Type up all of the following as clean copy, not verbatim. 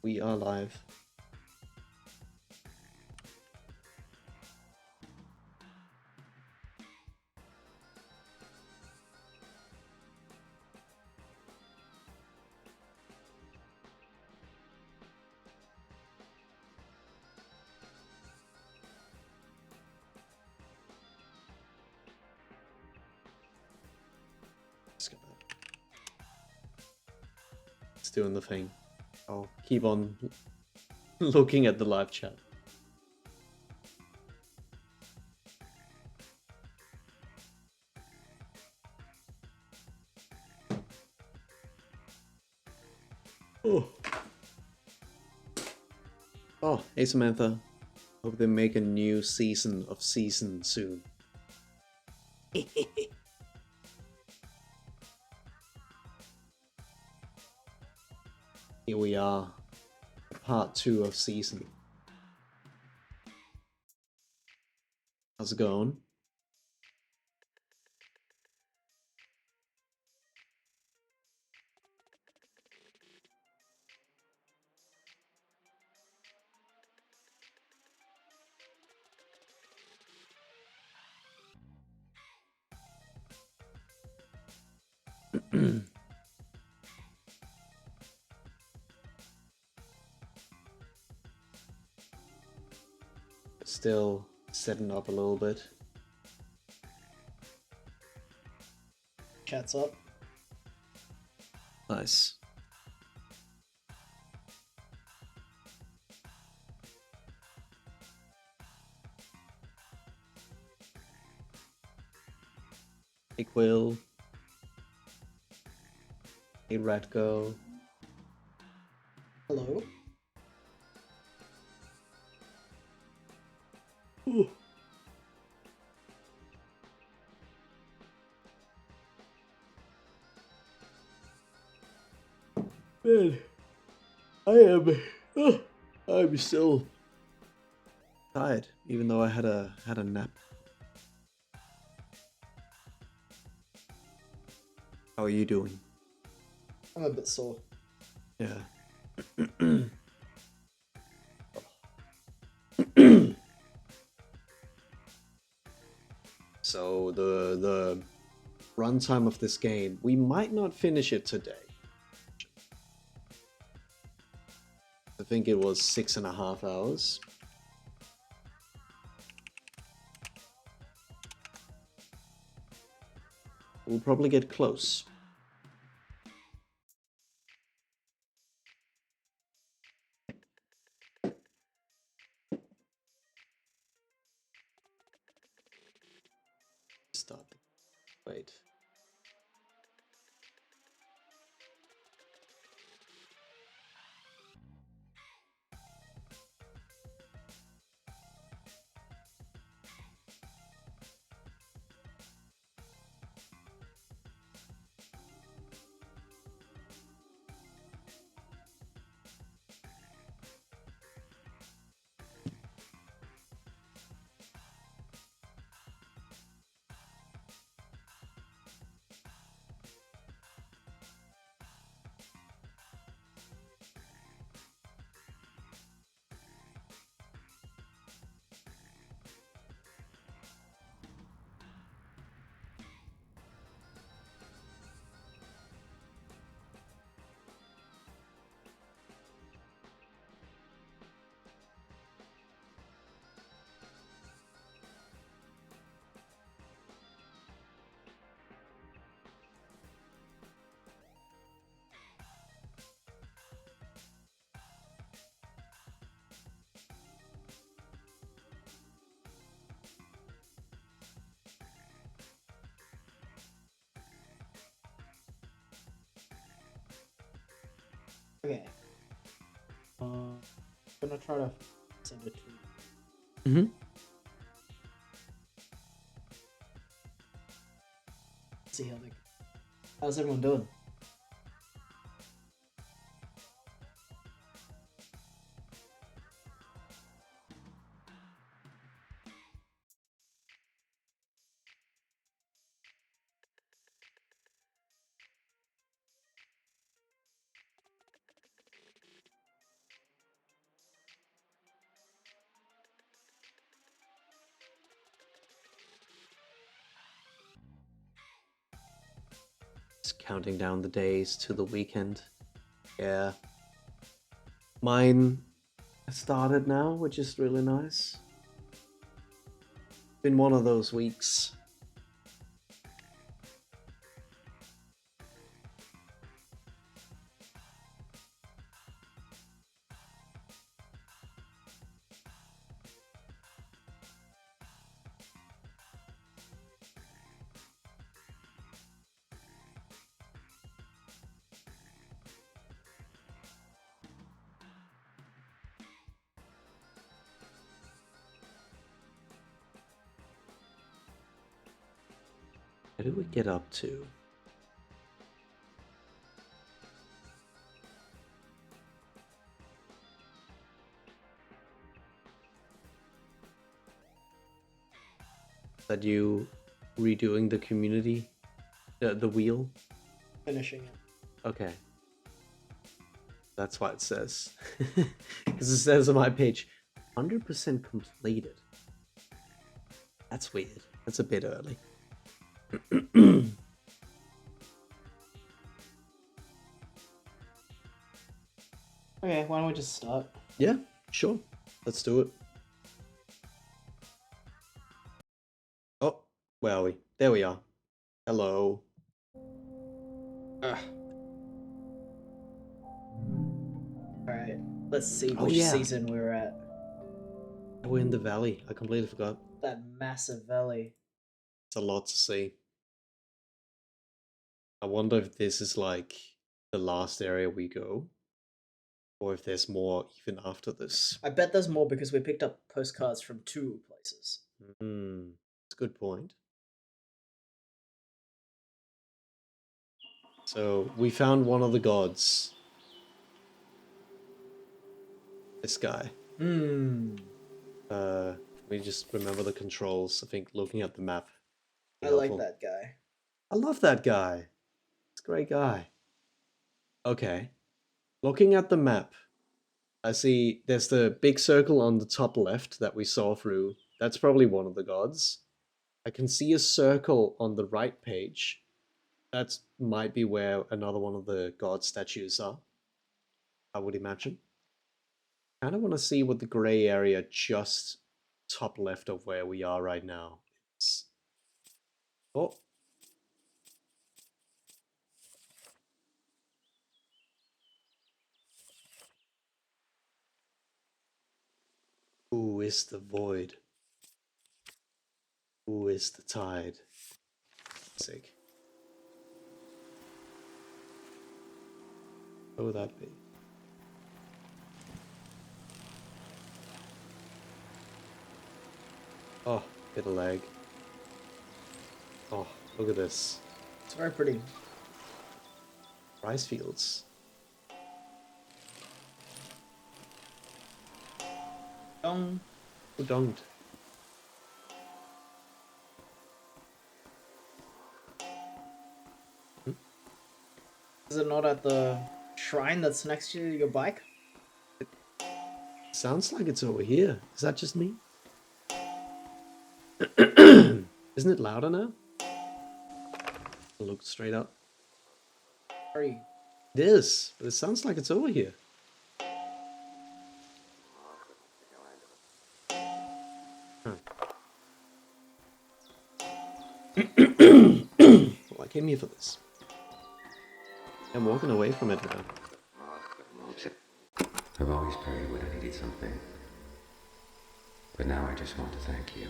We are live. It's doing the thing. I'll keep on looking at the live chat. Oh. Oh, hey Samantha. Hope they make a new season of Season soon. Here we are. Part 2 of Season. How's it going? Still setting up a little bit. Chat's up. Nice. Hey Quill. Hey Ratgo. Hello. Ooh. Man, I'm still tired, even though I had a nap. How are you doing? I'm a bit sore. Yeah. So the runtime of this game, we might not finish it today. I think it was 6.5 hours. We'll probably get close. Stop. Wait. Okay. I'm gonna try to send it to you. Mm-hmm. See how's everyone doing? Just counting down the days to the weekend. Yeah. Mine started now, which is really nice. Been one of those weeks. What did we get up to? That you redoing the community? The wheel? Finishing it. Okay. That's what it says. Because it says on my page, 100% completed. That's weird. That's a bit early. Okay, why don't we just start? Yeah, sure. Let's do it. Oh, where are we? There we are. Hello. Alright, let's see Oh, which yeah. season we're at. We're in the valley. I completely forgot. That massive valley. It's a lot to see. I wonder if this is like the last area we go, or if there's more even after this. I bet there's more because we picked up postcards from 2 places. Hmm, that's a good point. So we found one of the gods. This guy. We just remember the controls. I think looking at the map. I like that guy. I love that guy. He's a great guy. Okay. Looking at the map, I see there's the big circle on the top left that we saw through. That's probably one of the gods. I can see a circle on the right page. That might be where another one of the god statues are, I would imagine. I kind of want to see what the gray area just top left of where we are right now is. Oh. Who is the void? Who is the tide? Sick. What would that be? Oh, bit of lag. Oh, look at this. It's very pretty. Rice fields. Dong. Who donged? Is it not at the shrine that's next to your bike? Sounds like it's over here. Is that just me? Isn't it louder now? Look straight up. Sorry. It is, but it sounds like it's over here. Huh. Well, I came here for this. I'm walking away from it now. I've always prayed when I needed something. But now I just want to thank you.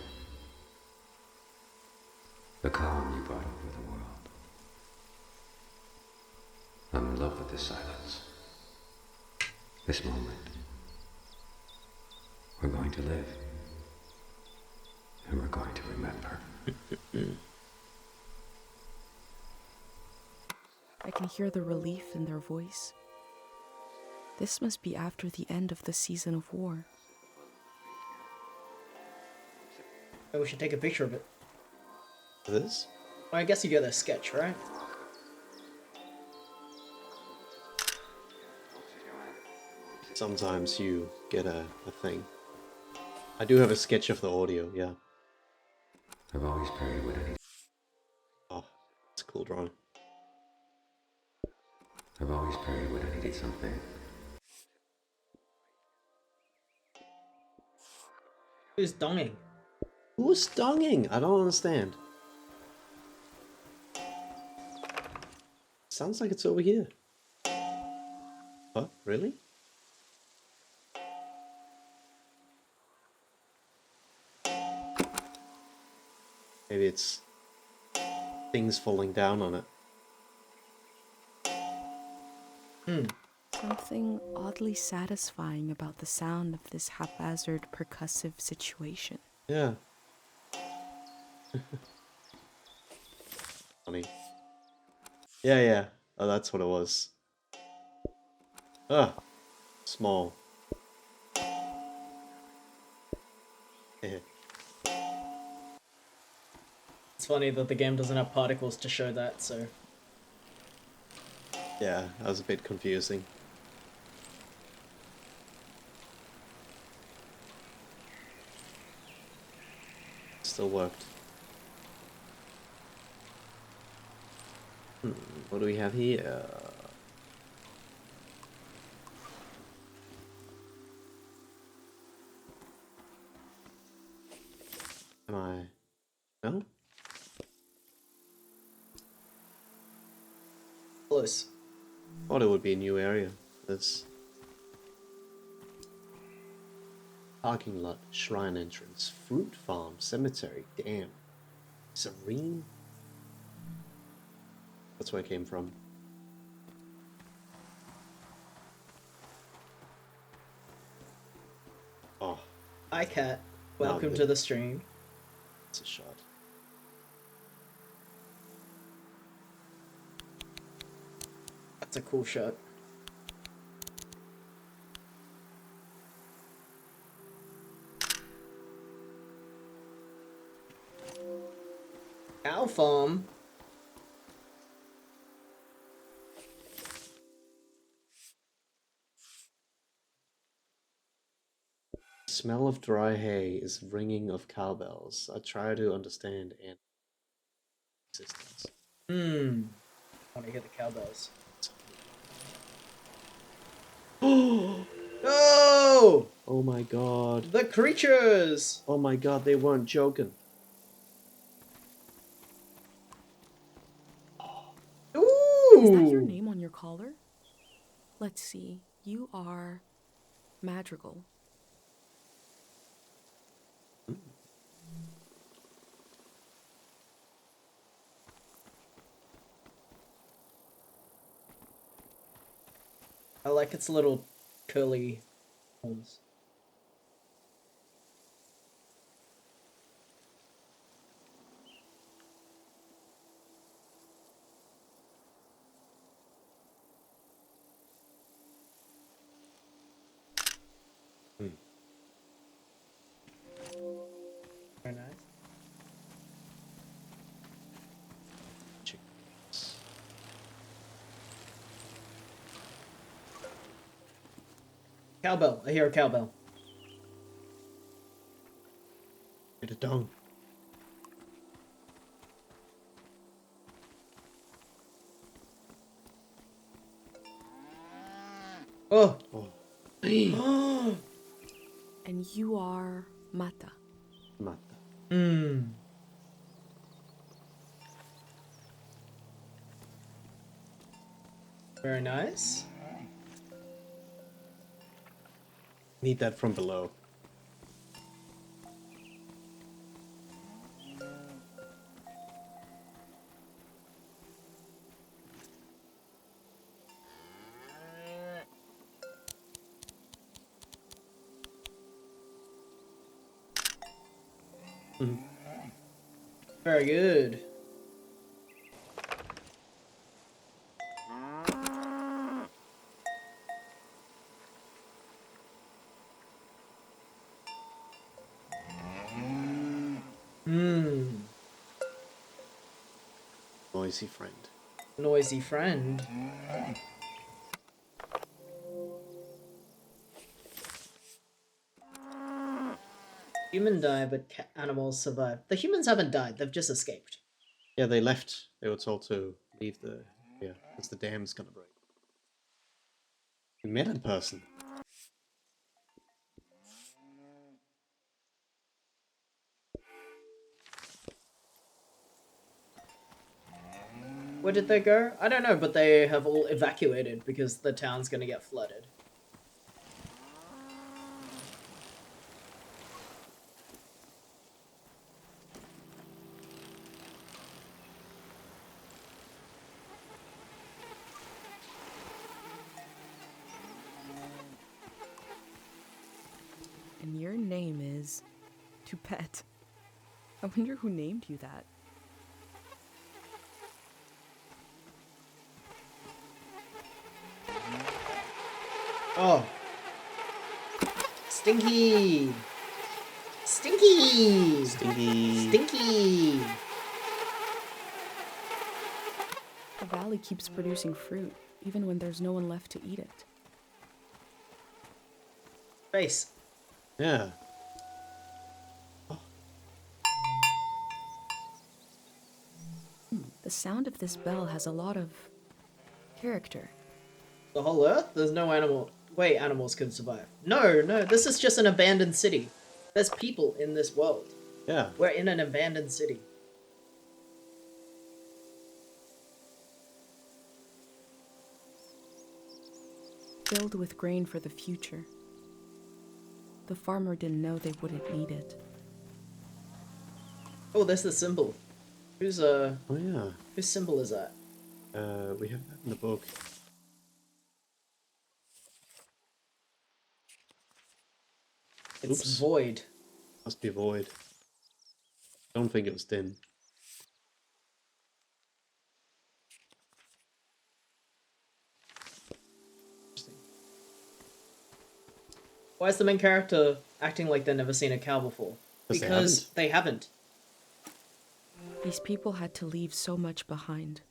The calm you brought over the world. I'm in love with this silence. This moment. We're going to live. And we're going to remember. I can hear the relief in their voice. This must be after the end of the season of war. Maybe we should take a picture of it. This? Well, I guess you get a sketch, right? Sometimes you get a thing. I do have a sketch of the audio, yeah. I've always prayed when I needed. Oh, it's a cool drawing. I've always prayed when I needed something. Who's donging? Who's donging? I don't understand. Sounds like it's over here. What? Really? Maybe it's things falling down on it. Something oddly satisfying about the sound of this haphazard percussive situation. Yeah. Funny. Yeah, yeah. Oh, that's what it was. Ah, small. Eh. It's funny that the game doesn't have particles to show that, so... Yeah, that was a bit confusing. Still worked. What do we have here? Am I... No? Close. Thought it would be a new area. This parking lot, shrine entrance, fruit farm, cemetery, dam, serene. That's where I came from. Oh, Hi, Cat. Welcome good. to the stream. it's a shot. That's a cool shot. Cow farm. Smell of dry hay is ringing of cowbells. I try to understand and existence. I want to hear the cowbells. Oh! Oh my god. The creatures! Oh my god, they weren't joking. Ooh! Is that your name on your collar? Let's see. You are Madrigal. I like its little curly horns. Very nice. Chickens. Cowbell. I hear a cowbell. Get it down. Oh! Oh. And you are Mata. Mata. Very nice. Need that from below. Very good. Noisy friend. Noisy friend. Human die, but animals survive. The humans haven't died, they've just escaped. Yeah, they left. They were told to leave the... Yeah, because the dam's gonna break. We met in person. Where did they go? I don't know, but they have all evacuated because the town's gonna get flooded. And your name is Toupette. I wonder who named you that. Oh. Stinky! Stinky! Stinky. Stinky! The valley keeps producing fruit, even when there's no one left to eat it. Face. Yeah. The sound of this bell has a lot of character. The whole Earth? There's no animal. Wait, animals can survive. No, this is just an abandoned city. There's people in this world. Yeah. We're in an abandoned city. Filled with grain for the future. The farmer didn't know they wouldn't need it. Oh, there's the symbol. Whose Oh yeah. whose symbol is that? We have that in the book. It's Oops. void. Must be void. Don't think it was Din. Interesting. Why is the main character acting like they've never seen a cow before? 'Cause they Because they haven't. These people had to leave so much behind.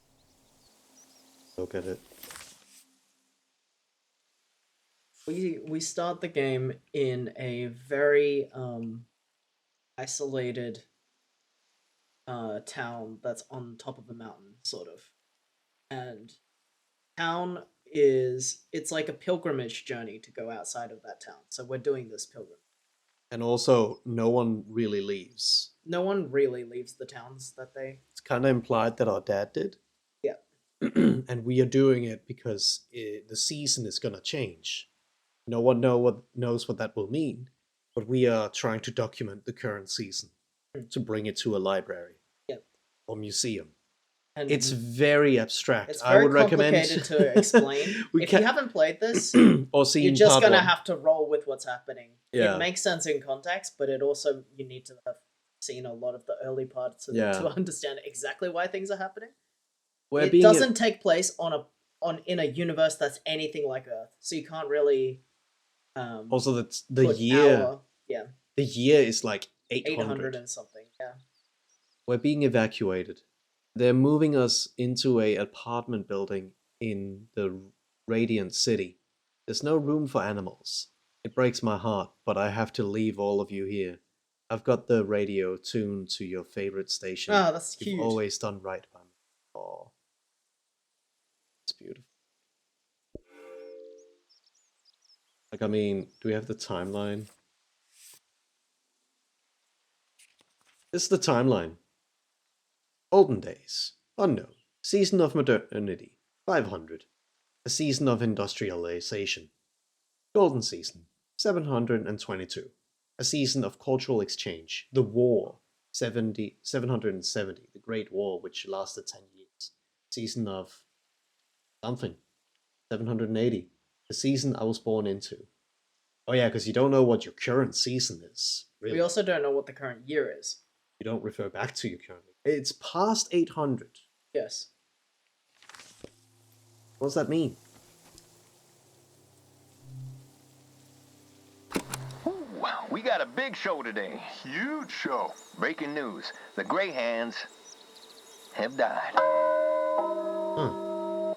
Look at it. We start the game in a very isolated town that's on top of a mountain, sort of. And town it's like a pilgrimage journey to go outside of that town. So we're doing this pilgrim. And also, no one really leaves. No one really leaves the towns that they. It's kind of implied that our dad did. Yeah. And we are doing it because the season is gonna change. No one knows what that will mean, but we are trying to document the current season to bring it to a library Yep. or museum. And It's very abstract. it's I very would recommend complicated to explain. We If can- you haven't played this, or seen you're just part gonna one. have to roll with what's happening. Yeah. It makes sense in context, but it also you need to have seen a lot of the early parts Yeah. to understand exactly why things are happening. We're It being doesn't take place in a universe that's anything like Earth, so you can't really. also the put year. yeah, The year is like 800 800. and something. Yeah. We're being evacuated. They're moving us into a apartment building in the Radiant City. There's no room for animals. It breaks my heart, but I have to leave all of you here. I've got the radio tuned to your favorite station. Oh, that's You've cute. always done right by me. Oh, it's beautiful. Like, I mean, do we have the timeline? This is the timeline. Olden days, unknown. Season of modernity, 500. A season of industrialization. Golden season, 722. A season of cultural exchange. The war, 770. The Great War, which lasted 10 years. Season of something, 780. The season I was born into. Oh yeah, because you don't know what your current season is. Really. We also don't know what the current year is. You don't refer back to your current. It's past 800. Yes. What does that mean? Wow, we got a big show today. Huge show. Breaking news. The Greyhands have died.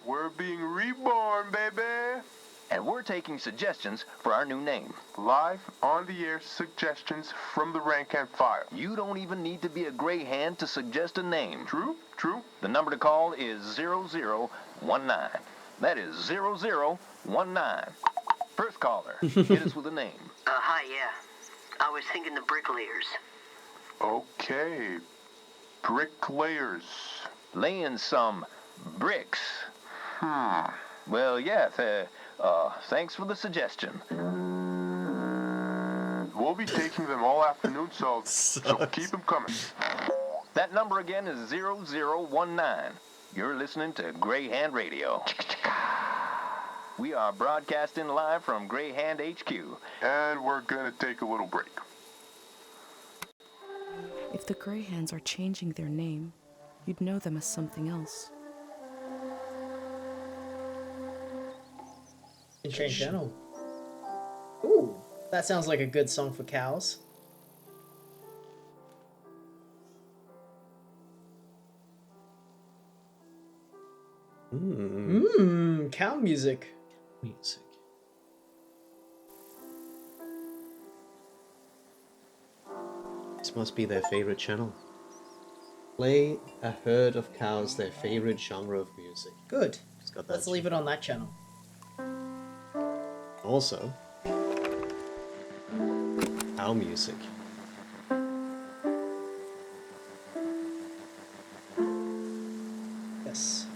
We're being reborn, baby. And we're taking suggestions for our new name. Live on the air suggestions from the rank and file. You don't even need to be a Greyhand to suggest a name. True? True? The number to call is 0019. That is 0019. First caller, hit us with a name. Hi, yeah. I was thinking the bricklayers. Okay. Bricklayers. Laying some bricks. Well, yeah, thanks for the suggestion. We'll be taking them all afternoon, so keep them coming. That number again is 0019. You're listening to Greyhand Radio. We are broadcasting live from Greyhand HQ. And we're gonna take a little break. If the Greyhands are changing their name, you'd know them as something else. And change channel. Ooh, that sounds like a good song for cows. Cow music. Music. This must be their favorite channel. Play a herd of cows their favorite genre of music. Good. It's got that Let's leave it on that channel. Also, cow music. Yes.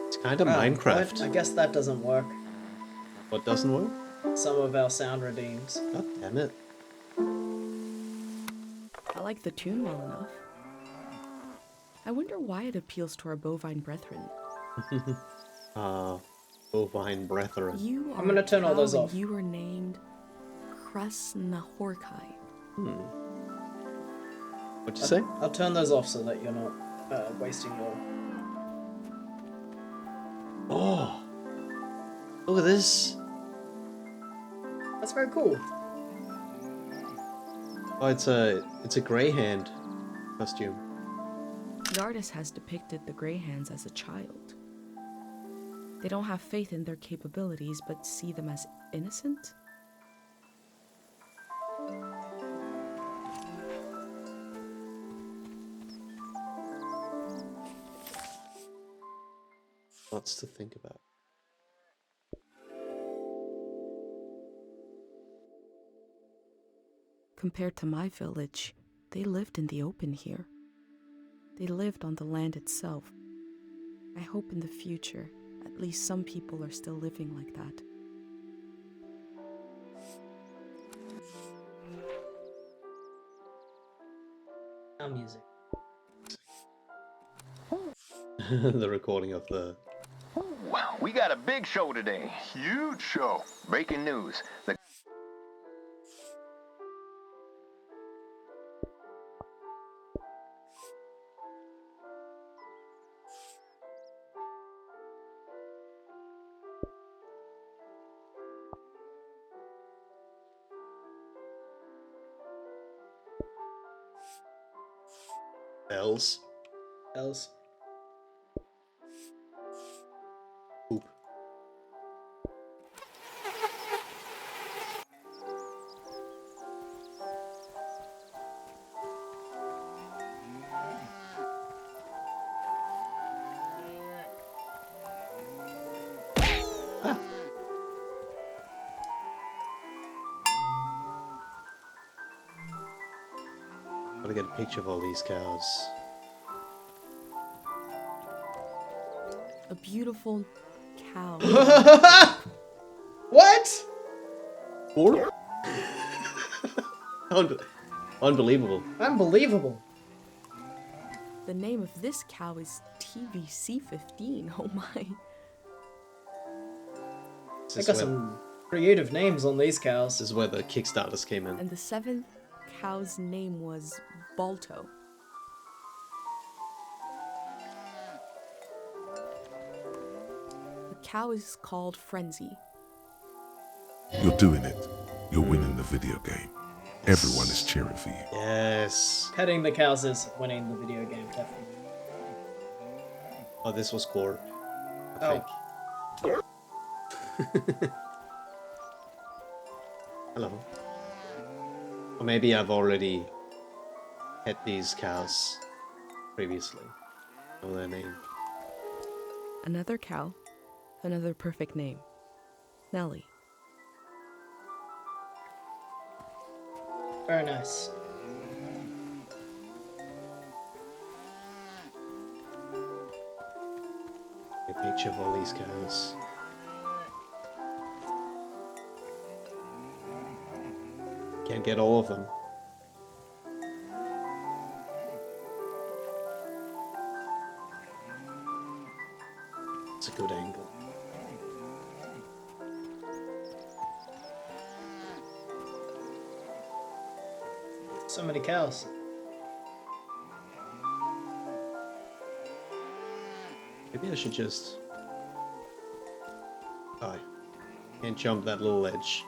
It's kind of Minecraft. What? I guess that doesn't work. What doesn't work? Some of our sound redeems. God damn it. I like the tune well enough. I wonder why it appeals to our bovine brethren. Bovine brethren. You are I'm gonna a turn all cow those and off. You were named Krasnahorkai. What'd you say? I'll turn those off so that you're not wasting your... Oh! Look at this! That's very cool. Oh, it's a greyhand costume. The artist has depicted the Greyhands as a child. They don't have faith in their capabilities, but see them as innocent? Lots to think about. Compared to my village, they lived in the open here. They lived on the land itself. I hope in the future, at least some people are still living like that. Cow music. The recording of the... Wow, we got a big show today. Huge show. Breaking news. The bells. Else. Poop. Ah. Gotta get a picture of all these cows. A beautiful cow. What? Four? Unbelievable. Unbelievable. The name of this cow is TVC15. Oh my. This I is got where- some creative names on these cows. This is where the Kickstarters came in. And the seventh cow's name was Balto. The cow is called Frenzy. You're doing it. You're winning the video game. Everyone is cheering for you. Yes. Petting the cows is winning the video game, definitely. Oh, this was Core. Oh. Hello. Or maybe I've already had these cows. previously. Know their name. Another cow, another perfect name. Nellie. Very nice. A picture of all these cows. Can't get all of them. It's a good angle. So many cows. Maybe I should just... Oh, can't jump that little edge.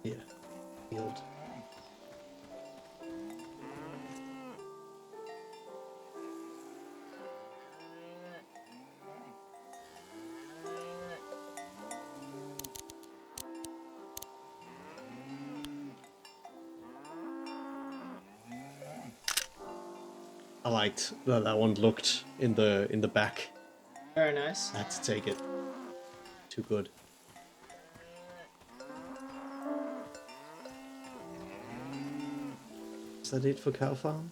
Yeah, field. I liked that that one looked in the back. Very nice. I had to take it. Too good. Is that it for Cow Farm?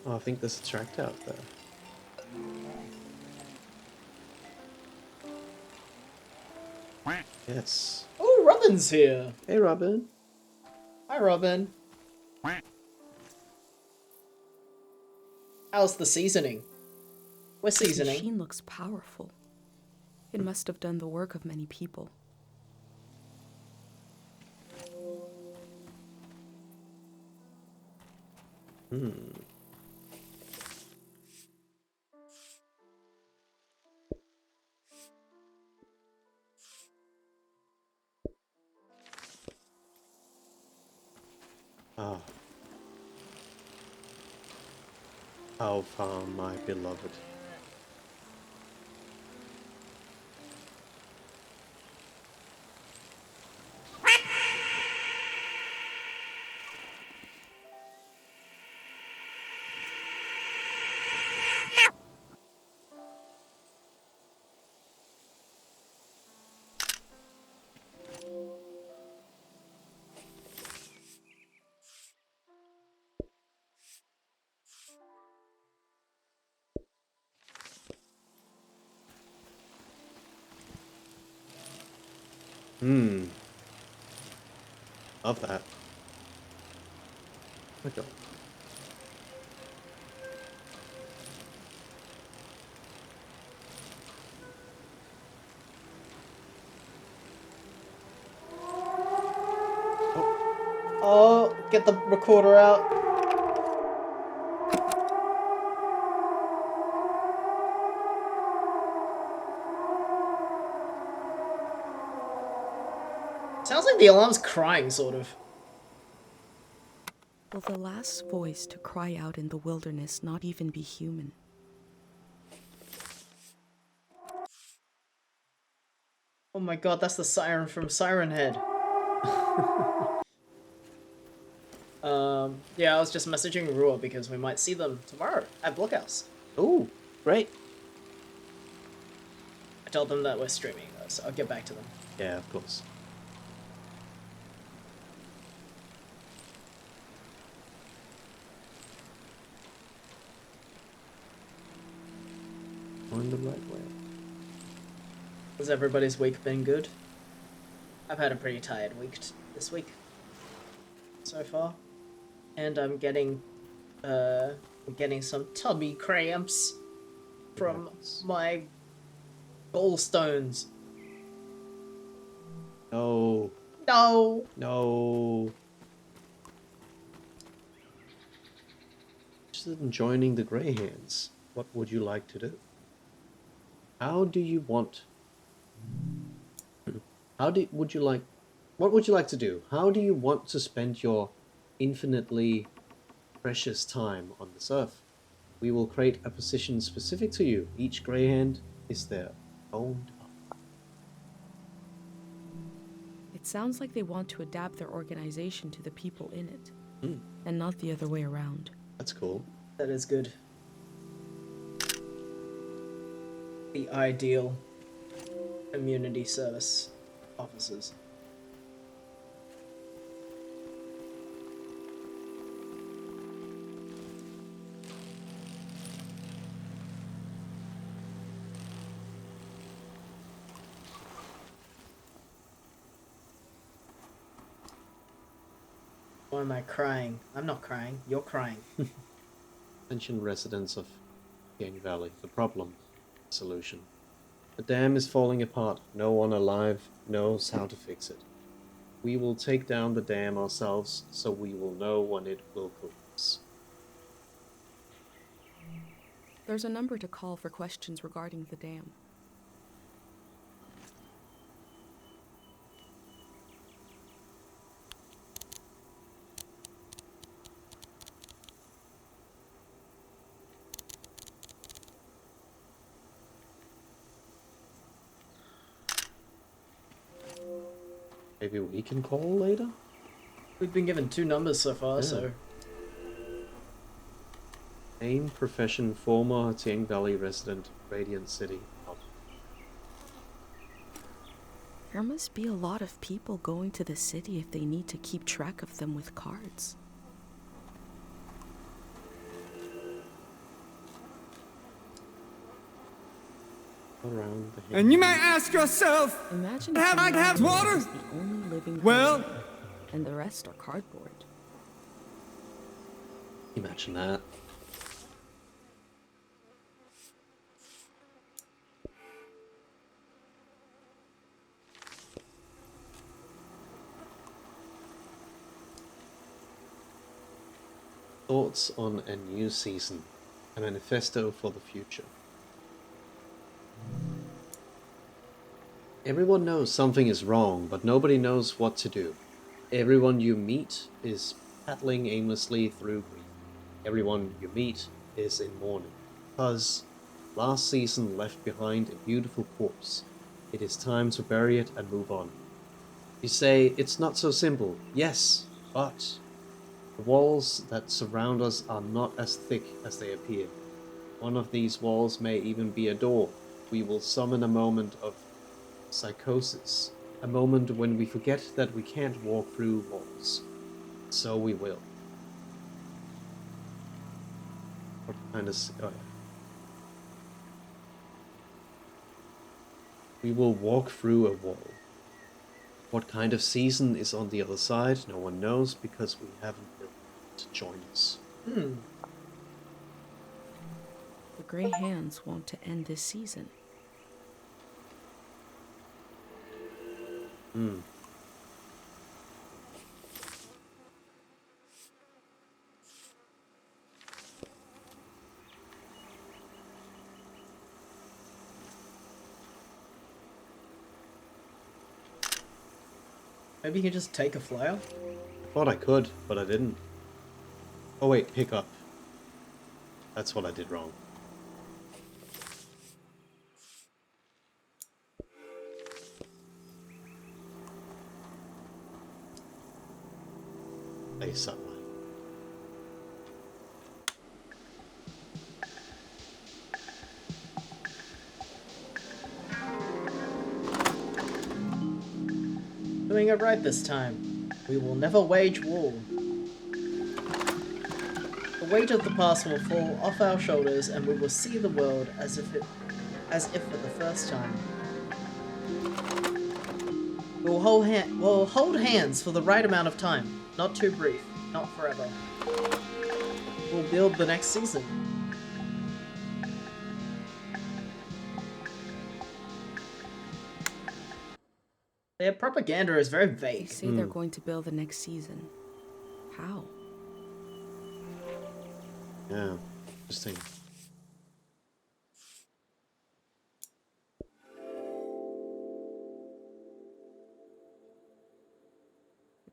Oh, I think there's a tractor out there. Yes. Oh, Robin's here. Hey, Robin. Hi, Robin. How's the seasoning? We're This seasoning. machine looks powerful. It must have done the work of many people. Ah. Cow Farm, my beloved. Love that. My God. Oh, get the recorder out. Sounds like the alarm's crying, sort of. Will the last voice to cry out in the wilderness not even be human? Oh my god, that's the siren from Siren Head. Yeah, I was just messaging Rua because we might see them tomorrow at Blockhouse. Oh, great. I told them that we're streaming though, so I'll get back to them. Yeah, of course. On the right way. Has everybody's week been good? I've had a pretty tired week this week so far, and I'm getting some tummy cramps from my gallstones. No. No. No. Interested in joining the Greyhands. What would you like to do? How do you want would you like? What would you like to do? How do you want to spend your infinitely precious time on this earth? We will create a position specific to you. Each Greyhand is their own department. It sounds like they want to adapt their organization to the people in it, Hmm, and not the other way around. that's cool. That is good. The ideal community service officers. Why am I crying? I'm not crying. You're crying. Attention residents of Gang Valley. The problem. Solution. The dam is falling apart. No one alive knows how to fix it. We will take down the dam ourselves, so we will know when it will collapse. There's a number to call for questions regarding the dam. Maybe we can call later? We've been given 2 numbers so far, Yeah. so Name, profession, former Tiang Valley resident, Radiant City. There must be a lot of people going to the city if they need to keep track of them with cards. Around the And you may ask yourself, Imagine Have I someone have who water? is the only living Well- person, and the rest are cardboard. Imagine that. Thoughts on a new season. A manifesto for the future. Everyone knows something is wrong, but nobody knows what to do. Everyone you meet is paddling aimlessly through grief. Everyone you meet is in mourning, because last season left behind a beautiful corpse. It is time to bury it and move on. You say it's not so simple. Yes, but the walls that surround us are not as thick as they appear. One of these walls may even be a door. We will summon a moment of psychosis, a moment when we forget that we can't walk through walls. So we will. What kind of... oh yeah. We will walk through a wall. What kind of season is on the other side, no one knows, because we haven't been able to join us. hmm. The Grey Hands want to end this season. Hmm. Maybe you can just take a flyer? I thought I could, but I didn't. Oh wait, pick up. That's what I did wrong. They sunlight. Doing it right this time. We will never wage war. The weight of the past will fall off our shoulders, and we will see the world as if for the first time. We'll hold hands for the right amount of time, not too brief, not forever. We'll build the next season. Their propaganda is very They vague. say they're going to build the next season. How? Yeah, interesting.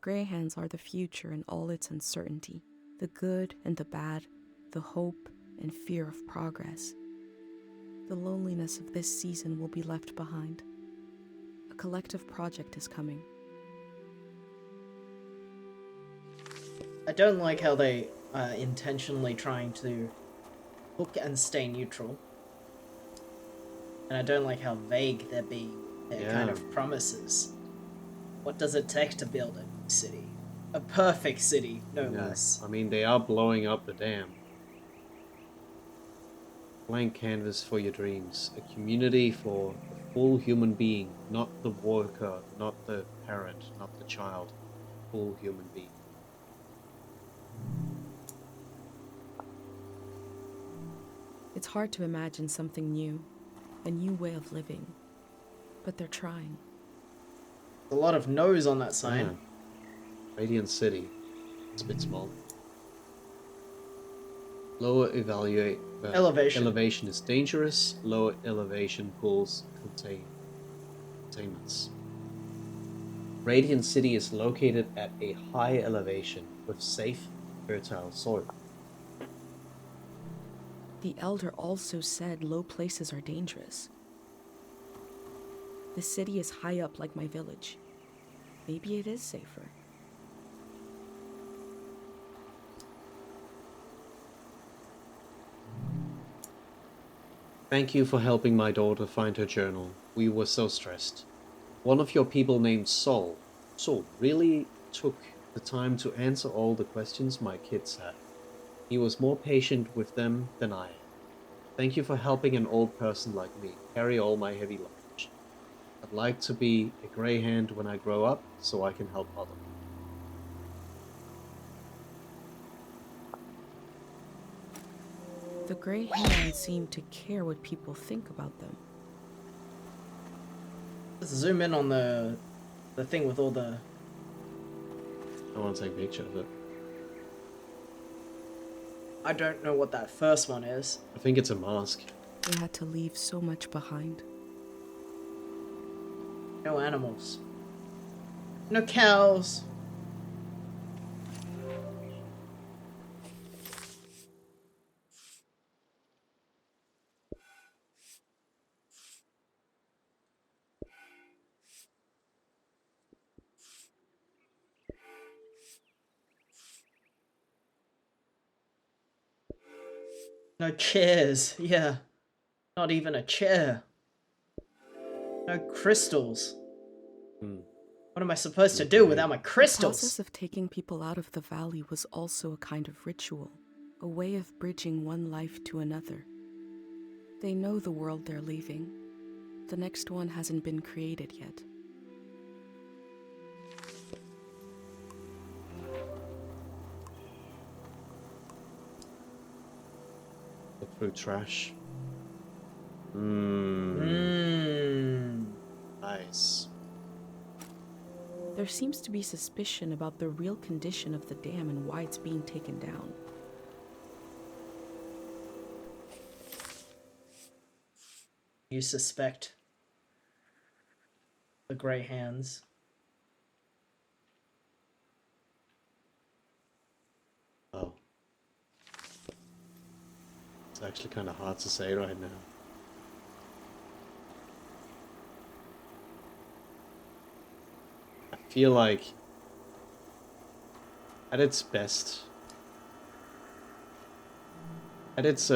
Greyhands are the future in all its uncertainty, the good and the bad, the hope and fear of progress. The loneliness of this season will be left behind. A collective project is coming. I don't like how they are intentionally trying to look and stay neutral. And I don't like how vague they're being, their kind of promises. What does it take to build a new city? A perfect city, no less. I mean, they are blowing up the dam. Blank canvas for your dreams. A community for the full human being, not the worker, not the parent, not the child. Full human being. It's hard to imagine something new, a new way of living. But they're trying. A lot of no's on that sign. Yeah. Radiant City. It's a bit small. Lower elevation is dangerous. Lower elevation pools containments. Radiant City is located at a high elevation with safe, fertile soil. The elder also said low places are dangerous. The city is high up like my village. Maybe it is safer. Thank you for helping my daughter find her journal. We were so stressed. One of your people named Sol really took the time to answer all the questions my kids had. He was more patient with them than I am. Thank you for helping an old person like me carry all my heavy luggage. I'd like to be a greyhound when I grow up, so I can help others. The Greyhands seem to care what people think about them. Let's zoom in on the thing with all the... I want to take a picture of it. I don't know what that first one is. I think it's a mask. They had to leave so much behind. No animals. No cows. No chairs, yeah. Not even a chair. No crystals. What am I supposed to do without my The crystals? process of taking people out of the valley was also a kind of ritual, a way of bridging one life to another. They know the world they're leaving. The next one hasn't been created yet. Look through trash. Nice. There seems to be suspicion about the real condition of the dam and why it's being taken down. You suspect the Greyhands. Oh. It's actually kind of hard to say right now. I feel like at its best, at its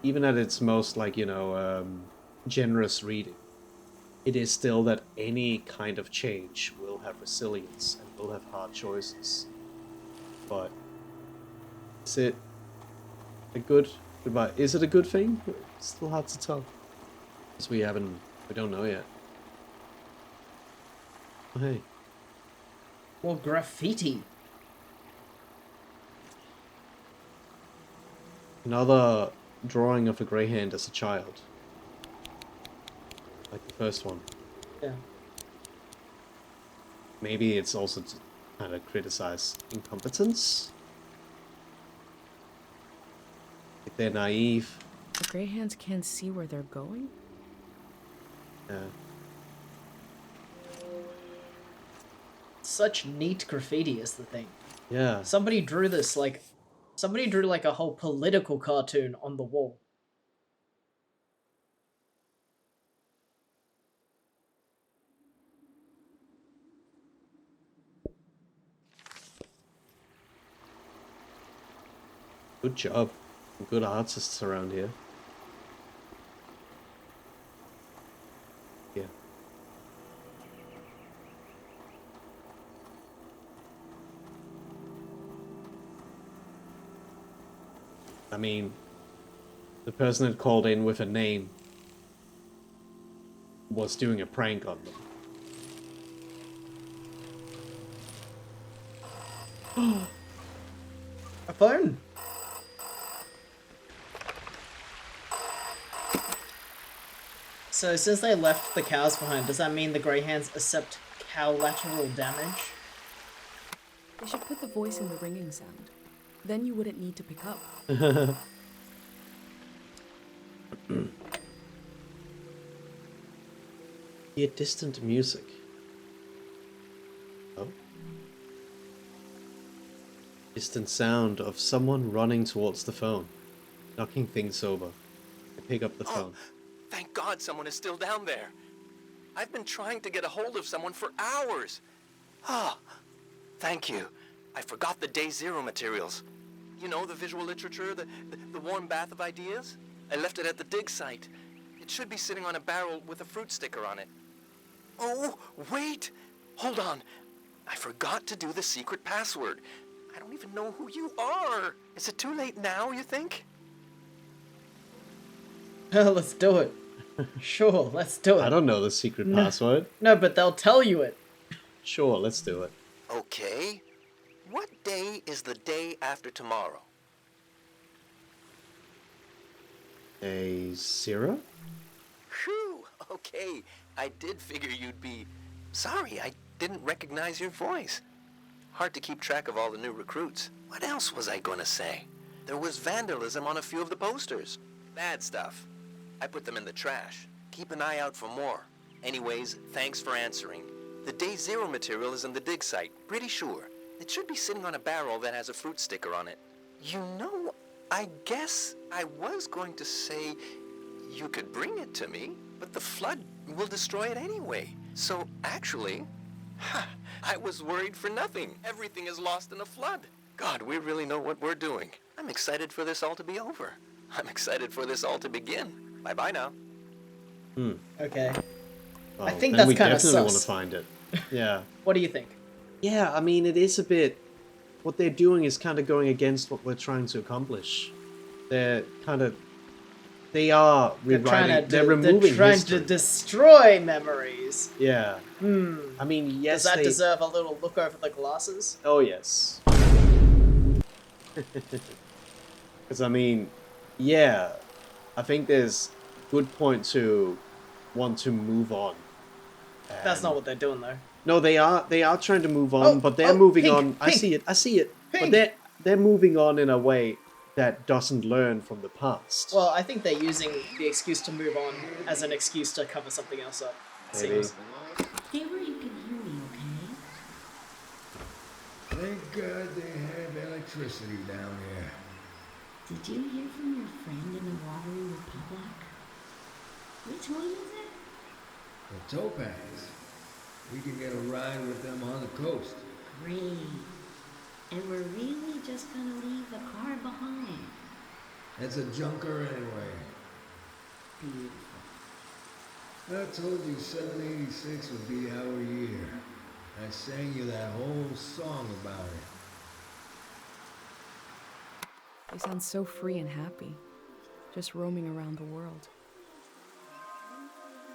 even at its most, like, you know, generous reading, it is still that any kind of change will have resilience and will have hard choices. But is it a good goodbye? Is it a good thing? It's still hard to tell, because we don't know yet. Oh, hey. More graffiti. Another drawing of a greyhound as a child. Like the first one. Yeah. Maybe it's also to kind of criticize incompetence. Like they're naive. The Greyhands can't see where they're going? Yeah. such neat graffiti is the thing. Yeah. Somebody drew this like a whole political cartoon on the wall. Good job. Good artists around here. Yeah. I mean, the person that called in with a name was doing a prank on them. A phone. So since they left the cows behind, does that mean the greyhounds accept cow-lateral damage? They should put the voice in the ringing sound. Then you wouldn't need to pick up. Hear distant music. Oh. Distant sound of someone running towards the phone, knocking things over. I pick up the phone. Thank God someone is still down there. I've been trying to get a hold of someone for hours. Ah, thank you. I forgot the Day Zero materials. You know, the visual literature, the warm bath of ideas? I left it at the dig site. It should be sitting on a barrel with a fruit sticker on it. Oh, wait! Hold on. I forgot to do the secret password. I don't even know who you are. Is it too late now, you think? Let's do it. Sure, let's do it. I don't know the secret password. No, but they'll tell you it. Sure, let's do it. Okay. What day is the day after tomorrow? Day 0? Phew, okay. I did figure you'd be... Sorry, I didn't recognize your voice. Hard to keep track of all the new recruits. What else was I gonna say? There was vandalism on a few of the posters. Bad stuff. I put them in the trash. Keep an eye out for more. Anyways, thanks for answering. The Day Zero material is in the dig site, pretty sure. It should be sitting on a barrel that has a fruit sticker on it. You know, I guess I was going to say you could bring it to me, but the flood will destroy it anyway. So actually, I was worried for nothing. Everything is lost in a flood. God, we really know what we're doing. I'm excited for this all to be over. I'm excited for this all to begin. Bye-bye now. Okay. Well, I think then that's kind of we definitely want to sus. find it. Yeah. What do you think? Yeah, I mean, it is a bit... What they're doing is kind of going against what we're trying to accomplish. They're kind of... They are rewriting... They're removing They're trying history. to destroy memories. Yeah. I mean, yes, Does that they... deserve a little look over the glasses? Oh, yes. Because, I mean, yeah, I think there's good point to want to move on. That's not what they're doing, though. No, they are trying to move on, but they're moving pink, on. I pink, see it. pink. But they're moving on in a way that doesn't learn from the past. Well, I think they're using the excuse to move on as an excuse to cover something else up. Maybe. Seems. Stay where you can hear me, okay? Thank God they have electricity down here. Did you hear from your friend in the Watery Republic? Which one is it? The Topaz. We can get a ride with them on the coast. Great. And we're really just gonna leave the car behind. It's a junker anyway. Beautiful. I told you 786 would be our year. I sang you that whole song about it. They sound so free and happy, just roaming around the world.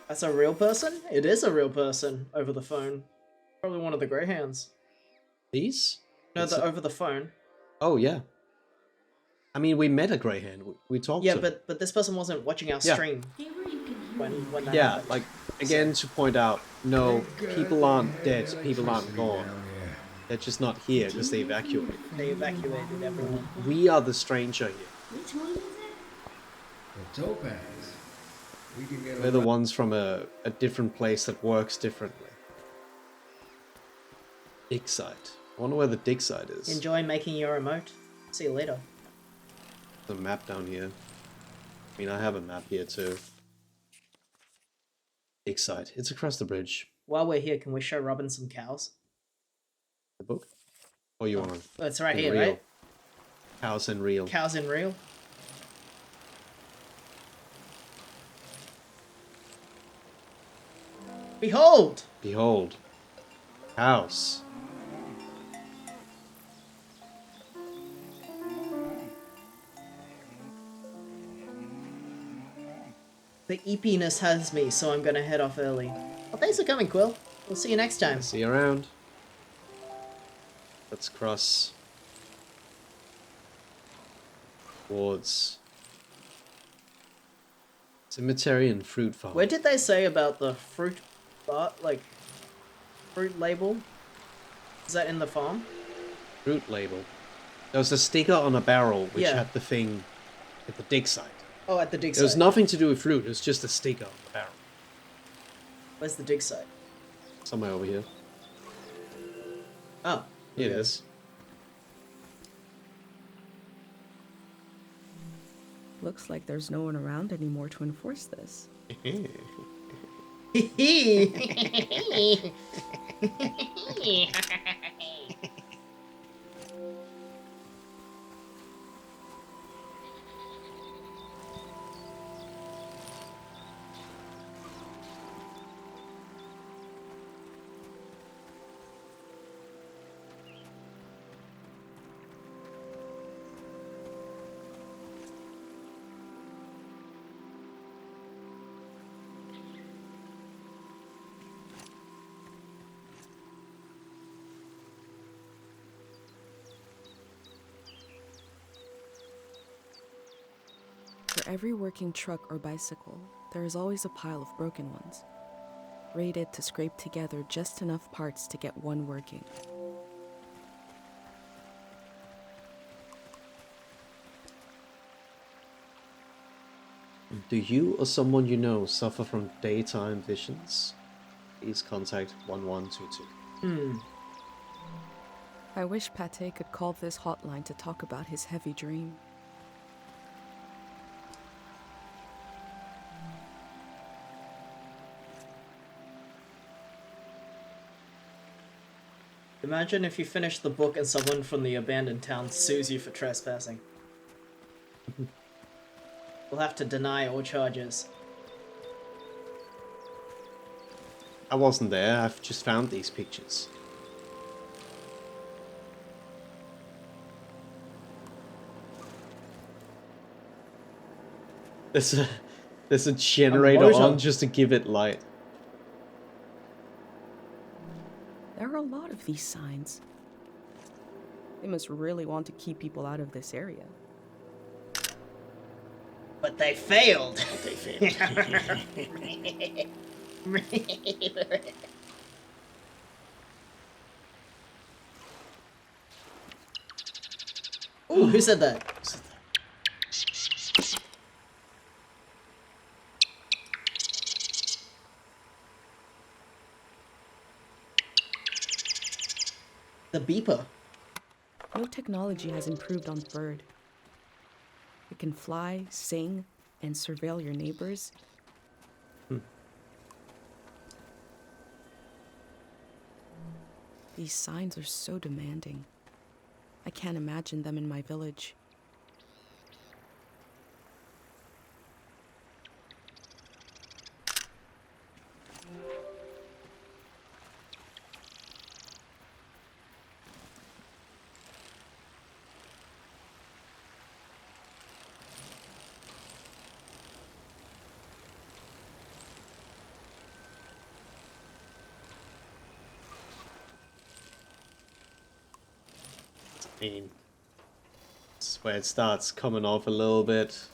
That's a real person? It is a real person over the phone. Probably one of the greyhounds. These? No, over the phone. Oh, yeah. I mean, we met a greyhound. We talked Yeah, to him. but this person wasn't watching our Yeah. stream Stay where you can hear me. when that Yeah, happened. like, again, to point out, no, Thank God people they aren't have dead, people aren't electricity gone. down here. They're just not here because they evacuated. They evacuated everyone. We are the stranger here. Which one is it? The Topaz. We can get a We're the ride. ones from a different place that works differently. Dig site. I wonder where the dig site is. Enjoy making your emote. See you later. The map down here. I mean, I have a map here too. Dig site. It's across the bridge. While we're here, can we show Robin some cows? The book? Or you want to? Oh, it's right in here, real? right? Cows and real. Cows in real. Behold! Behold. Cows. The eepiness has me, so I'm gonna head off early. Well, thanks for coming, Quill. We'll see you next time. See you around. Let's cross towards cemetery and fruit farm. Where did they say about the fruit bar, like, fruit label? Is that in the farm? Fruit label. There was a sticker on a barrel which Yeah. had the thing at the dig site. Oh, at the dig It was site. nothing to do with fruit, it was just a sticker on the barrel. Where's the dig site? Somewhere over here. Oh. Here okay. it is. Looks like there's no one around anymore to enforce this. For every working truck or bicycle, there is always a pile of broken ones, rated to scrape together just enough parts to get one working. Do you or someone you know suffer from daytime visions? Please contact 1122. I wish Pate could call this hotline to talk about his heavy dream. Imagine if you finish the book and someone from the abandoned town sues you for trespassing. We'll have to deny all charges. I wasn't there, I've just found these pictures. There's a generator motor. on just to give it light. There are a lot of these signs. They must really want to keep people out of this area. But they failed. They failed. Ooh, who said that? The beeper. No technology has improved on Bird. It can fly, sing, and surveil your neighbors. These signs are so demanding. I can't imagine them in my village. I mean, this is where it starts coming off a little bit.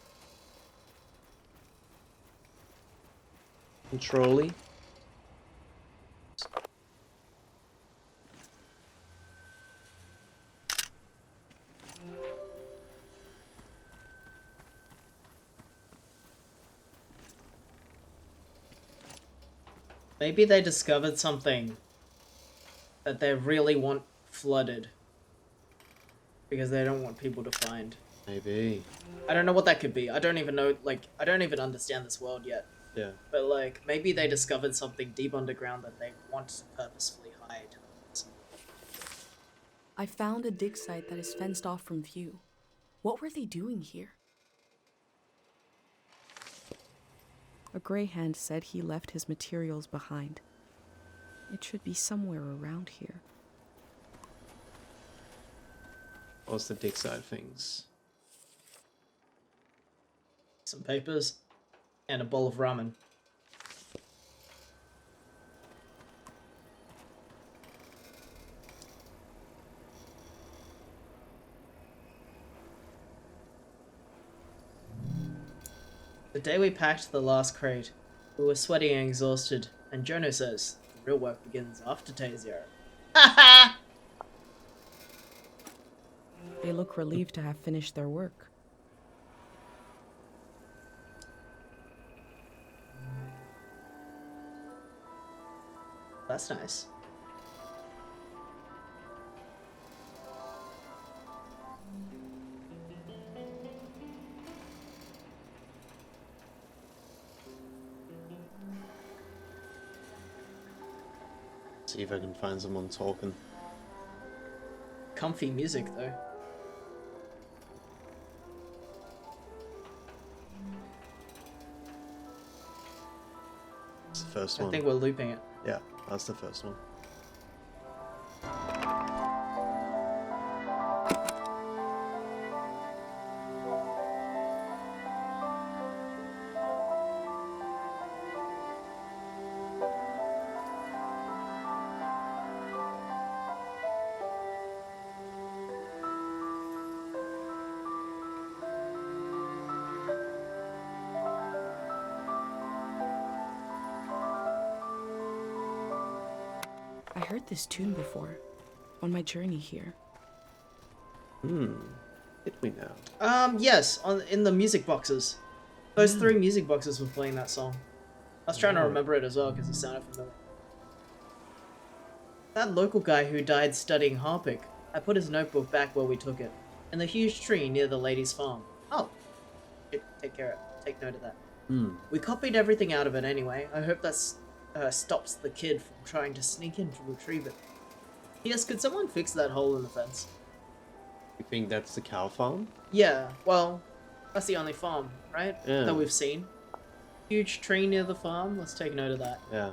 Controlly. Maybe they discovered something that they really want flooded because they don't want people to find. Maybe. I don't know what that could be. I don't even know, like, I don't even understand this world yet. Yeah. But, like, maybe they discovered something deep underground that they want to purposefully hide. I found a dig site that is fenced off from view. What were they doing here? A greyhound said he left his materials behind. It should be somewhere around here. What's the dig side things? Some papers and a bowl of ramen. The day we packed the last crate, we were sweaty and exhausted, and Jono says, the real work begins after day 0. Ha They look relieved to have finished their work. That's nice. See if I can find someone talking. Comfy music, though. It's the first one. I think we're looping it. Yeah, that's the first one. I heard this tune before, on my journey here. Did we know? Yes, in the music boxes. Those 3 music boxes were playing that song. I was trying to remember it as well because it sounded familiar. That local guy who died studying harpic, I put his notebook back where we took it, in the huge tree near the lady's farm. Oh, take note of that. We copied everything out of it anyway. I hope that stops the kid from trying to sneak in to retrieve it. Yes, could someone fix that hole in the fence? You think that's the cow farm? Yeah, well, that's the only farm, right? Yeah. That we've seen. Huge tree near the farm. Let's take note of that. Yeah.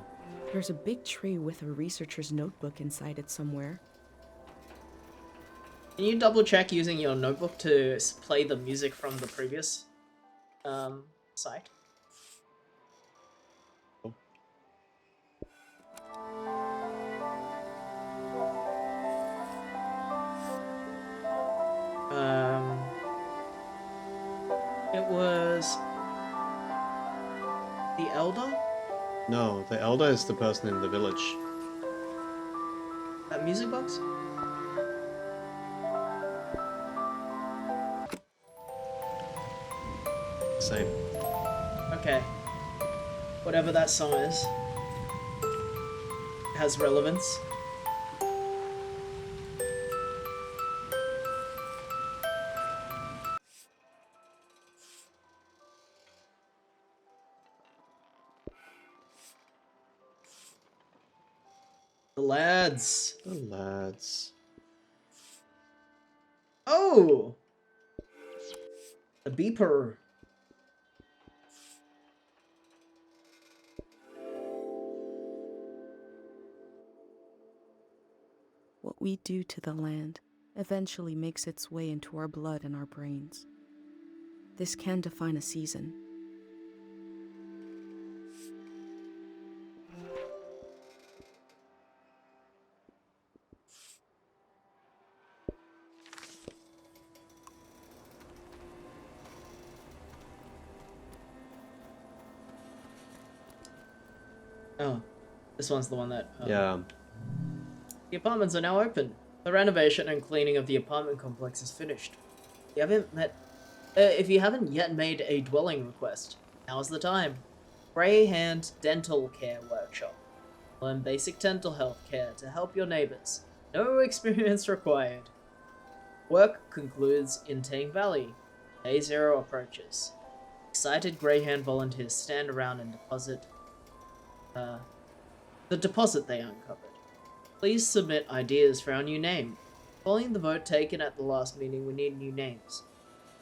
There's a big tree with a researcher's notebook inside it somewhere. Can you double check using your notebook to play the music from the previous site? It was the elder? No, the elder is the person in the village. That music box? Same. Okay. Whatever that song is, it has relevance. The lads. The lads. Oh! The beeper. What we do to the land eventually makes its way into our blood and our brains. This can define a season. Oh, this one's the one that... Yeah. The apartments are now open. The renovation and cleaning of the apartment complex is finished. If you haven't yet made a dwelling request, now's the time. Grey Hand Dental Care Workshop. Learn basic dental health care to help your neighbors. No experience required. Work concludes in Tang Valley. Day 0 approaches. Excited Greyhound volunteers stand around and deposit the deposit they uncovered. Please submit ideas for our new name. Following the vote taken at the last meeting, we need new names.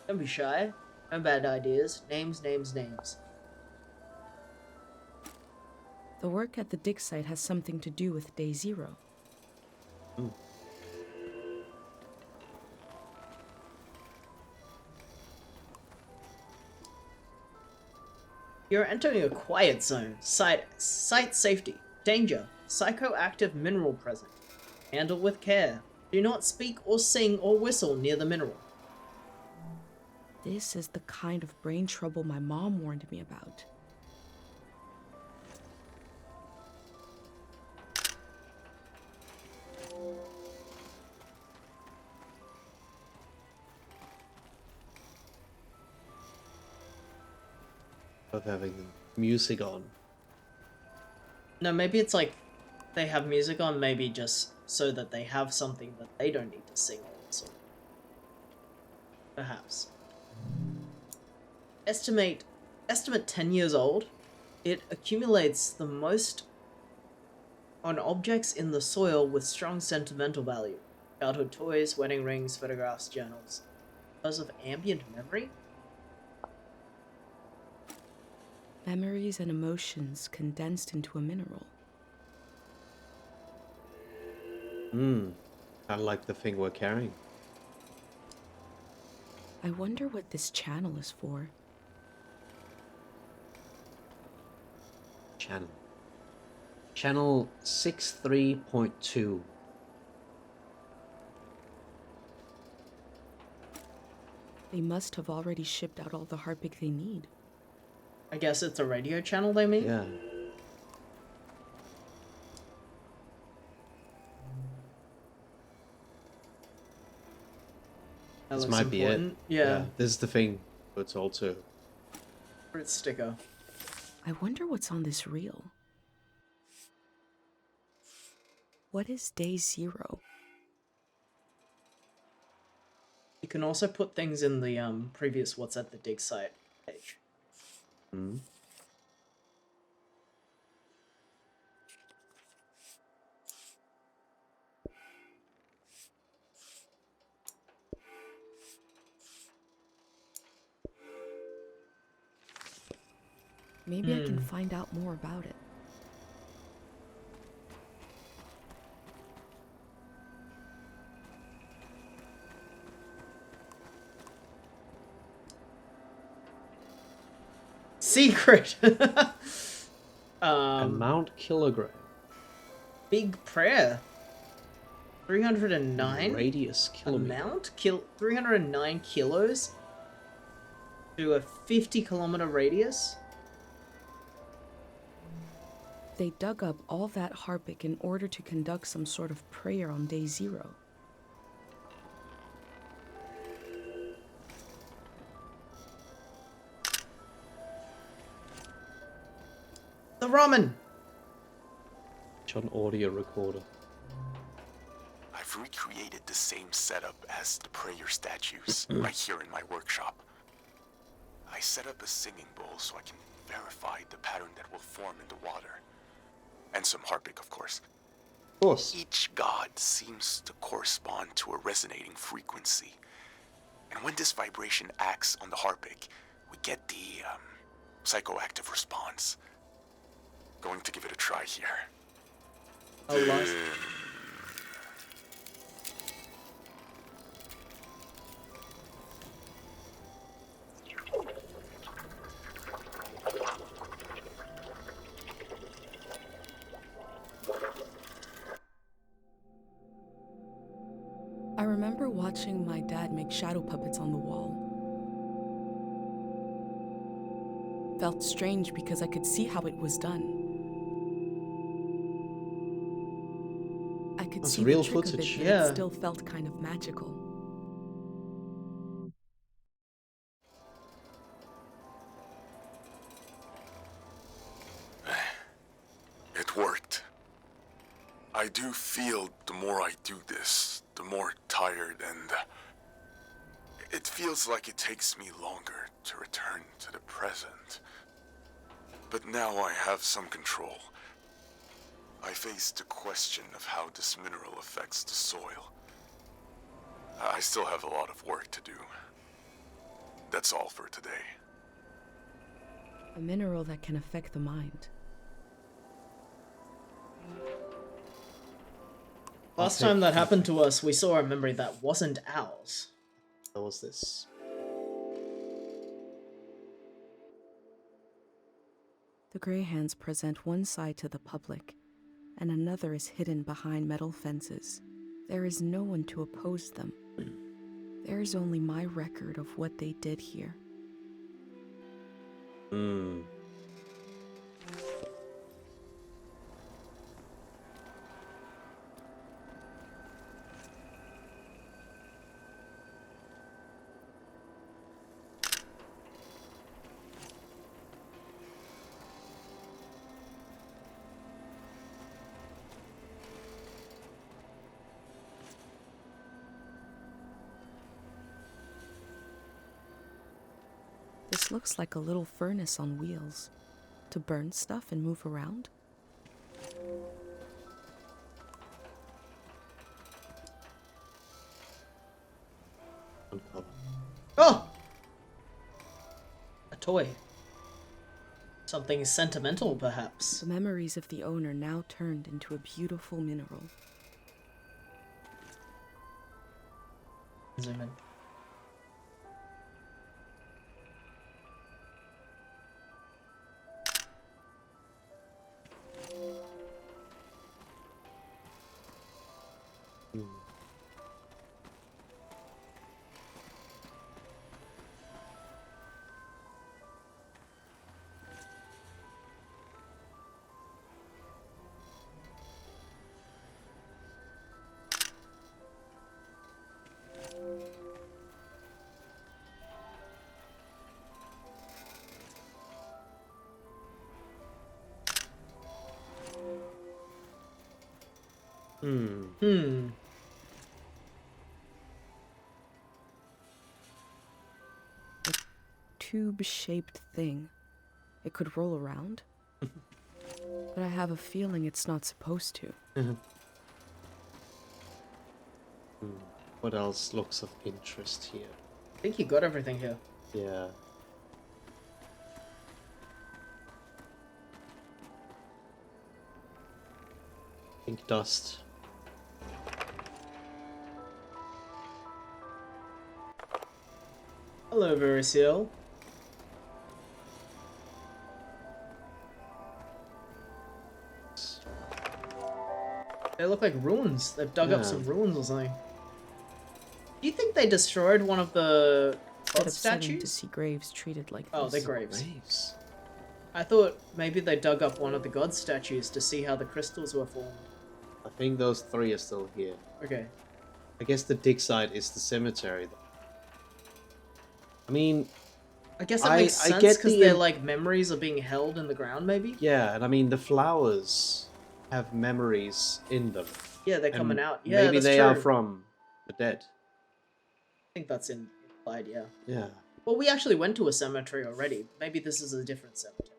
Don't be shy. No bad ideas. Names, names, names. The work at the dig site has something to do with Day 0. Ooh. You're entering a quiet zone. Site safety. Danger. Psychoactive mineral present. Handle with care. Do not speak or sing or whistle near the mineral. This is the kind of brain trouble my mom warned me about. Of having the music on. No, maybe it's like they have music on, maybe just so that they have something that they don't need to sing or whistle. Perhaps. Estimate 10 years old. It accumulates the most on objects in the soil with strong sentimental value. Childhood toys, wedding rings, photographs, journals. Because of ambient memory? Memories and emotions condensed into a mineral. Kind of like the thing we're carrying. I wonder what this channel is for. Channel 63.2. They must have already shipped out all the Harpic they need. I guess it's a radio channel they mean? Yeah. That This looks might be it. important. Yeah. This is the thing we're told to. Fruit sticker. I wonder what's on this reel. What is Day 0? You can also put things in the previous What's at the Dig site page. Maybe I can find out more about it. Secret! Amount kilogram. Big prayer. 309? Radius kilometer. Amount? 309 kilos? To a 50-kilometer radius? They dug up all that Harpic in order to conduct some sort of prayer on Day 0. The ramen! It's on audio recorder. I've recreated the same setup as the prayer statues right here in my workshop. I set up a singing bowl so I can verify the pattern that will form in the water. And some Harpic, of course. Of course. Each god seems to correspond to a resonating frequency. And when this vibration acts on the Harpic, we get the psychoactive response. Going to give it a try here. Oh, lost. I remember watching my dad make shadow puppets on the wall. Felt strange because I could see how it was done. I could That's see real the trick footage. of it, but Yeah. it still felt kind of magical. It worked. I do feel the more I do this, the more tired, and it feels like it takes me longer to return to the present. But now I have some control. I face the question of how this mineral affects the soil. I still have a lot of work to do. That's all for today. A mineral that can affect the mind. Last time that happened to us, we saw a memory that wasn't ours. What was this? The Greyhands present one side to the public, and another is hidden behind metal fences. There is no one to oppose them. There is only my record of what they did here. Hmm. This looks like a little furnace on wheels. To burn stuff and move around? Oh! A toy. Something sentimental, perhaps. The memories of the owner now turned into a beautiful mineral. Zoom in. A tube-shaped thing. It could roll around. But I have a feeling it's not supposed to. What else looks of interest here? I think you got everything here. Yeah. Pink dust. Hello, Verisil. They look like ruins. They've dug up some ruins or something. Do you think they destroyed one of the god statues? To see graves treated like Oh, this. they're graves. I thought maybe they dug up one of the god statues to see how the crystals were formed. I think those three are still here. Okay. I guess the dig site is the cemetery. I mean, I guess that makes sense get because the- they're like memories are being held in the ground, maybe? yeah, and I mean the flowers have memories in them. Yeah, they're And coming out. Yeah, maybe that's they true. are from the dead. I think that's implied, yeah. Yeah. Well, we actually went to a cemetery already. Maybe this is a different cemetery.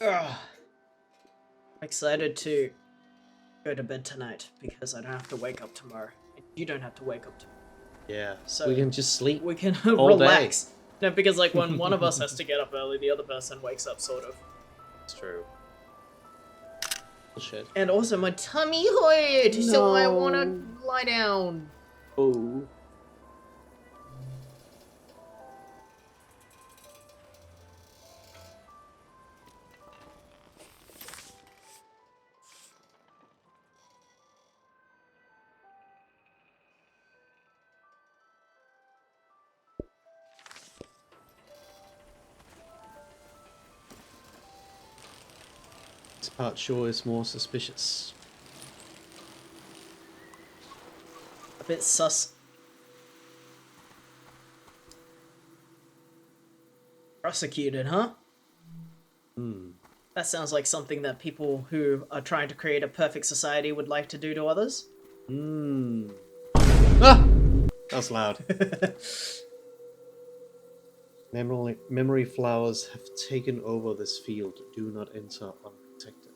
Ugh. I'm excited to go to bed tonight because I don't have to wake up tomorrow. And you don't have to wake up tomorrow. Yeah. So we can just sleep. We can all relax. day. No, because like when one of us has to get up early, the other person wakes up, sort of. It's true. Bullshit. And also my tummy hurt, so I No. want to lie down. Oh. part sure is more suspicious. A bit sus. Prosecuted, huh? That sounds like something that people who are trying to create a perfect society would like to do to others. Ah! That's loud. Memory flowers have taken over this field. Do not enter unprotected.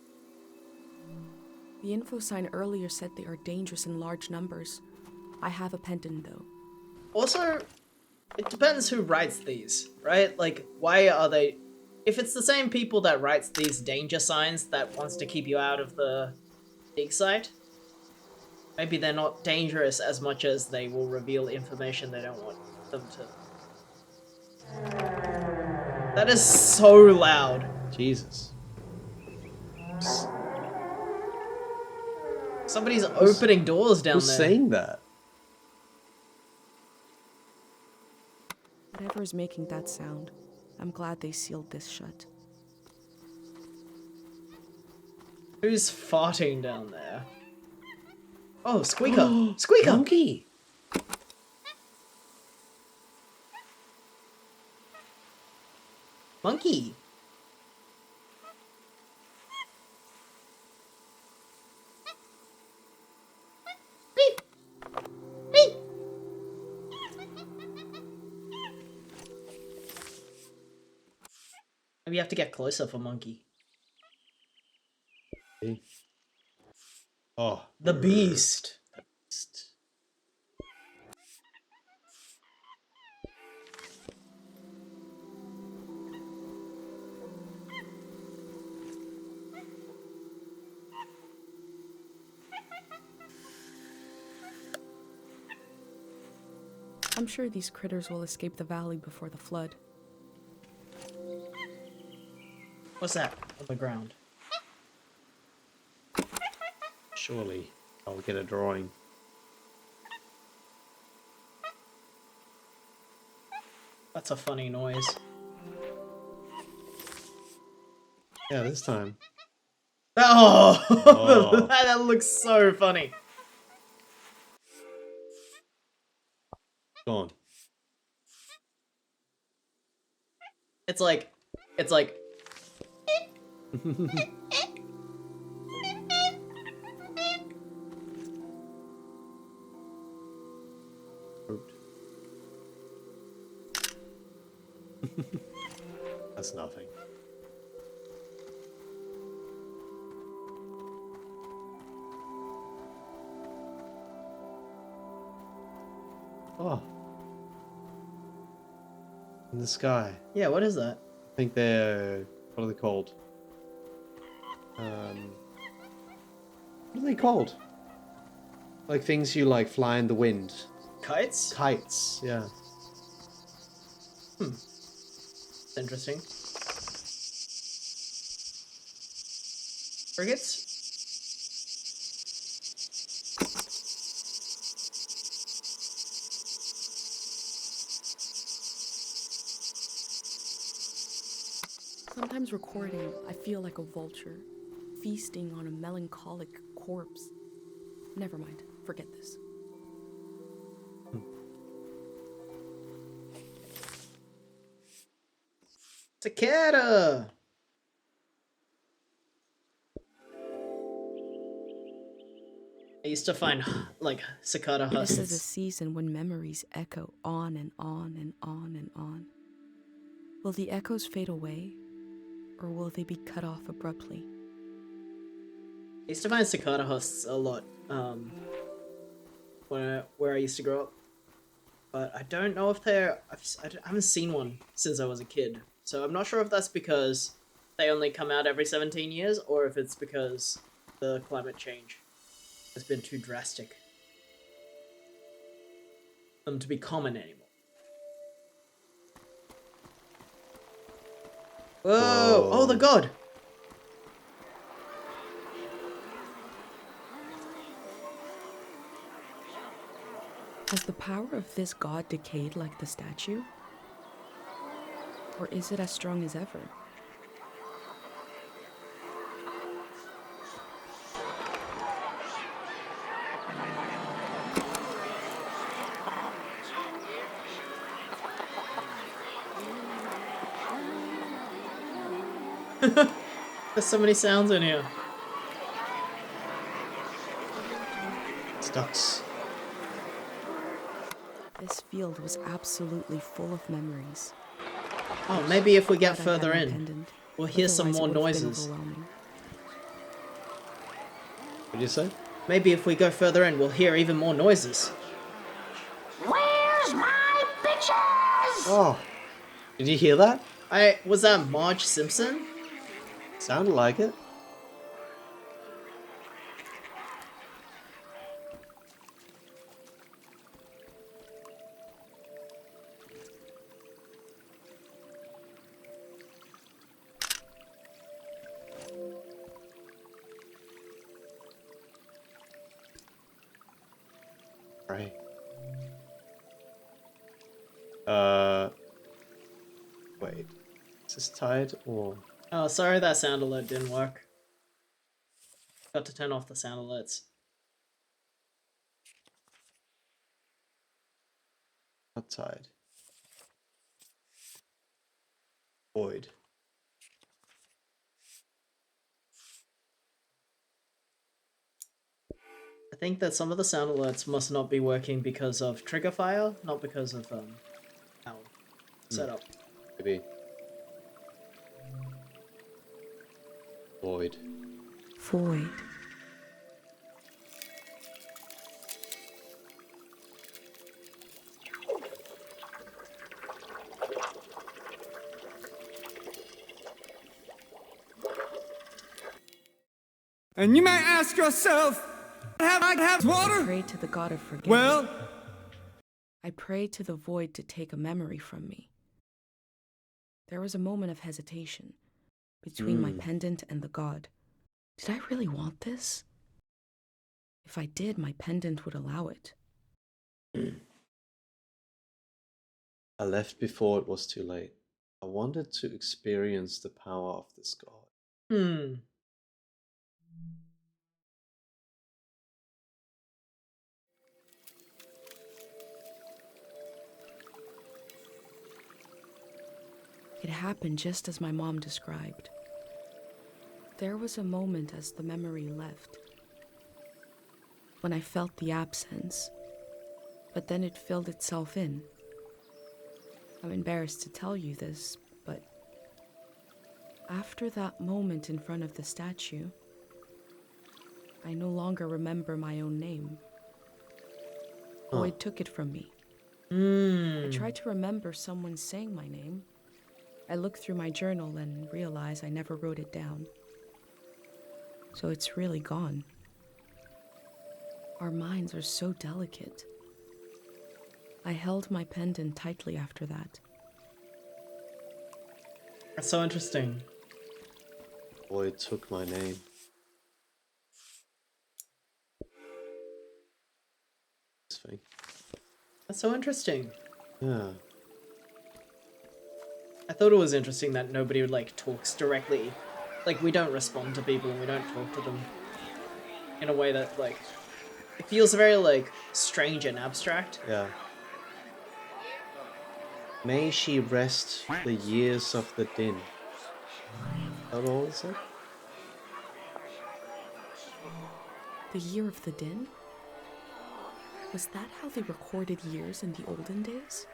The info sign earlier said they are dangerous in large numbers. I have a pendant though. Also, it depends who writes these, right? Like, why are they... If it's the same people that writes these danger signs that wants to keep you out of the dig site, maybe they're not dangerous as much as they will reveal information they don't want them to. That is so loud. Jesus. Somebody's opening doors down Who's there. saying that? Whatever is making that sound, I'm glad they sealed this shut. Who's farting down there? Oh, Squeaker! Squeaker! Monkey! Monkey! Beep! Beep! Maybe you have to get closer for Monkey. Oh. The Beast! I'm sure these critters will escape the valley before the flood. What's that on the ground? Surely I'll get a drawing. That's a funny noise. Yeah, this time. Oh! Oh. That looks so funny. Go on. It's like... That's nothing. Oh. In the sky. Yeah, what is that? I think they're... What are they called? What are they called? Like things you like fly in the wind. Kites? Kites, yeah. It's interesting. Frigates? Sometimes recording, I feel like a vulture, feasting on a melancholic corpse. Never mind, forget this. Cicada! I used to find, like, cicada husks. This is a season when memories echo on and on and on and on. Will the echoes fade away, or will they be cut off abruptly? I used to find cicada husks a lot, where I used to grow up. But I don't know if I haven't seen one since I was a kid. So I'm not sure if that's because they only come out every 17 years, or if it's because the climate change has been too drastic for them to be common anymore. Whoa! Oh, the god! Has the power of this god decayed like the statue? Or is it as strong as ever? There's so many sounds in here. It's ducks. This field was absolutely full of memories. Oh, maybe if we get Glad I had further my in, pendant, we'll hear some otherwise more it would've been noises. overwhelming. What did you say? Maybe if we go further in, we'll hear even more noises. Where's my bitches? Oh, did you hear that? Was that Marge Simpson? Sounded like it. Right. Wait. Is this tied or? Oh, sorry that sound alert didn't work. Got to turn off the sound alerts. Not tied. Void. I think that some of the sound alerts must not be working because of trigger fire, not because of our setup. Maybe. Void. Void. And you might ask yourself, have I water? prayed to the god of forgiveness. Well, I prayed to the void to take a memory from me. There was a moment of hesitation between my pendant and the god. Did I really want this? If I did, my pendant would allow it. I left before it was too late. I wanted to experience the power of this god. It happened just as my mom described. There was a moment as the memory left, when I felt the absence, but then it filled itself in. I'm embarrassed to tell you this, but after that moment in front of the statue, I no longer remember my own name. Void took it from me. I tried to remember someone saying my name. I looked through my journal and realized I never wrote it down. So it's really gone. Our minds are so delicate. I held my pendant tightly after that. That's so interesting. Void took my name. This thing. That's so interesting. Yeah. I thought it was interesting that nobody like talks directly. Like, we don't respond to people and we don't talk to them in a way that, like, it feels very, like, strange and abstract. Yeah. May she rest the years of the din. Is that all it said? The year of the din? Was that how they recorded years in the olden days?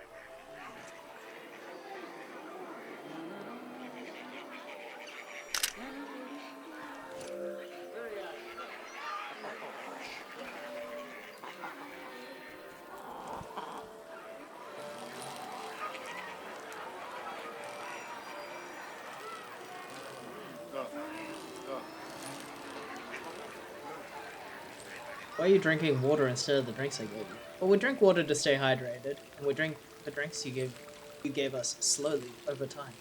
Why are you drinking water instead of the drinks I gave you? Well, we drink water to stay hydrated, and we drink the drinks you gave us slowly over time.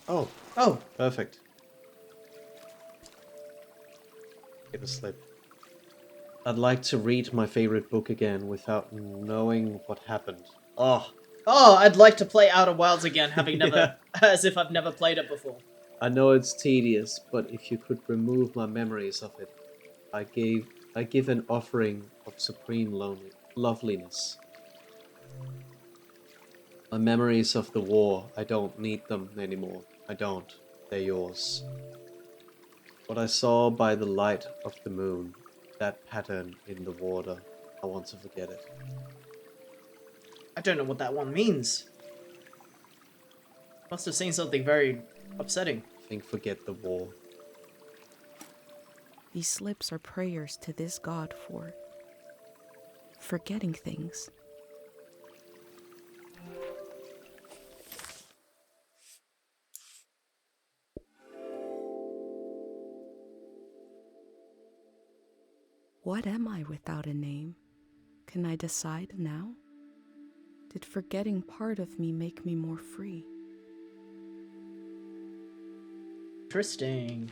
Oh. Oh. Perfect. Get a slip. I'd like to read my favorite book again without knowing what happened. Oh. Oh, I'd like to play Outer Wilds again, having never, as if I've never played it before. I know it's tedious, but if you could remove my memories of it, I give an offering of supreme loveliness. My memories of the war, I don't need them anymore. I don't. They're yours. What I saw by the light of the moon, that pattern in the water, I want to forget it. I don't know what that one means. Must have seen something very upsetting. I think forget the war. These slips are prayers to this god for forgetting things. What am I without a name? Can I decide now? Did forgetting part of me make me more free? Interesting.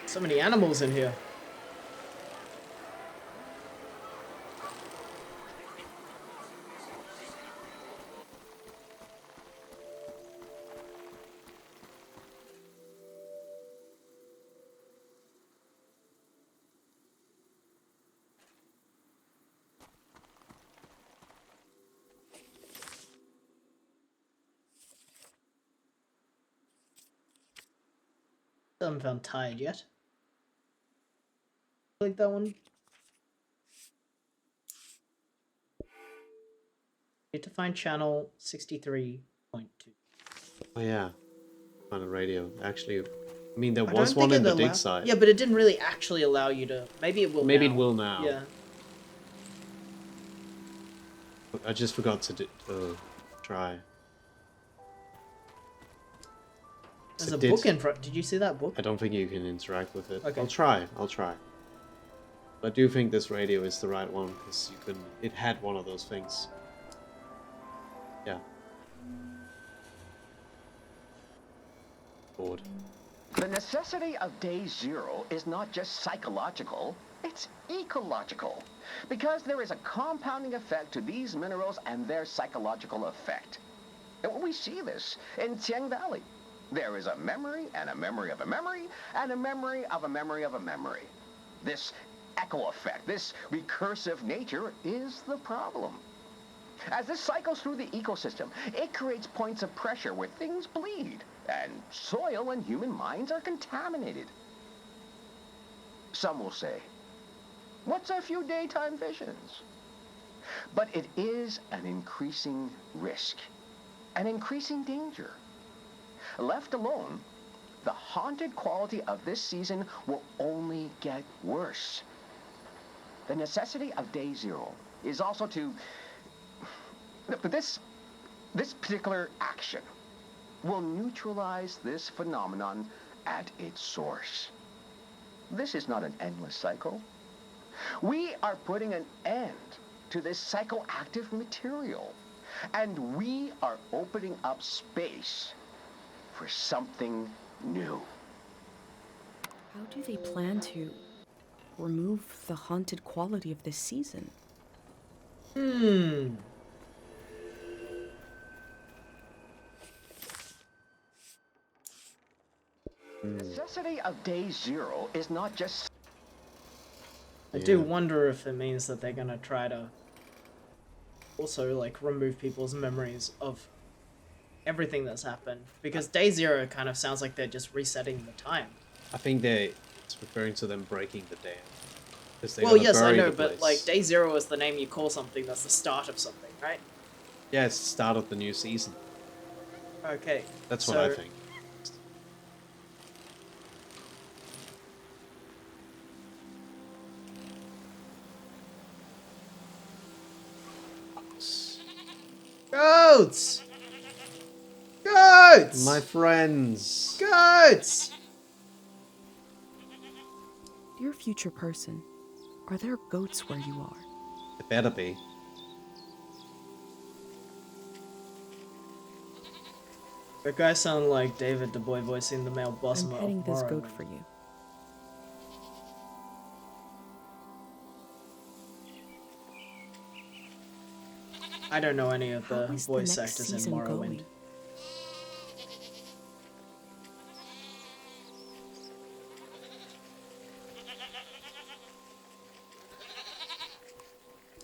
So many animals in here. Haven't found tired yet. Click that one. Need to find channel 63.2. Oh yeah, on a radio. Actually, I mean there was one in the dig site. Yeah, but it didn't really actually allow you to. Maybe it will. Maybe now. it will now. Yeah. I just forgot to try. There's a book in front. Did you see that book? I don't think you can interact with it. Okay. I'll try. I do think this radio is the right one because you couldn't. It had one of those things. Yeah. Bored. The necessity of day zero is not just psychological, it's ecological. Because there is a compounding effect to these minerals and their psychological effect. And we see this in Tiang Valley. There is a memory and a memory of a memory and a memory of a memory of a memory. This echo effect, this recursive nature is the problem. As this cycles through the ecosystem, it creates points of pressure where things bleed, and soil and human minds are contaminated. Some will say, what's a few daytime visions? But it is an increasing risk, an increasing danger. Left alone, the haunted quality of this season will only get worse. The necessity of day zero is also to... This particular action will neutralize this phenomenon at its source. This is not an endless cycle. We are putting an end to this psychoactive material, and we are opening up space for something new. How do they plan to remove the haunted quality of this season? The necessity of day zero is not just... I do wonder if it means that they're gonna try to also like remove people's memories of everything that's happened, because day zero kind of sounds like they're just resetting the time. I think it's referring to them breaking the dam. Well, yes, I know, but like day zero is the name you call something that's the start of something, right? Yeah, it's the start of the new season. Okay. That's what I think. Goats! Goats! My friends! Goats! Dear future person, are there goats where you are? It better be. That guy sounded like David Du Bois voicing the male boss I'm of petting this Morrowind. goat for you. I don't know any of the How is the voice next actors in season Morrowind. going?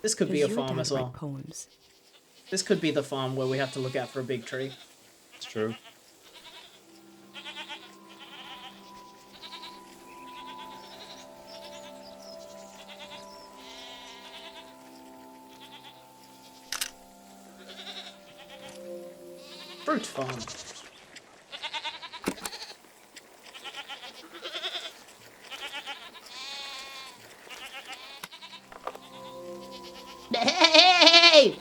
This could be a Does your farm dad as well. write poems? This could be the farm where we have to look out for a big tree. It's true. Fruit farm. Hey!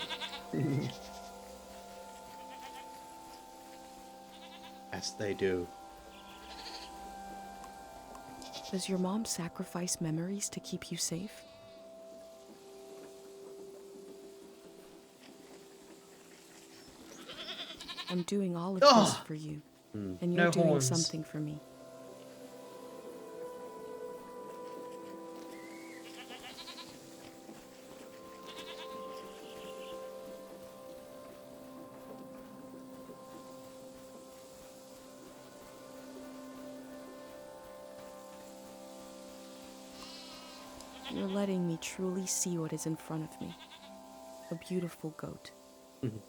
As they do. Does your mom sacrifice memories to keep you safe? I'm doing all of this Ugh. for you, Mm. and you're No doing horns. something for me. You're letting me truly see what is in front of me. A beautiful goat. Mhm.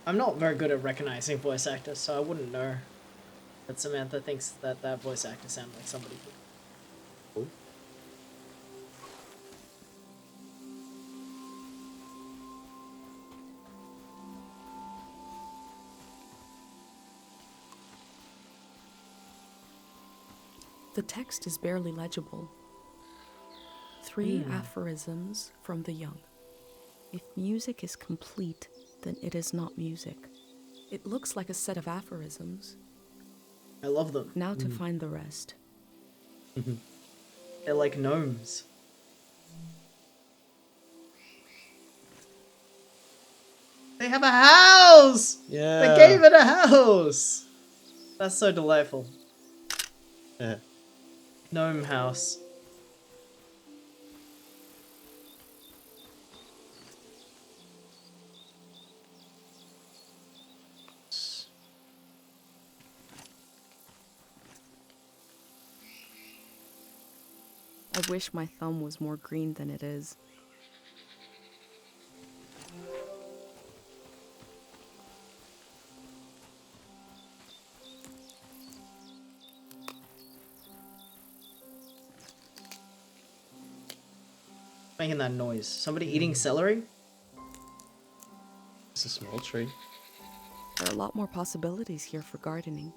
I'm not very good at recognizing voice actors, so I wouldn't know that Samantha thinks that that voice actor sounds like somebody. Cool. The text is barely legible. 3 aphorisms from the young. If music is complete, then it is not music. It looks like a set of aphorisms. I love them. Now to find the rest. They're like gnomes. They have a house! Yeah. They gave it a house! That's so delightful. Yeah. Gnome house. I wish my thumb was more green than it is. Making that noise. Somebody eating celery? It's a small tree. There are a lot more possibilities here for gardening.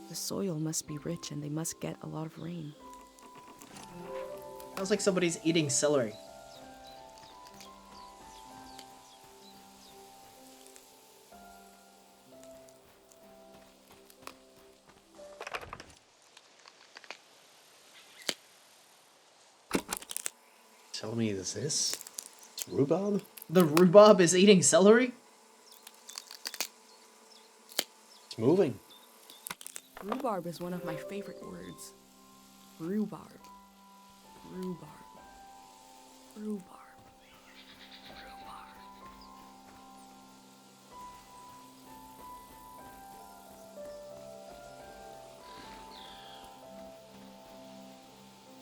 The soil must be rich and they must get a lot of rain. Sounds like somebody's eating celery. Tell me, is this? It's rhubarb? The rhubarb is eating celery? It's moving. Rhubarb is one of my favorite words. Rhubarb. Rhubarb. Rhubarb. Rhubarb.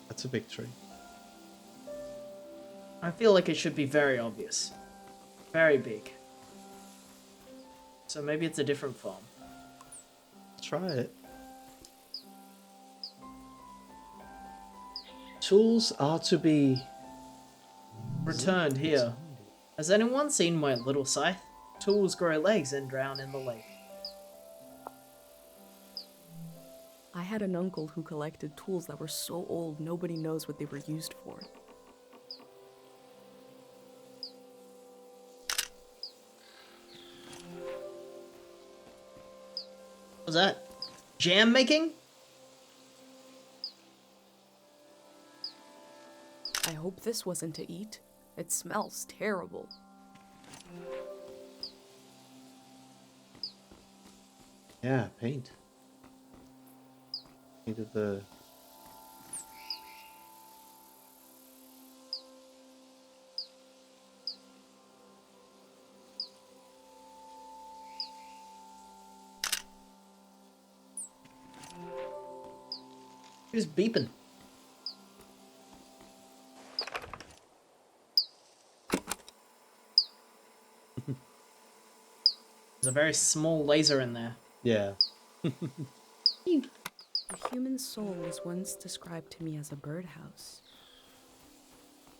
That's a big tree. I feel like it should be very obvious. Very big. So maybe it's a different farm. Try it. Tools are to be Returned here. Has anyone seen my little scythe? Tools grow legs and drown in the lake. I had an uncle who collected tools that were so old nobody knows what they were used for. What's that? Jam making? I hope this wasn't to eat. It smells terrible. Yeah, paint. Painted the... Who's beeping? There's a very small laser in there. Yeah. The human soul was once described to me as a birdhouse.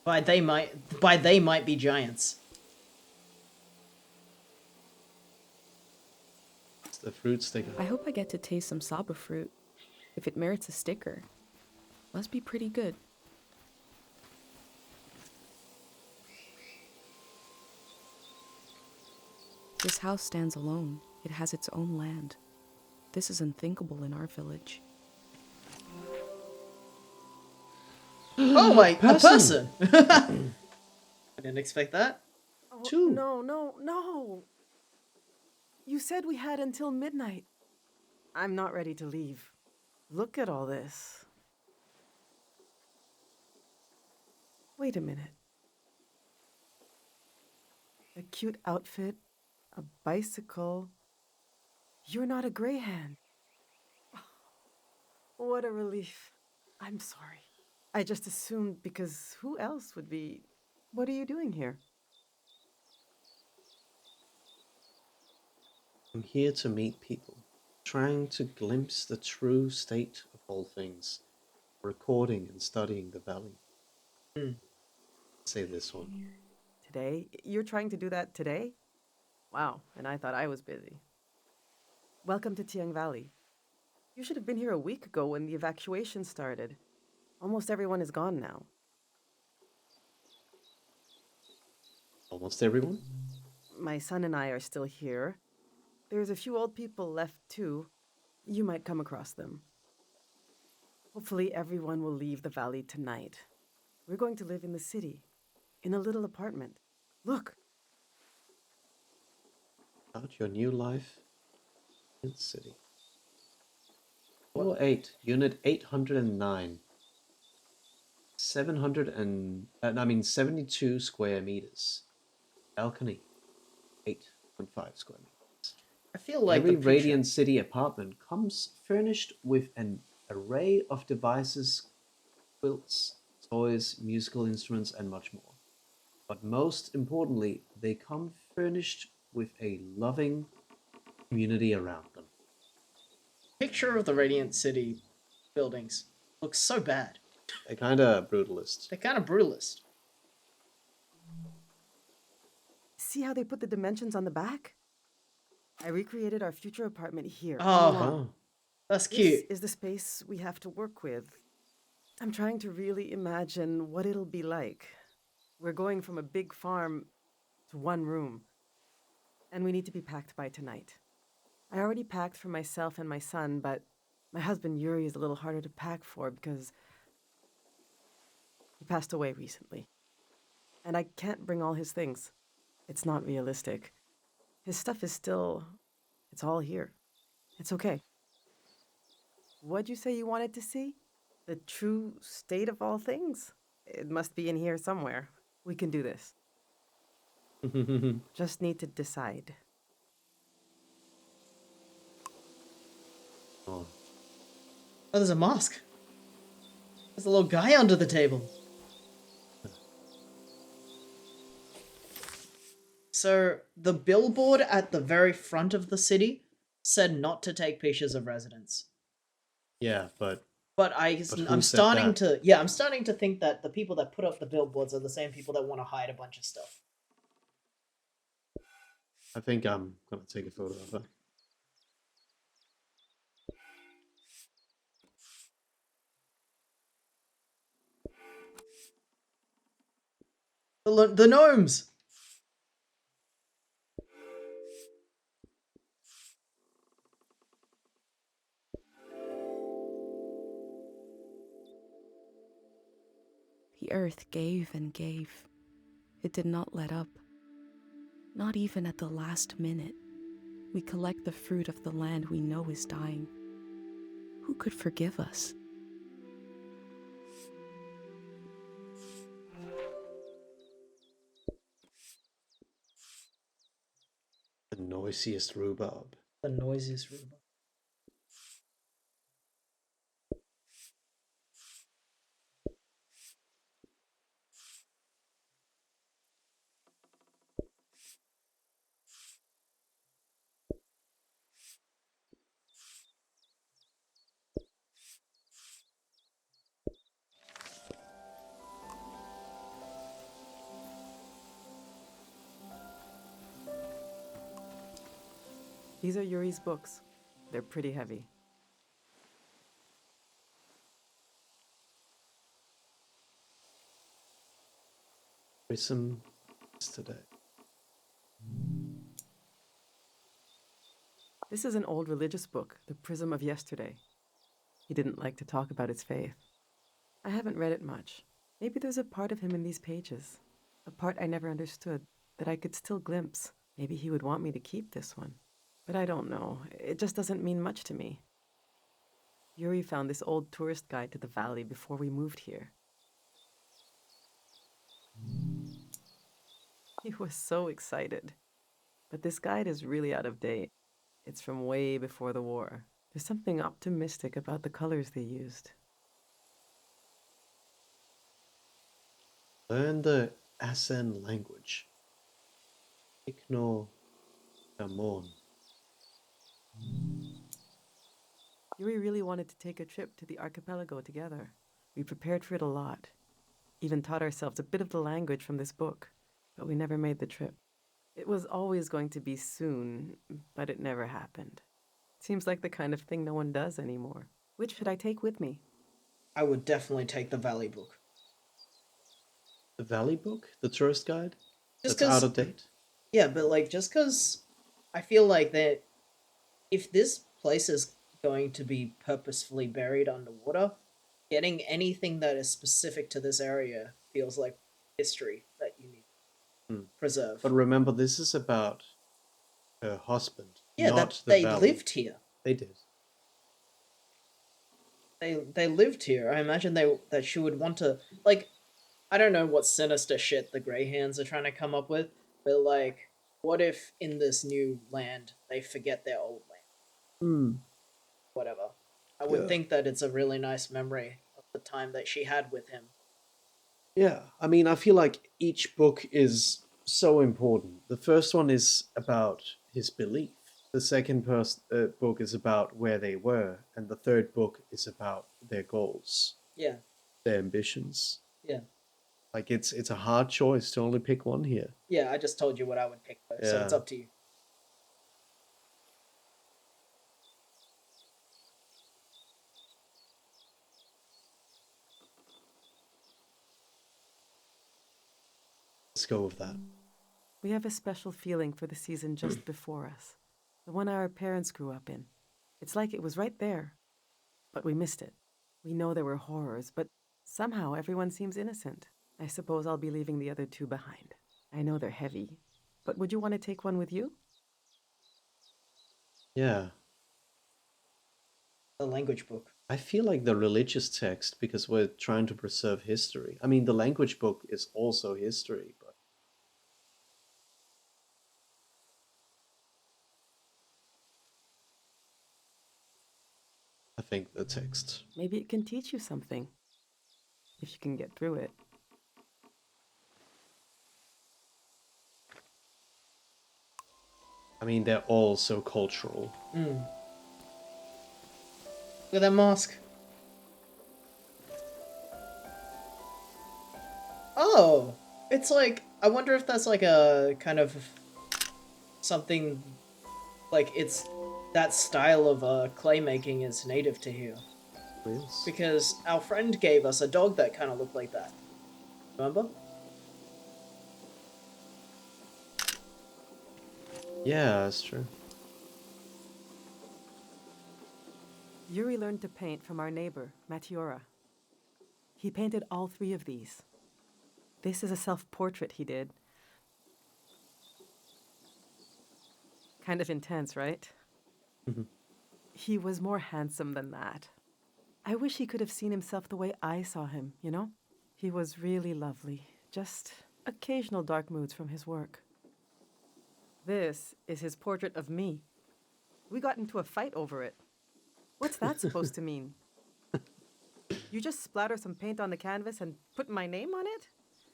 By they might be giants. It's the fruit sticker. I hope I get to taste some Saba fruit. If it merits a sticker, must be pretty good. This house stands alone. It has its own land. This is unthinkable in our village. Oh my, a person! I didn't expect that. Oh, Two. No. You said we had until midnight. I'm not ready to leave. Look at all this. Wait a minute. A cute outfit, a bicycle. You're not a Greyhand. What a relief. I'm sorry. I just assumed because who else would be... What are you doing here? I'm here to meet people, trying to glimpse the true state of all things, recording and studying the valley. Say this one. Today? You're trying to do that today? Wow, and I thought I was busy. Welcome to Tiang Valley. You should have been here a week ago when the evacuation started. Almost everyone is gone now. Almost everyone? My son and I are still here. There's a few old people left too. You might come across them. Hopefully everyone will leave the valley tonight. We're going to live in the city, in a little apartment. Look! About your new life in the city. 408, unit 809. 72 square meters. Balcony, 8.5 square meters. I feel like every the picture... Radiant City apartment comes furnished with an array of devices, quilts, toys, musical instruments, and much more. But most importantly, they come furnished with a loving community around them. Picture of the Radiant City buildings looks so bad. They're kind of brutalist. They're kind of brutalist. See how they put the dimensions on the back? I recreated our future apartment here. Oh, that's cute. This is the space we have to work with. I'm trying to really imagine what it'll be like. We're going from a big farm to one room. And we need to be packed by tonight. I already packed for myself and my son, but my husband Yuri is a little harder to pack for because he passed away recently. And I can't bring all his things. It's not realistic. His stuff is still... It's all here. It's okay. What'd you say you wanted to see? The true state of all things? It must be in here somewhere. We can do this. Just need to decide. Oh, there's a mask. There's a little guy under the table. So, the billboard at the very front of the city said not to take pictures of residents. yeah, but I'm starting to think that the people that put up the billboards are the same people that want to hide a bunch of stuff. I think I'm gonna take a photo of her. The gnomes! The earth gave and gave. It did not let up. Not even at the last minute. We collect the fruit of the land we know is dying. Who could forgive us? The noisiest rhubarb. The noisiest rhubarb. These are Yuri's books. They're pretty heavy. Prism yesterday. This is an old religious book, The Prism of Yesterday. He didn't like to talk about his faith. I haven't read it much. Maybe there's a part of him in these pages, a part I never understood, that I could still glimpse. Maybe he would want me to keep this one. But I don't know. It just doesn't mean much to me. Yuri found this old tourist guide to the valley before we moved here. He was so excited. But this guide is really out of date. It's from way before the war. There's something optimistic about the colors they used. Learn the Asen language. Ignore Amon. Yuri really wanted to take a trip to the archipelago together. We prepared for it a lot. Even taught ourselves a bit of the language from this book, but we never made the trip. It was always going to be soon, but it never happened. Seems like the kind of thing no one does anymore. Which should I take with me? I would definitely take the Valley book. The Valley book? The tourist guide? Just That's 'cause- out of date? Yeah, but like just because I feel like that if this place is going to be purposefully buried underwater, getting anything that is specific to this area feels like history that you need to preserve. But remember, this is about her husband, Yeah, not that the they valley. lived here. They did. They lived here. I imagine that she would want to like. I don't know what sinister shit the Greyhounds are trying to come up with, but like, what if in this new land they forget their old land? Whatever. I would Yeah. think that it's a really nice memory of the time that she had with him. Yeah, I mean, I feel like each book is so important. The first one is about his belief. The second book is about where they were, and the third book is about their goals, Yeah, their ambitions. yeah, Like it's a hard choice to only pick one here. yeah. I just told you what I would pick, though, so it's Yeah. up to you. Let's go with that. We have a special feeling for the season just before us, the one our parents grew up in. It's like it was right there, but we missed it. We know there were horrors, but somehow everyone seems innocent. I suppose I'll be leaving the other two behind. I know they're heavy, but would you want to take one with you? Yeah. The language book. I feel like the religious text, because we're trying to preserve history. I mean, the language book is also history, but I think the text. Maybe it can teach you something, if you can get through it. I mean, they're all so cultural. Look at that mask. Oh, it's like, I wonder if that's like a kind of something, like it's that style of clay making is native to here. Yes. Because our friend gave us a dog that kind of looked like that. Remember? Yeah, that's true. Yuri learned to paint from our neighbor, Matiora. He painted all three of these. This is a self-portrait he did. Kind of intense, right? Mhm. He was more handsome than that. I wish he could have seen himself the way I saw him, you know? He was really lovely. Just occasional dark moods from his work. This is his portrait of me. We got into a fight over it. What's that supposed to mean? You just splatter some paint on the canvas and put my name on it?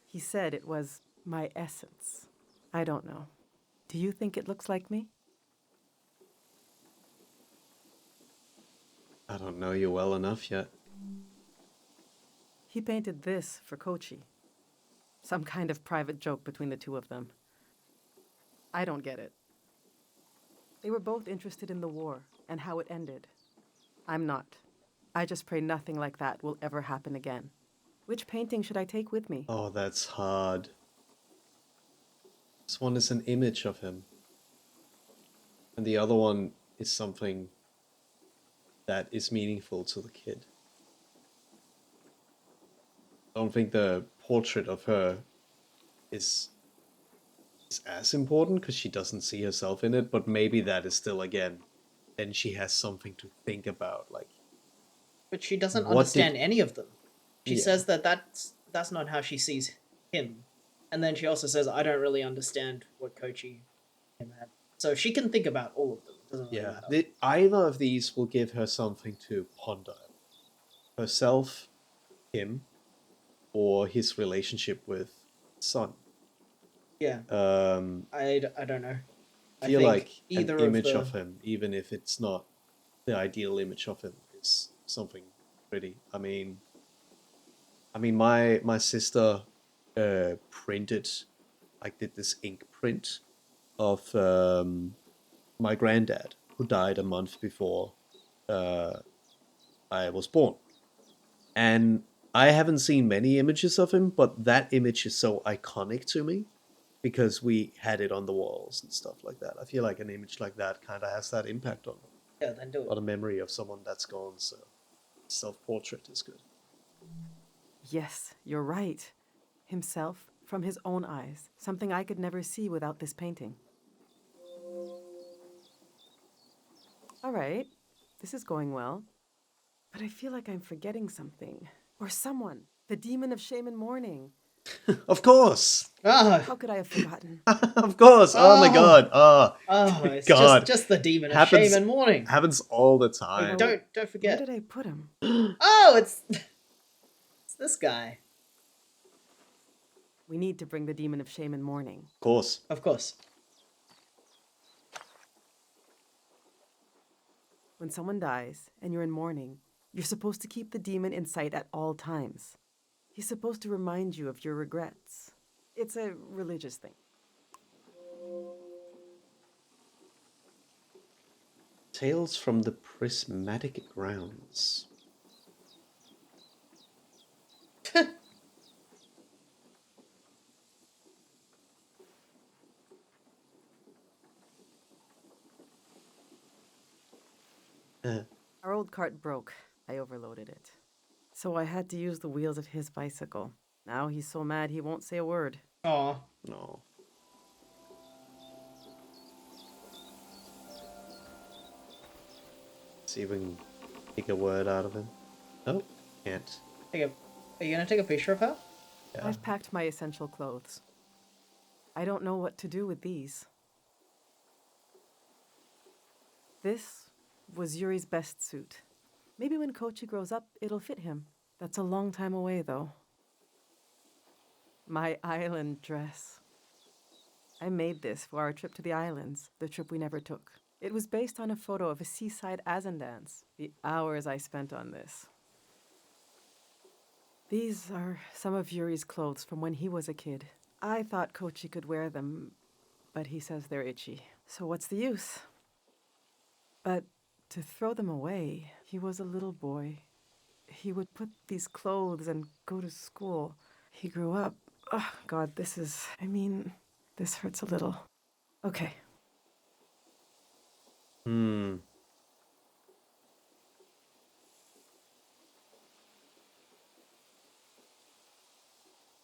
He said it was my essence. I don't know. Do you think it looks like me? I don't know you well enough yet. He painted this for Kochi. Some kind of private joke between the two of them. I don't get it. They were both interested in the war and how it ended. I'm not. I just pray nothing like that will ever happen again. Which painting should I take with me? Oh, that's hard. This one is an image of him. And the other one is something that is meaningful to the kid. I don't think the portrait of her is as important because she doesn't see herself in it, but maybe that is still, again, then she has something to think about, like. But she doesn't What understand did- any of them. She Yeah. says that that's not how she sees him. And then she also says, I don't really understand what Kochi him had. So she can think about all of them. It doesn't really Yeah, matter. either of these will give her something to ponder. Herself, him, or his relationship with Son. Yeah. I don't know. I feel think like either an image the- of him, even if it's not the ideal image of him, is something pretty. I mean, my sister printed, like, did this ink print of my granddad, who died a month before I was born. And I haven't seen many images of him, but that image is so iconic to me because we had it on the walls and stuff like that. I feel like an image like that kind of has that impact on me. Yeah, then do it. Or a memory of someone that's gone, so self-portrait is good. Yes, you're right. Himself from his own eyes. Something I could never see without this painting. All right, this is going well. But I feel like I'm forgetting something. Or someone. The demon of shame and mourning. Of course! How could I have forgotten? Of course! Oh my god! Oh, it's god. just the demon of Happens- shame and mourning. Happens all the time. Don't forget. Where did I put him? Oh, it's this guy. We need to bring the demon of shame and mourning. Of course. Of course. When someone dies and you're in mourning, you're supposed to keep the demon in sight at all times. He's supposed to remind you of your regrets. It's a religious thing. Tales from the Prismatic Grounds. Our old cart broke. I overloaded it. So I had to use the wheels of his bicycle. Now he's so mad he won't say a word. Aw. No. See if we can take a word out of him. Oh, can't. Are you gonna take a picture of her? Yeah. I've packed my essential clothes. I don't know what to do with these. This was Yuri's best suit. Maybe when Kochi grows up, it'll fit him. That's a long time away, though. My island dress. I made this for our trip to the islands, the trip we never took. It was based on a photo of a seaside Azan dance. The hours I spent on this. These are some of Yuri's clothes from when he was a kid. I thought Kochi could wear them, but he says they're itchy. So what's the use? But to throw them away, he was a little boy. He would put these clothes and go to school. He grew up. Oh, God, this hurts a little. Okay.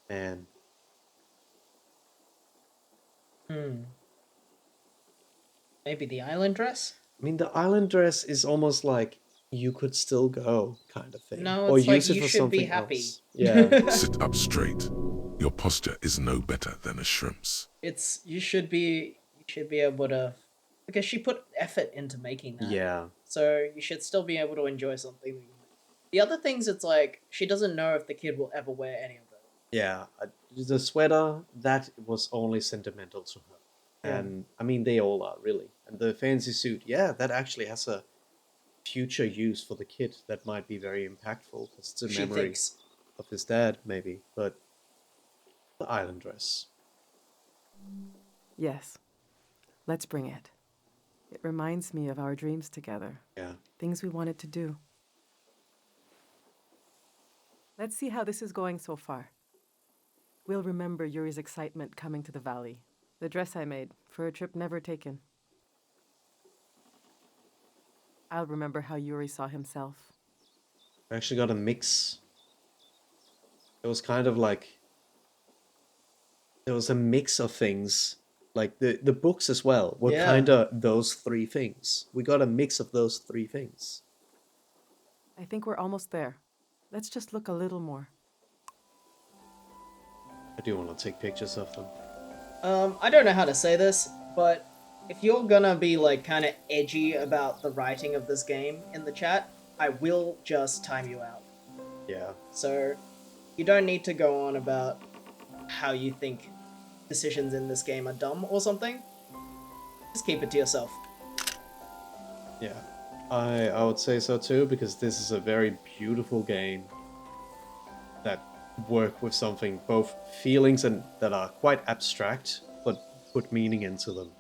Man. Maybe the island dress? I mean, the island dress is almost like you could still go kind of thing. No, or it's like use it you for should be something happy. else. Yeah. Sit up straight. Your posture is no better than a shrimp's. It's you should be able to, because she put effort into making that. Yeah. So you should still be able to enjoy something. The other things, it's like she doesn't know if the kid will ever wear any of them. Yeah. The sweater, that was only sentimental to her. Yeah. And I mean, they all are, really. And the fancy suit, yeah, that actually has a future use for the kid that might be very impactful. Because it's a She memory thinks. of his dad, maybe. But the island dress. Yes. Let's bring it. It reminds me of our dreams together. Yeah. Things we wanted to do. Let's see how this is going so far. We'll remember Yuri's excitement coming to the valley. The dress I made for a trip never taken. I'll remember how Yuri saw himself. We actually got a mix. It was kind of like... There was a mix of things. Like, the books as well were Yeah. kind of those three things. We got a mix of those three things. I think we're almost there. Let's just look a little more. I do want to take pictures of them. I don't know how to say this, but if you're gonna be like kind of edgy about the writing of this game in the chat, I will just time you out. Yeah. So you don't need to go on about how you think decisions in this game are dumb or something. Just keep it to yourself. Yeah. I would say so too, because this is a very beautiful game that work with something, both feelings and that are quite abstract, but put meaning into them.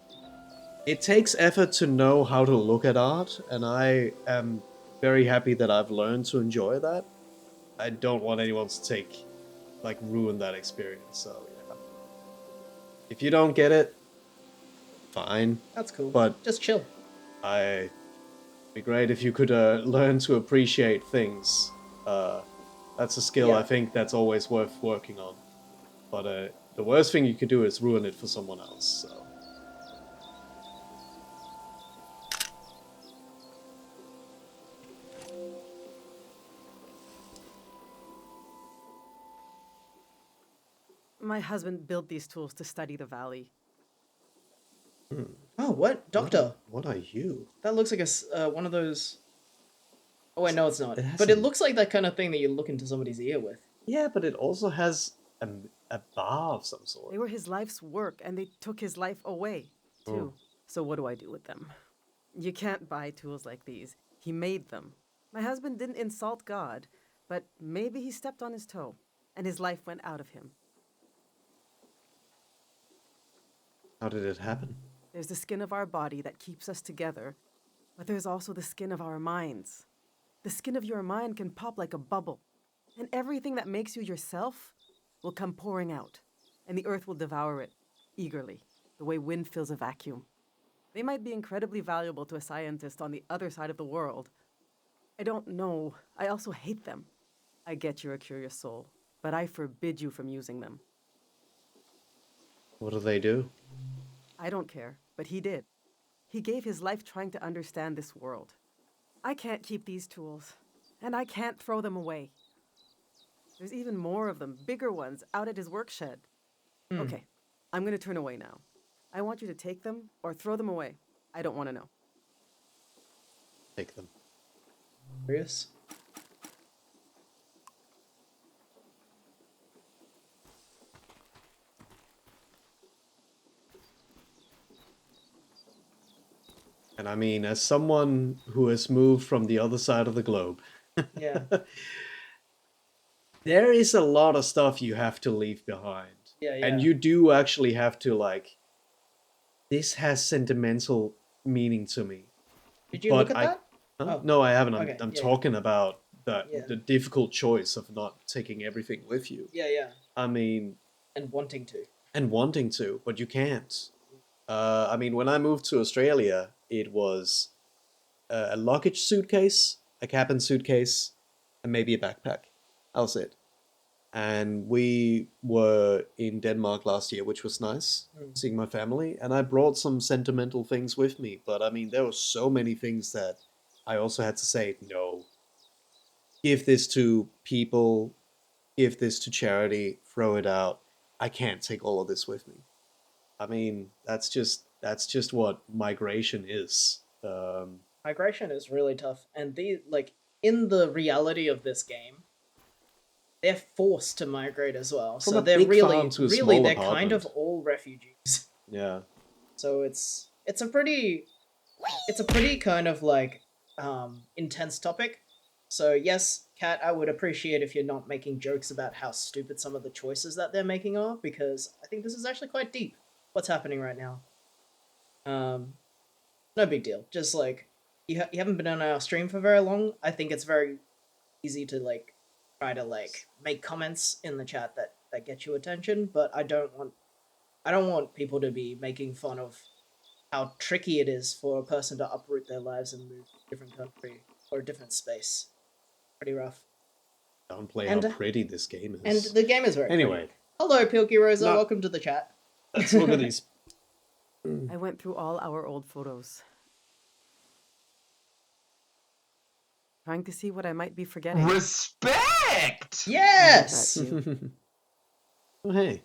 It takes effort to know how to look at art, and I am very happy that I've learned to enjoy that. I don't want anyone to ruin that experience, so yeah. If you don't get it, fine. That's cool. But just chill. It'd be great if you could learn to appreciate things. That's a skill I think that's always worth working on. But the worst thing you could do is ruin it for someone else. So. My husband built these tools to study the valley. Oh, what? Doctor? What are you? That looks like one of those... Oh wait, no it's not. It has But it a- looks like that kind of thing that you look into somebody's ear with. Yeah, but it also has a bar of some sort. They were his life's work, and they took his life away, too. So what do I do with them? You can't buy tools like these. He made them. My husband didn't insult God, but maybe he stepped on his toe, and his life went out of him. How did it happen? There's the skin of our body that keeps us together, but there's also the skin of our minds. The skin of your mind can pop like a bubble, and everything that makes you yourself will come pouring out, and the earth will devour it, eagerly, the way wind fills a vacuum. They might be incredibly valuable to a scientist on the other side of the world. I don't know. I also hate them. I get you're a curious soul, but I forbid you from using them. What do they do? I don't care, but he did. He gave his life trying to understand this world. I can't keep these tools, and I can't throw them away. There's even more of them, bigger ones, out at his work shed. Okay, I'm going to turn away now. I want you to take them or throw them away. I don't want to know. Take them. Curious? And I mean, as someone who has moved from the other side of the globe, Yeah. there is a lot of stuff you have to leave behind. Yeah, And yeah. you do actually have to, like, this has sentimental meaning to me. Did you But look at I- that? Huh? Oh. No, I haven't. Okay, I'm yeah. talking about Yeah. the difficult choice of not taking everything with you. Yeah, yeah. I mean, And wanting to. and wanting to, but you can't. I mean, when I moved to Australia, it was a luggage suitcase, a cabin suitcase, and maybe a backpack. That was it. and we were in Denmark last year, which was nice, seeing my family, and I brought some sentimental things with me. But I mean, there were so many things that I also had to say, no, give this to people, give this to charity, throw it out. I can't take all of this with me. I mean, that's just what migration is. Migration is really tough, and in the reality of this game, they're forced to migrate as well. From So a they're big really, farm to a really, small they're kind of apartment. all refugees. Yeah. So it's a pretty kind of intense topic. So yes, Kat, I would appreciate if you're not making jokes about how stupid some of the choices that they're making are, because I think this is actually quite deep. What's happening right now? No big deal. Just you haven't been on our stream for very long. I think it's very easy to try to make comments in the chat that get you attention, but I don't want people to be making fun of how tricky it is for a person to uproot their lives and move to a different country or a different space. Pretty rough. Downplay And- how pretty this game And is. the game is very Anyway, pretty. Hello, Pilky Rosa. No. Welcome to the chat. let's look at these. I went through all our old photos, trying to see what I might be forgetting. Respect! Yes! Not you. Oh, hey,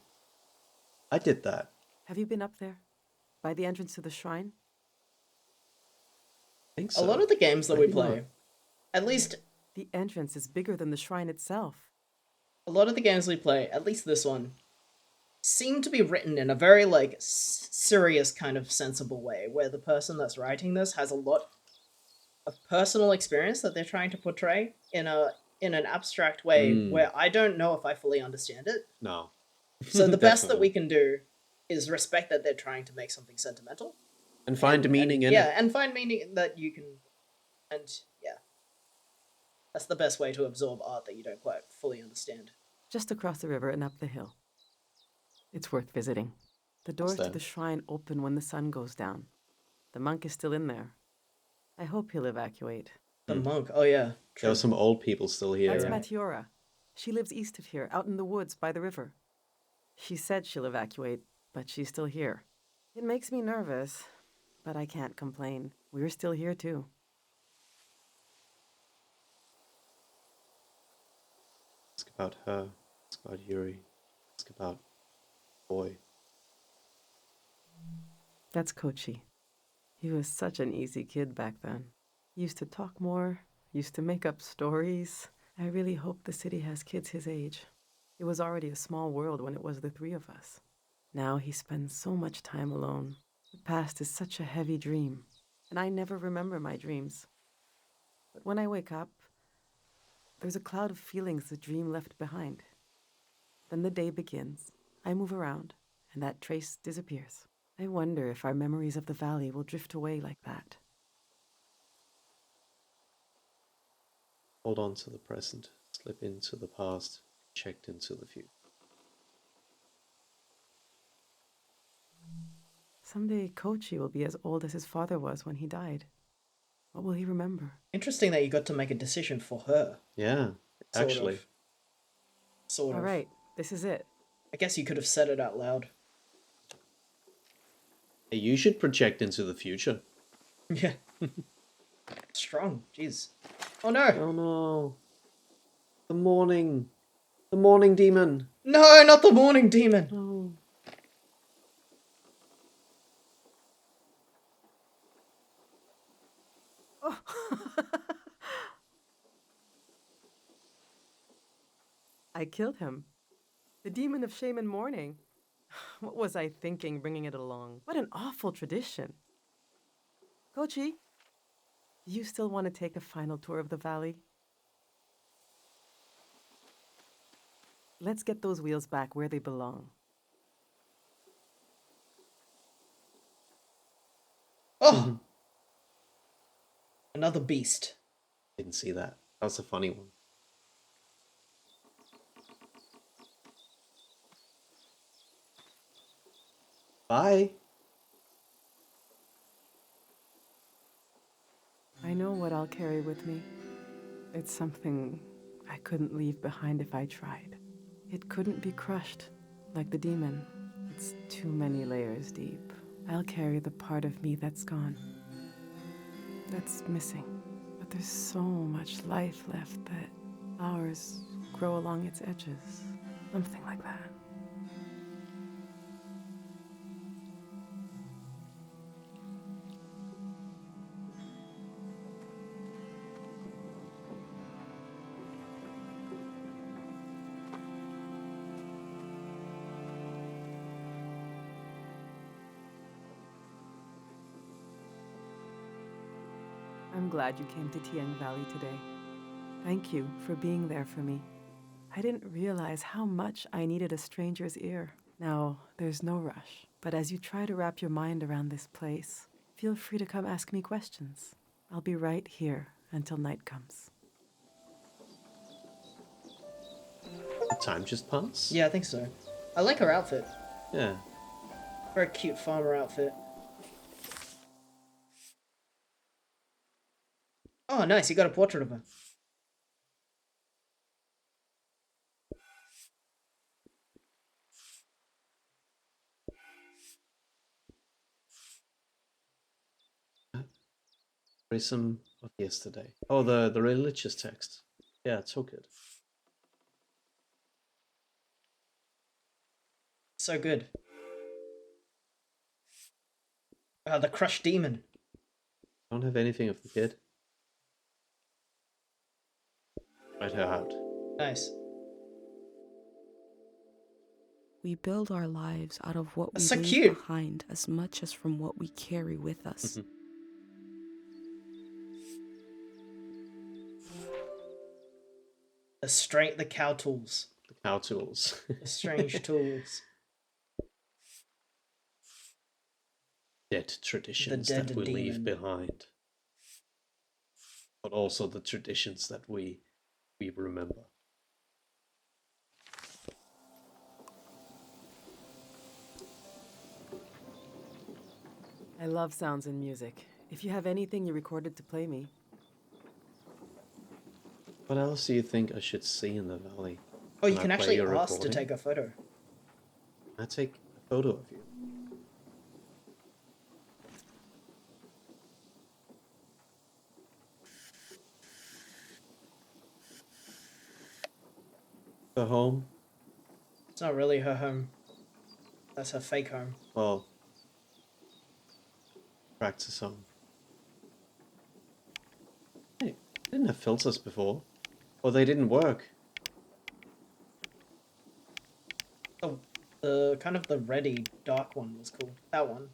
I did that. Have you been up there? By the entrance to the shrine? I think A so. lot of the games that we Maybe not. play, at least The entrance is bigger than the shrine itself. a lot of the games we play, at least this one, seem to be written in a very serious kind of sensible way, where the person that's writing this has a lot of personal experience that they're trying to portray in an abstract way where I don't know if I fully understand it. No. So the best that Definitely. we can do is respect that they're trying to make something sentimental. And find meaning in yeah, it. and find meaning that you can, and yeah, that's the best way to absorb art that you don't quite fully understand. Just across the river and up the hill. It's worth visiting. The doors to that? the shrine open when the sun goes down. The monk is still in there. I hope he'll evacuate. The monk, oh yeah. There are some old people still here. That's Matiora. She lives east of here, out in the woods by the river. She said she'll evacuate, but she's still here. It makes me nervous, but I can't complain. We're still here too. Ask about her. Ask about Yuri. Ask about boy. That's Kochi. He was such an easy kid back then. He used to talk more, used to make up stories. I really hope the city has kids his age. It was already a small world when it was the three of us. Now he spends so much time alone. The past is such a heavy dream, and I never remember my dreams. But when I wake up, there's a cloud of feelings the dream left behind. Then the day begins. I move around, and that trace disappears. I wonder if our memories of the valley will drift away like that. Hold on to the present. Slip into the past. Checked into the future. Someday Kochi will be as old as his father was when he died. What will he remember? Interesting that you got to make a decision for her. Yeah, Sort actually. of. Sort All of. right, this is it. I guess you could have said it out loud. Hey, you should project into the future. Yeah. Strong. Jeez. Oh no. Oh no. The morning. The morning demon. No, not the morning demon. No. I killed him. The demon of shame and mourning. What was I thinking bringing it along? What an awful tradition. Kochi, do you still want to take a final tour of the valley? Let's get those wheels back where they belong. Oh! Another beast. Didn't see that. That was a funny one. Bye. I know what I'll carry with me. It's something I couldn't leave behind if I tried. It couldn't be crushed, like the demon. It's too many layers deep. I'll carry the part of me that's gone. That's missing. But there's so much life left that flowers grow along its edges. Something like that. I'm glad you came to Tiang Valley today. Thank you for being there for me. I didn't realize how much I needed a stranger's ear. Now, there's no rush, but as you try to wrap your mind around this place, feel free to come ask me questions. I'll be right here until night comes. The time just passed? Yeah, I think so. I like her outfit. Yeah. Very cute farmer outfit. Oh, nice. You got a portrait of her. Prism of yesterday. Oh, the religious text. Yeah, it's so good. So good. The crushed demon. Don't have anything of the kid. Write her out. Nice. We build our lives out of what we That's so leave cute. behind as much as from what we carry with us. The cow tools. The cow tools. The strange tools. Dead traditions dead that we leave demon. behind. But also the traditions that we remember. I love sounds and music. If you have anything you recorded to play me. What else do you think I should see in the valley? Oh, you I can play actually your ask to recording? take a photo. I take a photo of you. Her home? It's not really her home. That's her fake home. Well, practice home. Hey, I didn't have filters before. Or they didn't work. Oh, the kind of the reddy dark one was cool. That one.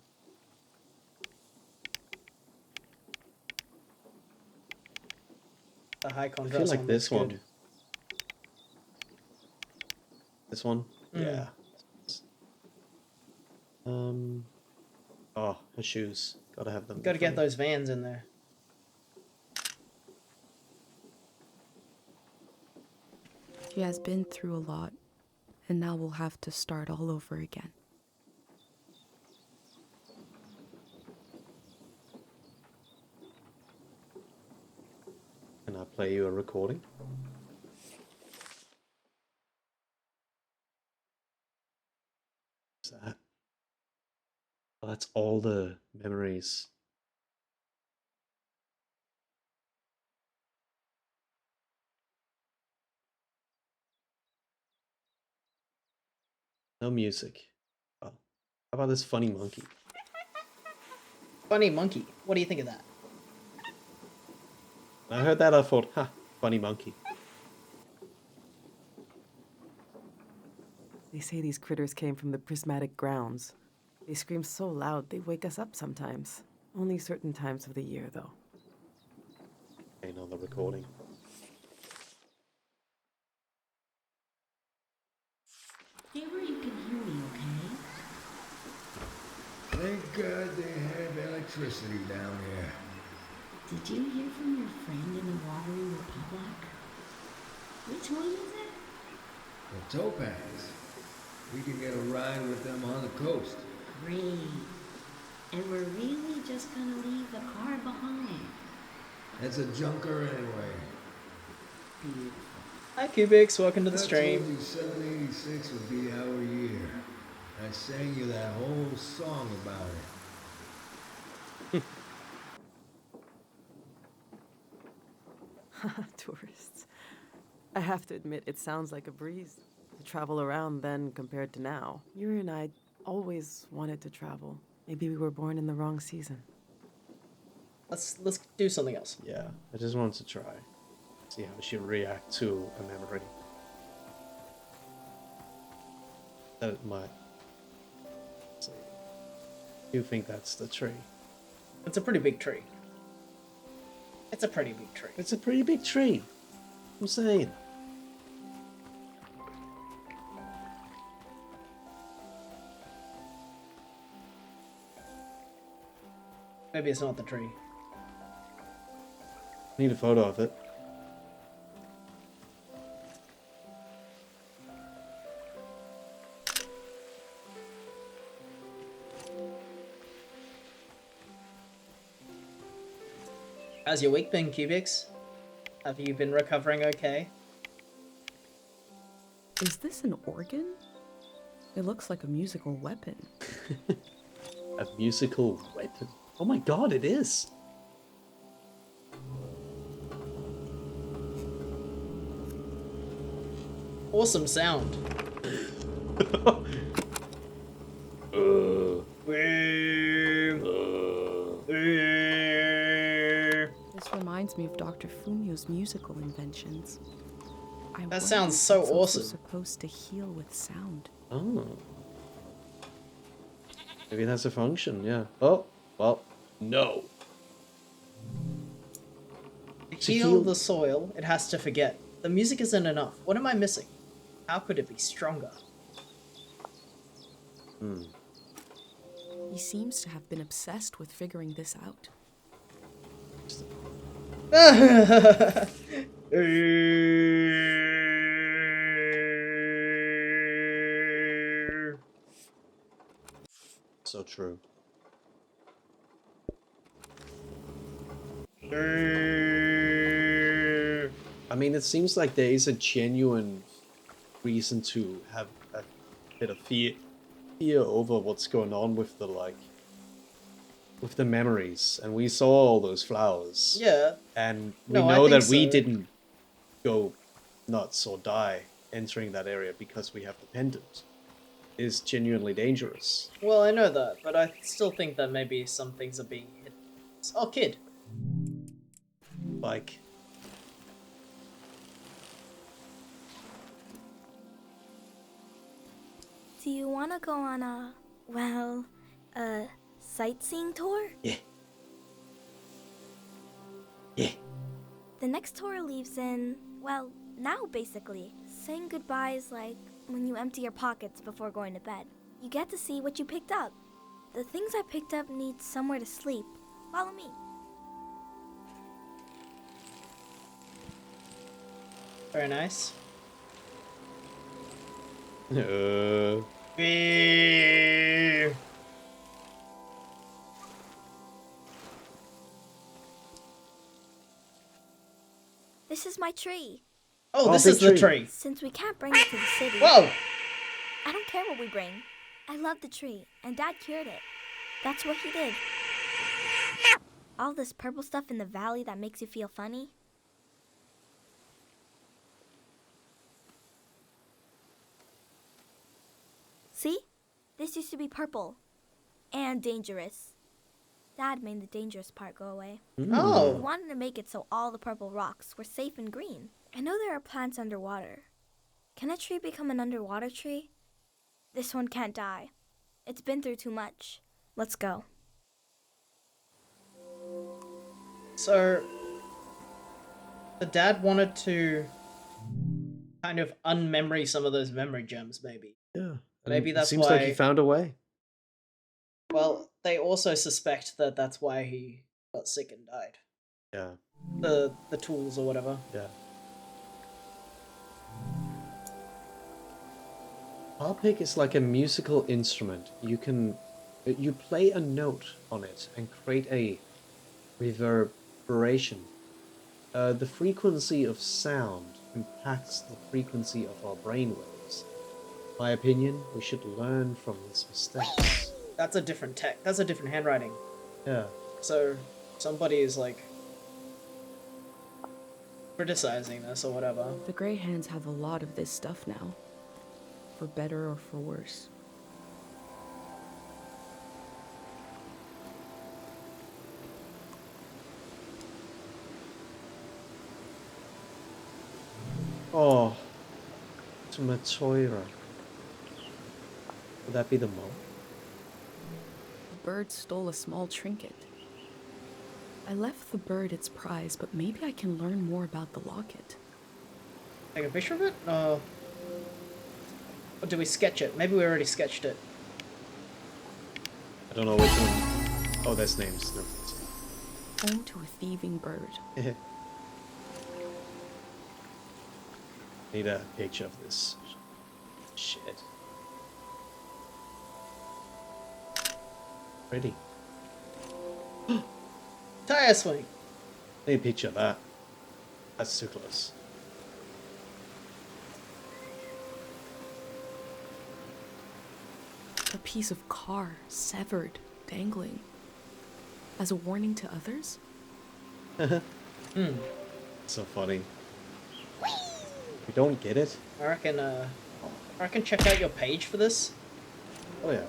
The high I contrast feel like one this was one. good. This one? Yeah. Oh, her shoes. Gotta have them. Gotta get those Vans in there. She has been through a lot, and now we'll have to start all over again. Can I play you a recording? What's that? Oh, that's all the memories. No music. Oh. How about this funny monkey? Funny monkey. What do you think of that? When I heard that, I thought, ha, funny monkey. They say these critters came from the prismatic grounds. They scream so loud they wake us up sometimes. Only certain times of the year, though. Okay, now the recording. Stay where you can hear me, okay? Thank God they have electricity down here. Did you hear from your friend in the Watery Republic? Which one is it? The Topaz. We can get a ride with them on the coast. Great. And we're really just gonna leave the car behind. That's a junker anyway. Beautiful. Hi Cubics, welcome to the I stream. told you 86 would be our year. I sang you that whole song about it. Tourists. I have to admit, it sounds like a breeze to travel around then compared to now. Yuri and I always wanted to travel. Maybe we were born in the wrong season. Let's do something else. Yeah, I just wanted to try. See how she'll react to a memory. That might. So, you think that's the tree? It's a pretty big tree. It's a pretty big tree. It's a pretty big tree. I'm saying. Maybe it's not the tree. Need a photo of it. How's your week been, Cubics? Have you been recovering okay? Is this an organ? It looks like a musical weapon. A musical weapon? Oh my god, it is! Awesome sound. This reminds me of Dr. Fumio's musical inventions. That sounds so it's also awesome. supposed to heal with sound. Oh. Maybe that's a function, yeah. Oh, well, no. To heal the soil, it has to forget. The music isn't enough. What am I missing? How could it be stronger? He seems to have been obsessed with figuring this out. So true. I mean, it seems like there is a genuine reason to have a bit of fear over what's going on with the with the memories, and we saw all those flowers. Yeah. And we No, I know think that we so. didn't go nuts or die entering that area because we have the pendant. It is genuinely dangerous. Well, I know that, but I still think that maybe some things are being hidden. Oh, kid. Like, Do you want to go on a sightseeing tour? Yeah. Yeah. The next tour leaves in, well, now basically. Saying goodbye is like when you empty your pockets before going to bed. You get to see what you picked up. The things I picked up need somewhere to sleep. Follow me. Very nice. This is my tree. Oh, this is the tree. Since we can't bring it to the city. Whoa! I don't care what we bring. I love the tree, and Dad cured it. That's what he did. All this purple stuff in the valley that makes you feel funny. See? This used to be purple. And dangerous. Dad made the dangerous part go away. Oh. He wanted to make it so all the purple rocks were safe and green. I know there are plants underwater. Can a tree become an underwater tree? This one can't die. It's been through too much. Let's go. So, the dad wanted to kind of unmemory some of those memory gems, maybe. Yeah. Maybe that's seems why. like he found a way. Well, they also suspect that that's why he got sick and died. Yeah. The tools or whatever. Yeah. Harpic is like a musical instrument. You play a note on it and create a reverberation. The frequency of sound impacts the frequency of our brainwaves, My opinion, we should learn from his mistakes. That's a different text. That's a different handwriting. Yeah. So somebody is like criticizing this or whatever. The Grey Hands have a lot of this stuff now, for better or for worse. Oh, to Matoira. Would that be the mole? The bird stole a small trinket. I left the bird its prize, but maybe I can learn more about the locket. Take a picture of it? Or do we sketch it? Maybe we already sketched it. I don't know which one. Oh, there's names. No. Home to a thieving bird. Need a picture of this shit. Ready. Tire swing. Need a picture of that. That's too close. A piece of car, severed, dangling. As a warning to others? So funny. We don't get it? I reckon check out your page for this. Oh yeah.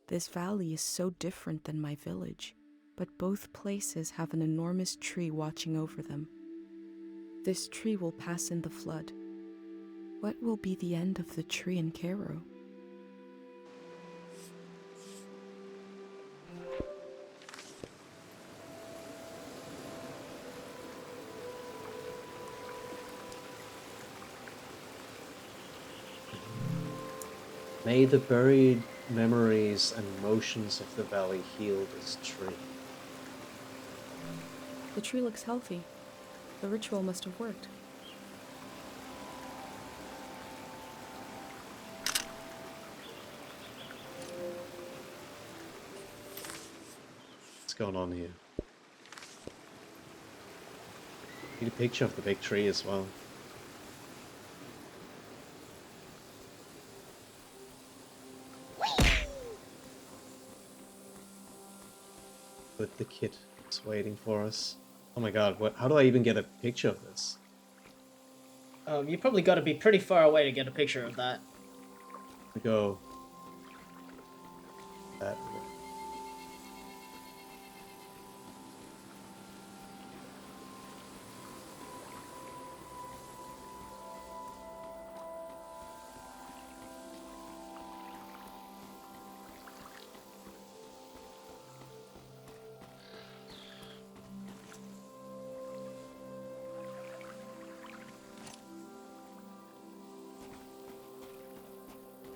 This valley is so different than my village, but both places have an enormous tree watching over them. This tree will pass in the flood. What will be the end of the tree in Cairo? May the buried memories and motions of the valley heal this tree. The tree looks healthy. The ritual must have worked. What's going on here? Need a picture of the big tree as well. But the kid is waiting for us. Oh my god, how do I even get a picture of this? You probably got to be pretty far away to get a picture of that. We go that way.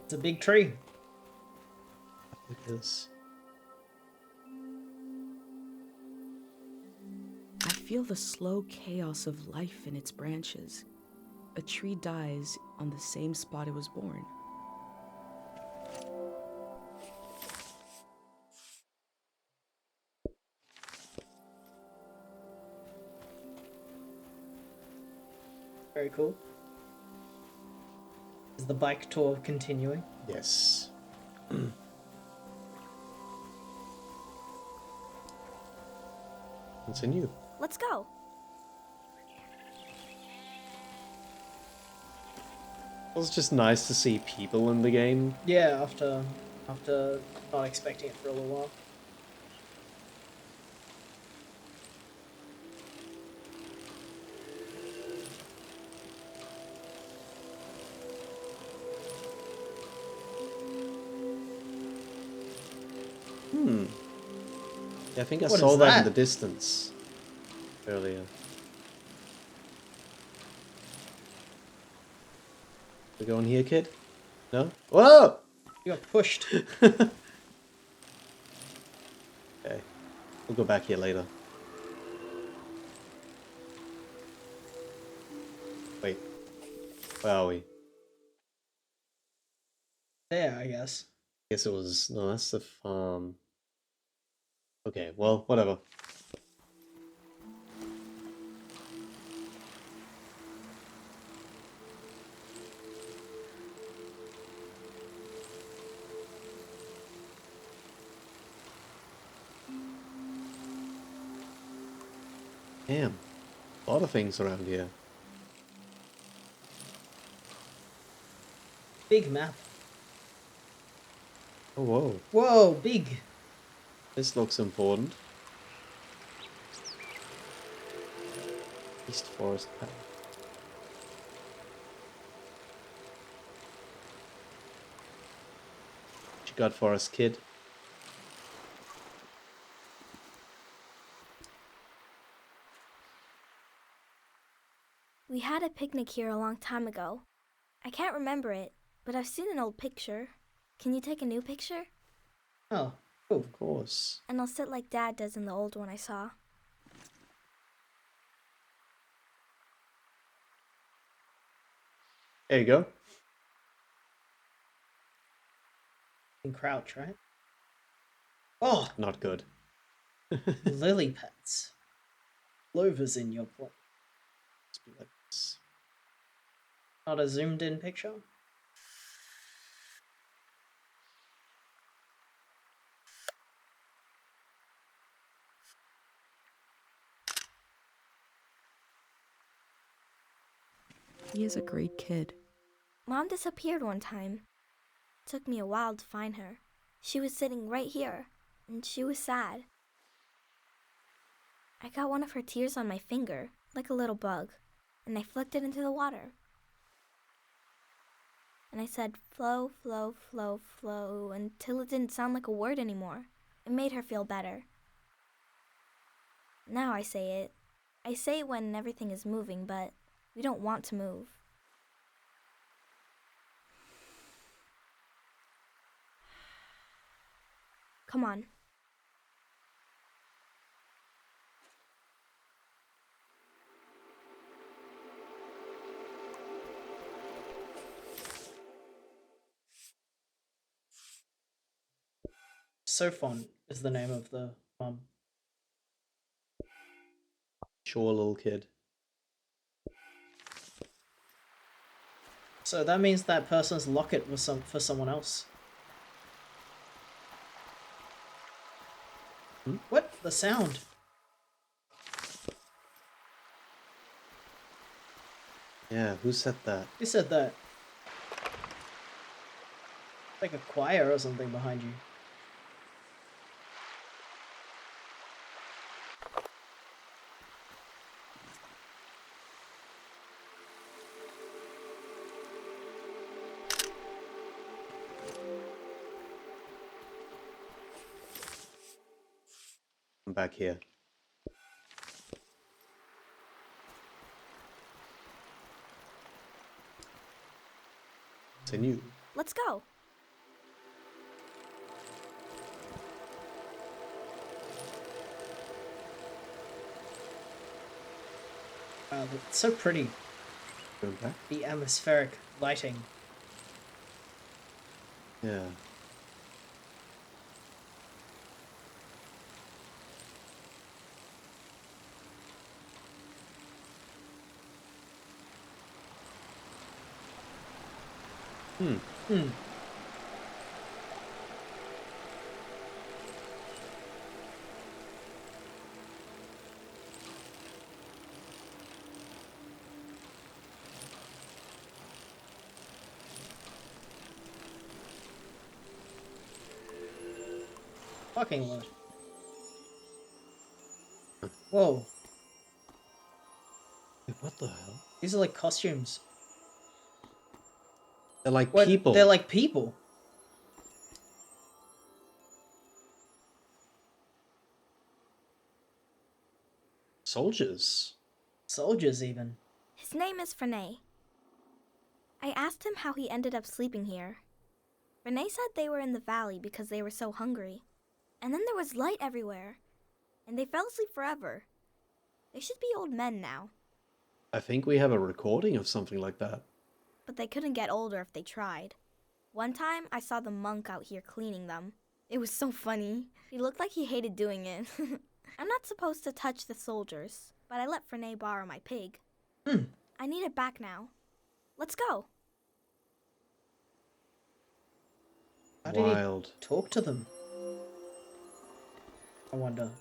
It's a big tree. It is. I feel the slow chaos of life in its branches. A tree dies on the same spot it was born. Very cool. Is the bike tour continuing? Yes. Continue. Let's go. It was just nice to see people in the game. Yeah, after not expecting it for a little while. Yeah, I think I What saw is that in that? the distance earlier. We going here, kid? No? Whoa! You got pushed. Yeah, We'll go back here later. Wait. Where are we? There, I guess. Guess it was... No, that's the farm. Okay, well, whatever. Damn. A lot of things around here. Big map. Oh, whoa. Whoa, big. This looks important. East Forest Path. What you got for us, kid? We had a picnic here a long time ago. I can't remember it, but I've seen an old picture. Can you take a new picture? Oh, cool. Of course. And I'll sit like Dad does in the old one I saw. There you go. And crouch, right? Oh, Not good. lily pads. Clovers in your plate. Let's be like this. Not a zoomed in picture? He is a great kid. Mom disappeared one time. Took me a while to find her. She was sitting right here, and she was sad. I got one of her tears on my finger, like a little bug, and I flicked it into the water. And I said, flow, flow, flow, flow, until it didn't sound like a word anymore. It made her feel better. Now I say it. I say it when everything is moving, but we don't want to move. Come on. Sophon is the name of the mum. Sure, little kid. So that means that person's locket was for someone else. What? The sound? Yeah, who said that? Who said that? Like a choir or something behind you. I'm back here. Continue. Let's go. Wow, it's so pretty. Okay. The atmospheric lighting. Yeah. Hmm. Fucking lord. Whoa. Wait, what the hell? These are like costumes. They're like What? people. They're like people. Soldiers. Soldiers, even. His name is Frenay. I asked him how he ended up sleeping here. Frenay said they were in the valley because they were so hungry. And then there was light everywhere. and they fell asleep forever. They should be old men now, I think we have a recording of something like that. but they couldn't get older if they tried. One time, I saw the monk out here cleaning them. It was so funny. He looked like he hated doing it. I'm not supposed to touch the soldiers, but I let Frenay borrow my pig. I need it back now. Let's go. How did Wild. he talk to them? I wonder.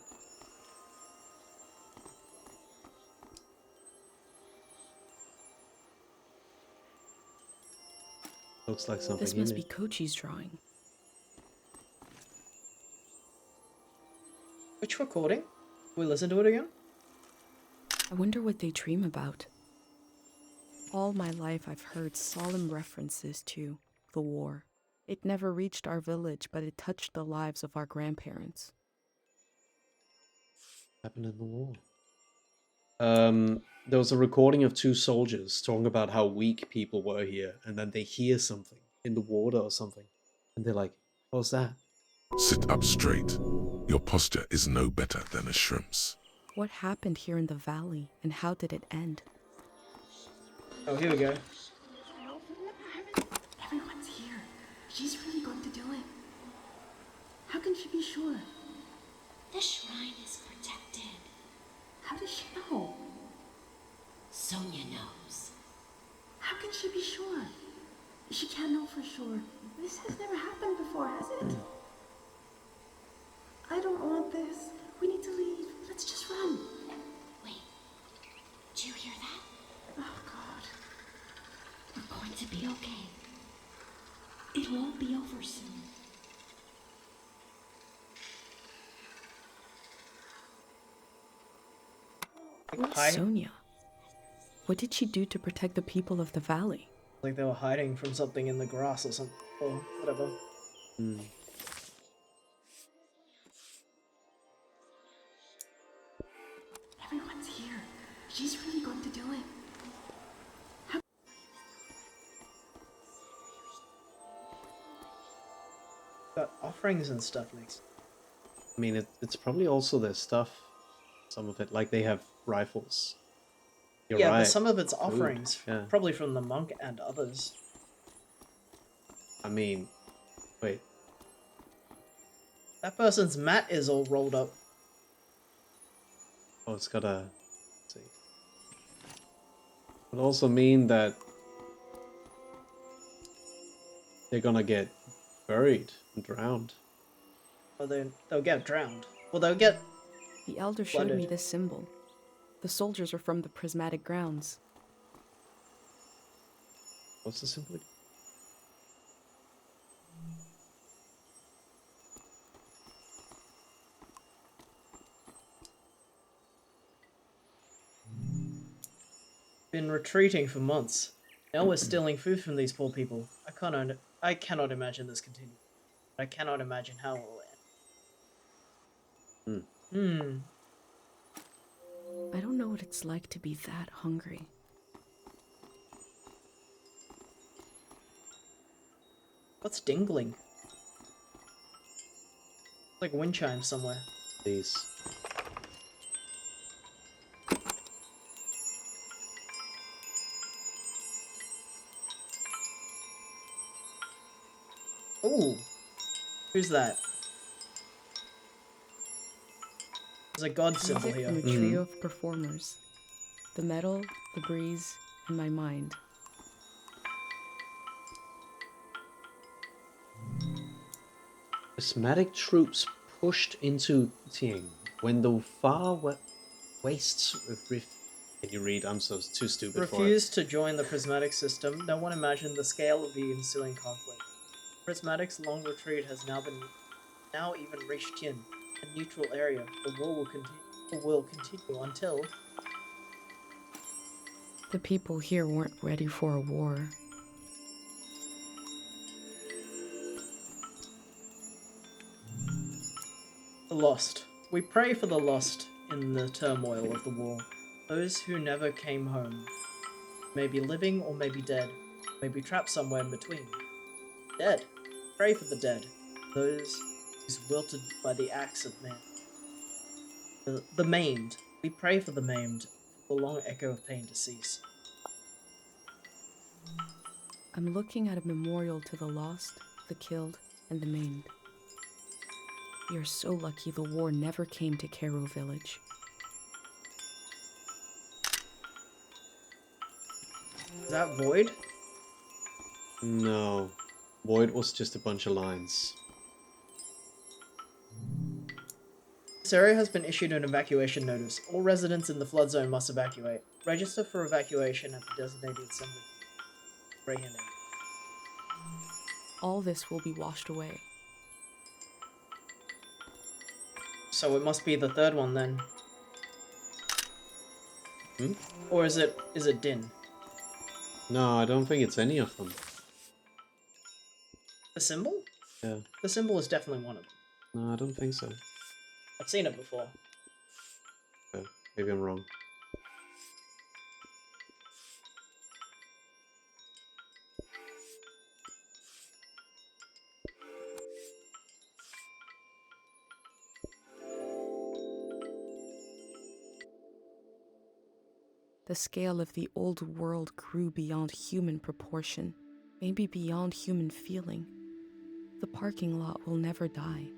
Looks like something This in must it. be Kochi's drawing. Which recording? Will we listen to it again? I wonder what they dream about. All my life I've heard solemn references to the war. It never reached our village, but it touched the lives of our grandparents. Happened in the war. There was a recording of two soldiers talking about how weak people were here, and then they hear something in the water or something, and they're like, "What's that?" Sit up straight. Your posture is no better than a shrimp's. What happened here in the valley, and how did it end? Oh, here we go. Everyone's here. She's really going to do it. How can she be sure? The shrine is protected. How does she know? Sonia knows. How can she be sure? She can't know for sure. This has never happened before, has it? I don't want this. We need to leave. Let's just run. Wait. Do you hear that? Oh, God. We're going to be okay. It won't be over soon. Hi. Sonia. What did she do to protect the people of the valley? Like they were hiding from something in the grass or something, or whatever. Everyone's here. She's really going to do it. Got offerings and stuff next. I mean, it's probably also their stuff. Some of it, like they have rifles. You're Yeah, right. but some of it's Food, offerings, yeah. probably from the monk and others. I mean, wait. That person's mat is all rolled up. Oh, it's got a. Let's see. Would also mean that they're gonna get buried and drowned. Or they'll get drowned. Well, they'll get The elder showed me flooded. this symbol. The soldiers are from the prismatic grounds. What's the symbol? again? Been retreating for months. Now we're stealing food from these poor people. I cannot imagine this continuing. I cannot imagine how it will end. I don't know what it's like to be that hungry. What's dingling? It's like wind chimes somewhere. These. Ooh. Who's that? There's a god symbol Music here. from a trio of performers. The metal, the breeze, and my mind. Prismatic troops pushed into Ting when the far wastes of Can you read? I'm so too stupid for it. Refused to join the prismatic system. No one imagined the scale of the ensuing conflict. Prismatic's long retreat has now even reached Tien, a neutral area. The war will continue until The people here weren't ready for a war. the lost. We pray for the lost in the turmoil of the war. Those who never came home. May be living or may be dead. May be trapped somewhere in between. Dead. Pray for the dead. Those who's wilted by the axe of man. The maimed. We pray for the maimed, for the long echo of pain to cease. I'm looking at a memorial to the lost, the killed, and the maimed. You're so lucky the war never came to Cairo Village. Is that Void? No. Void was just a bunch of lines. This area has been issued an evacuation notice. All residents in the flood zone must evacuate. Register for evacuation at the designated assembly. Greyhound. All this will be washed away. So it must be the third one then. Hmm? Or is it Din? No, I don't think it's any of them. The symbol? Yeah. The symbol is definitely one of them. No, I don't think so. I've seen it before. Oh, maybe I'm wrong. The scale of the old world grew beyond human proportion, maybe beyond human feeling. The parking lot will never die.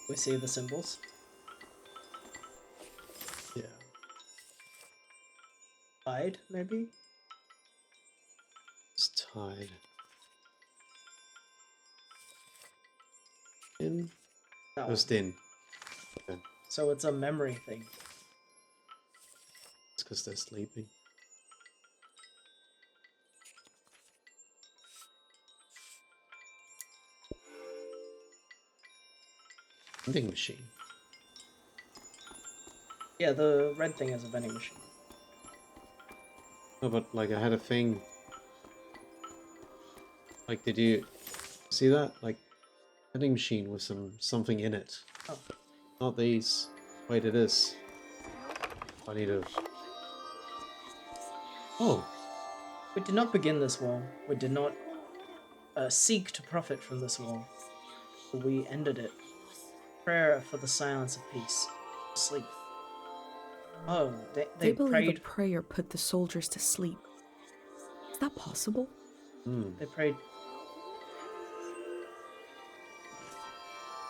We see the symbols. Yeah. Tide, maybe? It's tied. Din? That It was one. Din. Okay. So it's a memory thing. It's because they're sleeping. Vending machine. Yeah, the red thing is a vending machine. No, but like I had a thing. Like, did you see that? Like, vending machine with something in it. Oh. Not these. Wait, it is. I need to. Oh. We did not begin this war. We did not seek to profit from this war. We ended it. Prayer for the silence of peace. Sleep. Oh, they believe prayed. a prayer put the soldiers to sleep. Is that possible? They prayed.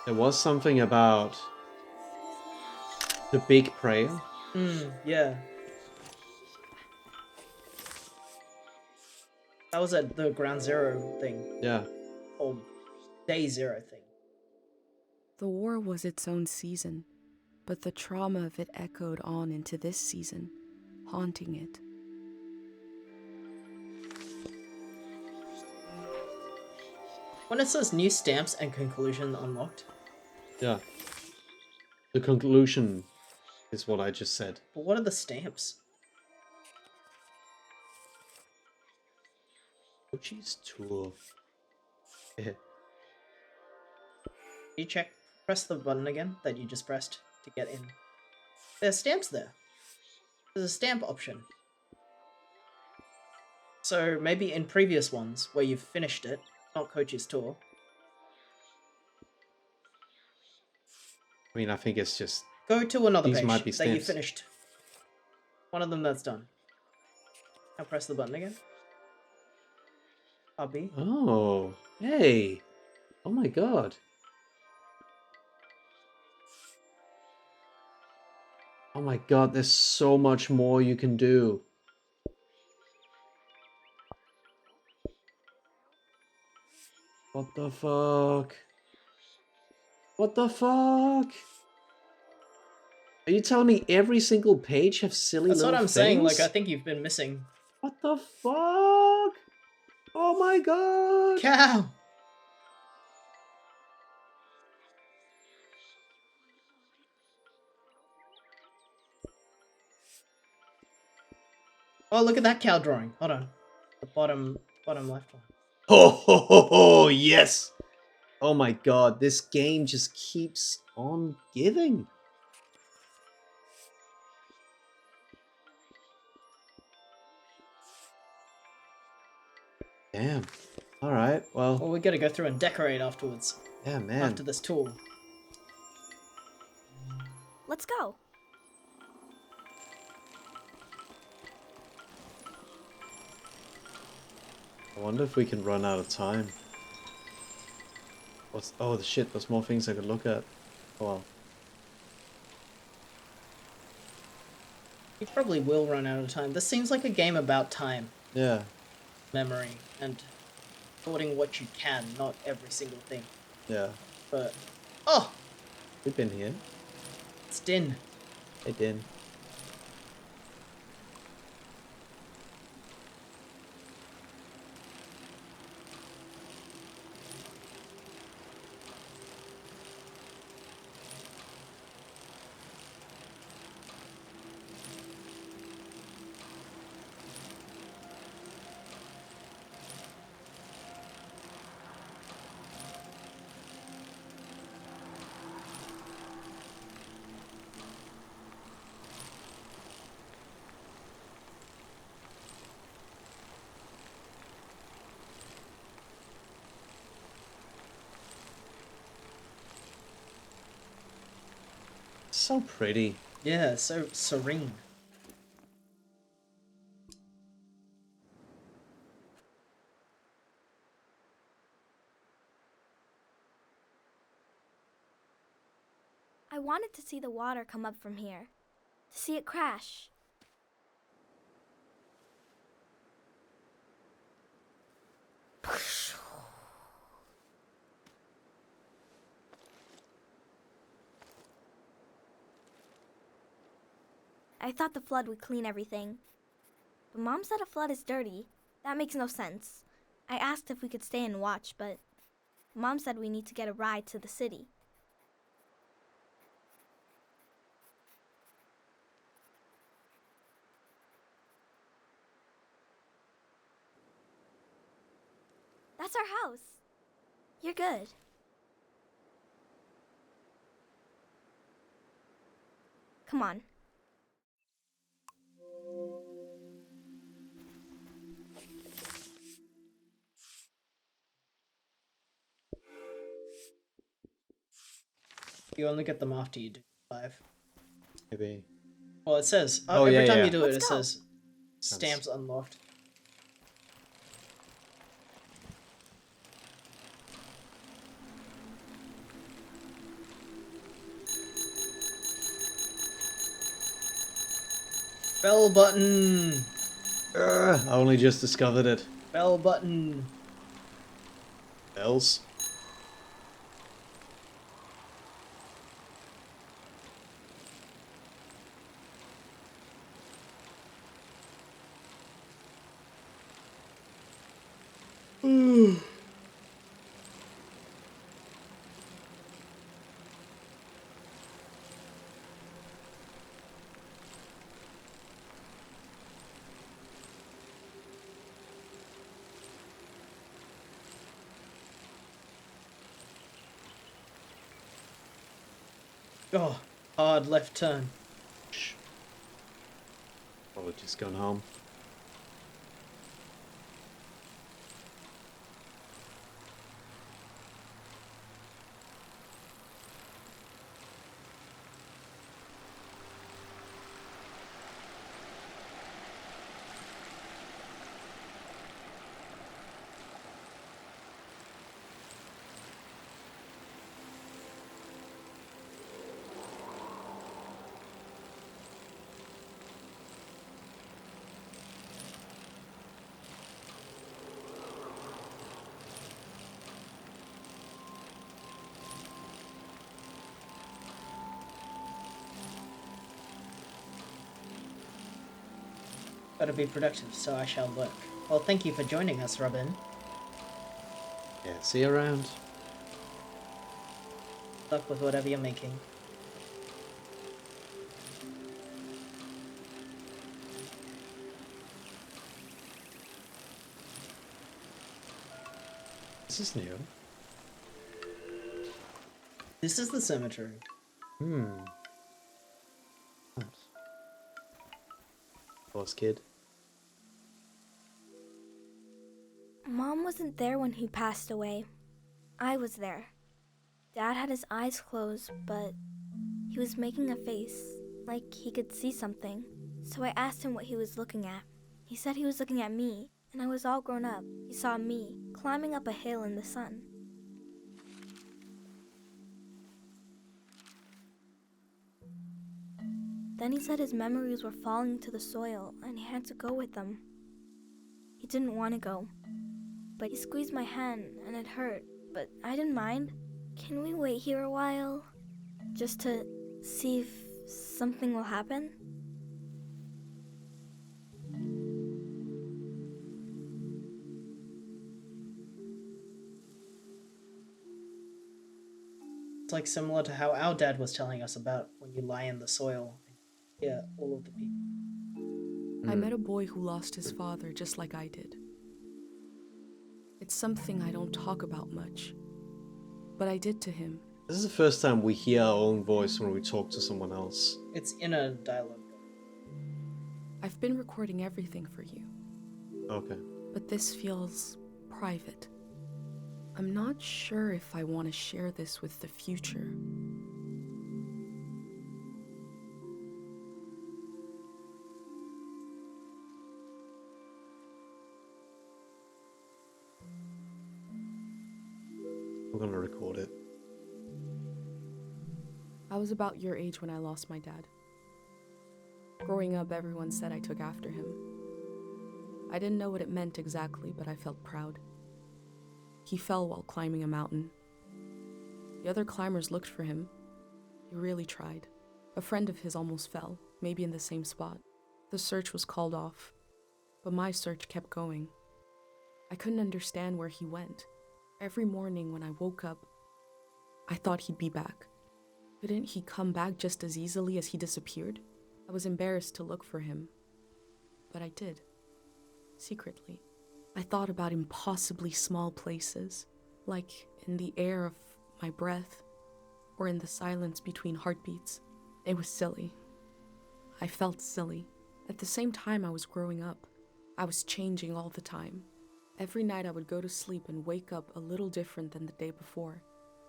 There was something about the big prayer. Yeah. That was at the Ground Zero thing. Yeah. Or Day Zero thing. The war was its own season, but the trauma of it echoed on into this season, haunting it. When it says new stamps and conclusion unlocked. Yeah. The conclusion is what I just said. But what are the stamps? Coach's tour. Yeah. You check, press the button again that you just pressed to get in. There's stamps there. There's a stamp option. So maybe in previous ones where you've finished it, not Coach's tour. I mean, I think it's just. Go to another These page might be that you stamps. finished. One of them that's done. Now press the button again. RB. Oh, hey. Oh my god. Oh my god, there's so much more you can do. What the fuck? What the fuck? Are you telling me every single page have silly That's little what I'm saying, like, things? I think you've been missing. What the fuck? Oh my god! Cow! Oh, look at that cow drawing. Hold on. The bottom left one. Ho ho ho ho! Yes! Oh my god, this game just keeps on giving. Damn. Alright, well. Well, we gotta go through and decorate afterwards. Yeah, man. After this tour. Let's go. I wonder if we can run out of time. What's... Oh, the shit, there's more things I could look at. Oh well. We probably will run out of time. This seems like a game about time. Yeah. Memory and sorting what you can, not every single thing. Yeah. But oh, We've been here. it's Din. Hey, Din. So pretty. Yeah, so serene. I wanted to see the water come up from here. To see it crash. I thought the flood would clean everything. But Mom said a flood is dirty. That makes no sense. I asked if we could stay and watch, but Mom said we need to get a ride to the city. That's our house. You're good. Come on. You only get them after you do 5. Maybe. Well, it says Oh, every yeah, time yeah. you do it, Let's it go. says stamps unlocked. Bell button. I only just discovered it. Bell button. Bells. Oh, hard left turn. Probably just gone home. Gotta be productive, so I shall work. Well, thank you for joining us, Robin. Yeah, see you around. Good luck with whatever you're making. This is new. This is the cemetery. Hmm. Boss kid. Mom wasn't there when he passed away. I was there. Dad had his eyes closed, but he was making a face, like he could see something. So I asked him what he was looking at. He said he was looking at me, and I was all grown up. He saw me climbing up a hill in the sun. Then he said his memories were falling to the soil, and he had to go with them. He didn't want to go, but he squeezed my hand, and it hurt, but I didn't mind. Can we wait here a while, just to see if something will happen? It's like similar to how our dad was telling us about when you lie in the soil and hear all of the people. I met a boy who lost his father just like I did. It's something I don't talk about much, but I did to him. This is the first time we hear our own voice when we talk to someone else. It's inner dialogue. I've been recording everything for you. Okay. But this feels private. I'm not sure if I want to share this with the future. I'm gonna record it. I was about your age when I lost my dad. Growing up, everyone said I took after him. I didn't know what it meant exactly, but I felt proud. He fell while climbing a mountain. The other climbers looked for him. He really tried. A friend of his almost fell, maybe in the same spot. The search was called off, but my search kept going. I couldn't understand where he went. Every morning when I woke up, I thought he'd be back. Couldn't he come back just as easily as he disappeared? I was embarrassed to look for him, but I did, secretly. I thought about impossibly small places, like in the air of my breath, or in the silence between heartbeats. It was silly. I felt silly. At the same time I was growing up, I was changing all the time. Every night I would go to sleep and wake up a little different than the day before.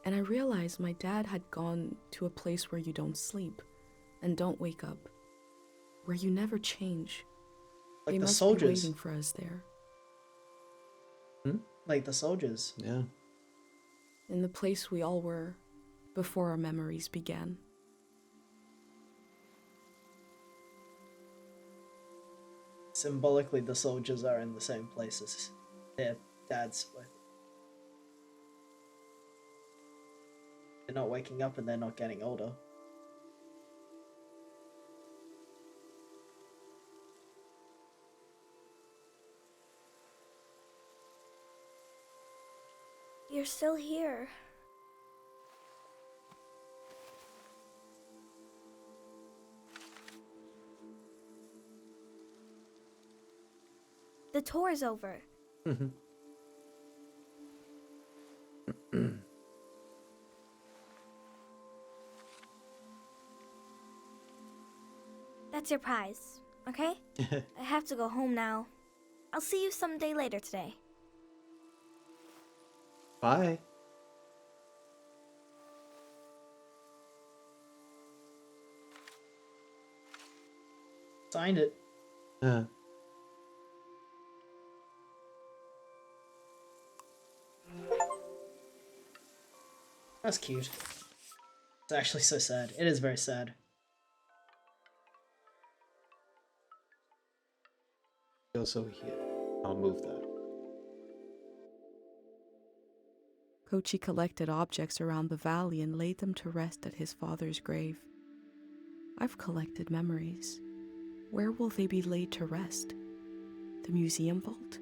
And I realized my dad had gone to a place where you don't sleep and don't wake up, where you never change. Like they the must soldiers. be waiting for us there. Like the soldiers. Yeah. In the place we all were before our memories began. Symbolically, the soldiers are in the same places their dads were. They're not waking up and they're not getting older. You're still here. The tour's over. That's your prize, okay? I have to go home now. I'll see you someday later today. Bye. Signed it. That's cute. It's actually so sad. It is very sad. Also here. I'll move that. Kochi collected objects around the valley and laid them to rest at his father's grave. I've collected memories. Where will they be laid to rest? The museum vault?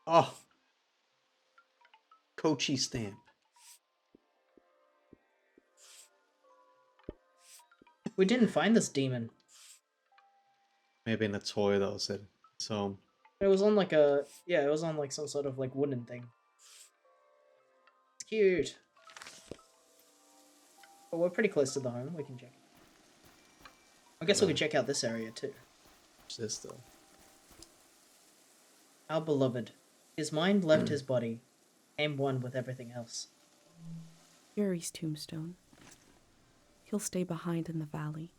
Oh, Kochi stamp. We didn't find this demon. Maybe in a toy that was it. So It was on like a it was on like some sort of like wooden thing. It's cute. But we're pretty close to the home. We can check. I guess we could check out this area too. what's this though? Our beloved. His mind left his body, became one with everything else. Yuri's tombstone. He'll stay behind in the valley.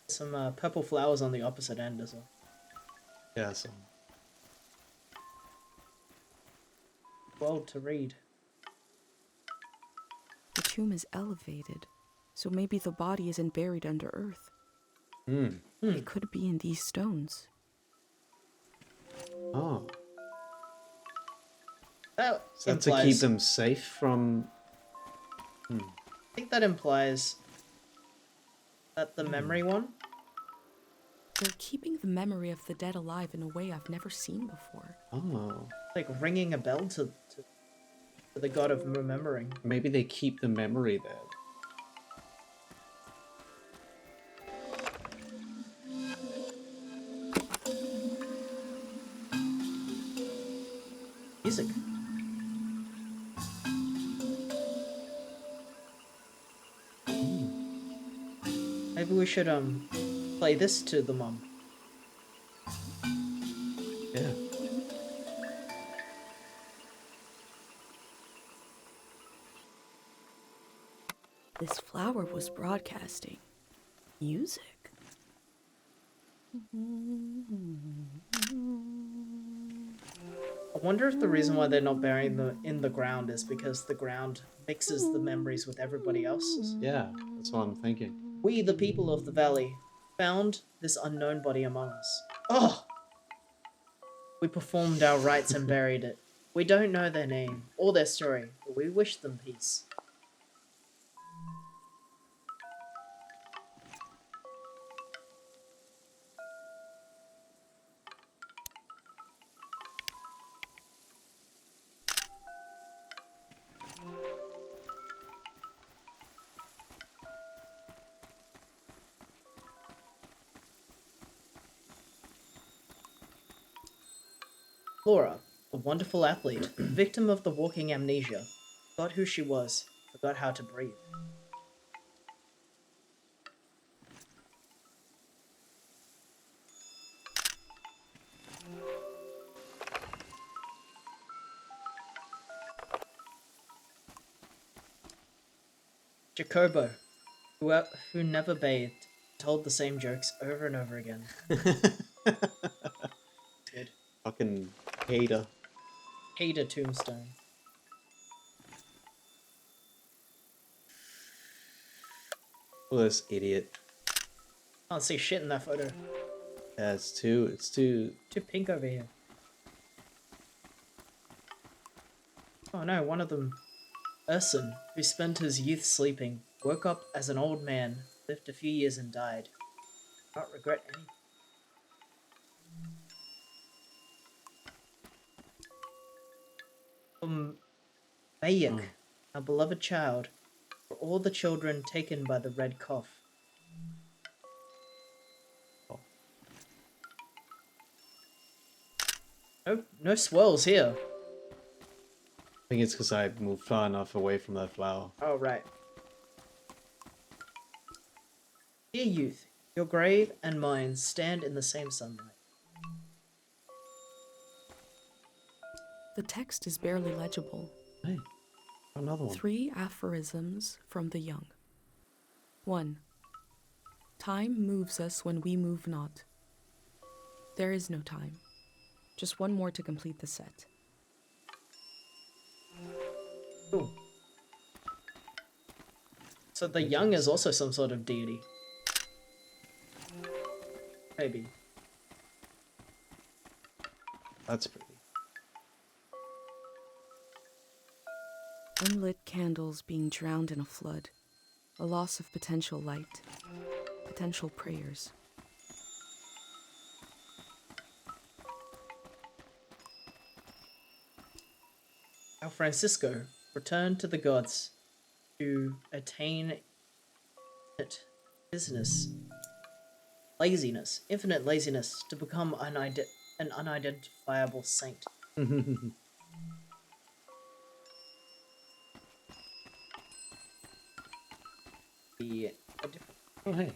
Some purple flowers on the opposite end as well. Yeah, so Well to read. The tomb is elevated, so maybe the body isn't buried under earth. It could be in these stones. Oh. That Is that to implies, keep them safe from I think that implies that the memory one. They're keeping the memory of the dead alive in a way I've never seen before. Oh. Like ringing a bell to the god of remembering. Maybe they keep the memory there. Music. Maybe we should play this to the mom. Yeah. This flower was broadcasting music. I wonder if the reason why they're not burying them in the ground is because the ground mixes the memories with everybody else's. Yeah, that's what I'm thinking. We, the people of the valley, found this unknown body among us. Oh! We performed our rites and buried it. We don't know their name or their story, but we wish them peace. Laura, a wonderful athlete, victim of the walking amnesia, forgot who she was, forgot how to breathe. Jacobo, who never bathed, told the same jokes over and over again. Good. Fucking hater. Hater tombstone. Oh, this idiot. Can't see shit in that photo. Yeah, it's too Too pink over here. Oh no, one of them, Urson, who spent his youth sleeping, woke up as an old man, lived a few years and died. Not regret anything. Bayek, our beloved child, for all the children taken by the red cough. No swirls here. I think it's because I moved far enough away from that flower. Oh, right. Dear youth, your grave and mine stand in the same sunlight. The text is barely legible. Hey, another one. 3 aphorisms from the young. 1. Time moves us when we move not. There is no time. Just one more to complete the set. Cool. So the young is also some sort of deity. Maybe. That's pretty. Unlit candles being drowned in a flood. A loss of potential light. Potential prayers. how Francisco returned to the gods to attain infinite laziness, to become an unidentifiable saint. Oh, hey.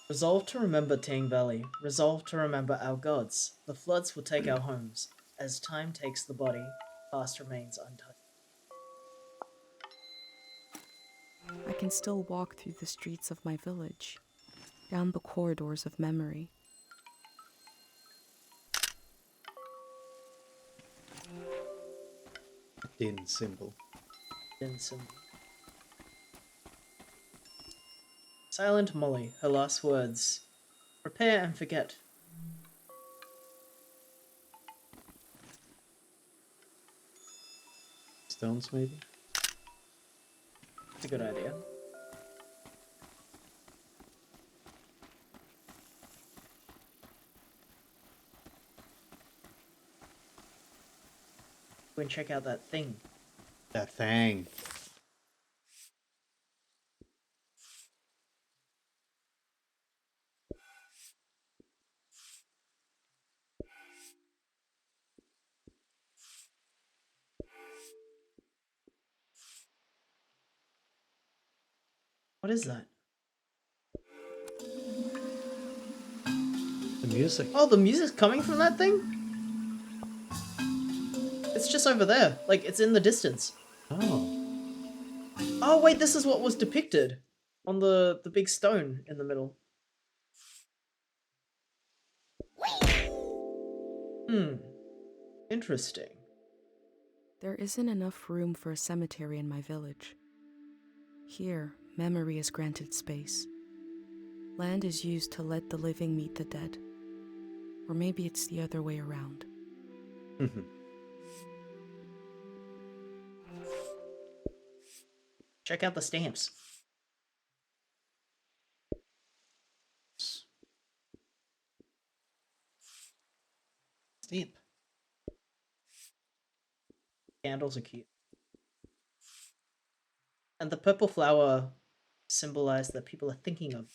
Resolve to remember Ting Valley. Resolve to remember our gods. The floods will take our homes. As time takes the body, past remains untouched. I can still walk through the streets of my village, down the corridors of memory. Din symbol. Din symbol. Silent Molly, her last words. Prepare and forget. Stones, maybe? It's a good idea. Go and check out that thing. That thing. What is that? The music. Oh, the music's coming from that thing? It's just over there. Like, it's in the distance. Oh. Oh, wait, this is what was depicted on the big stone in the middle. Interesting. There isn't enough room for a cemetery in my village. Here, memory is granted space. Land is used to let the living meet the dead. Or maybe it's the other way around. Check out the stamps. Stamp. Candles are cute. And the purple flower symbolized that people are thinking of.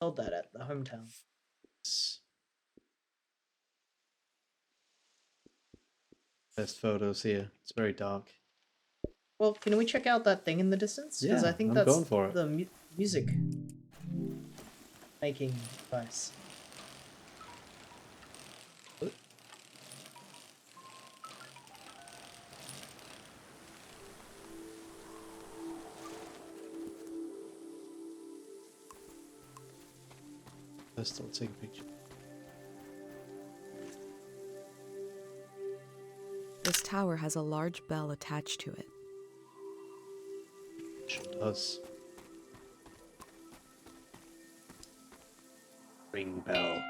Told that at the hometown. Best photos here. It's very dark. Well, can we check out that thing in the distance? Because Yeah, I think I'm that's going for it. the music making device. Let's still take a picture. This tower has a large bell attached to it. Sure does. Ring bell.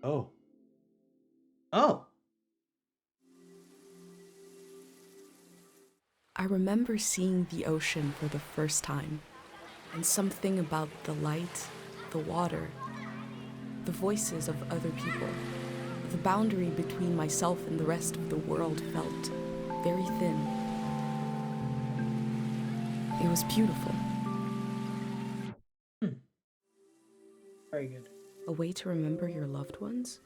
Oh. Oh. I remember seeing the ocean for the first time, and something about the light, the water, the voices of other people, the boundary between myself and the rest of the world felt very thin. It was beautiful. Very good. A way to remember your loved ones?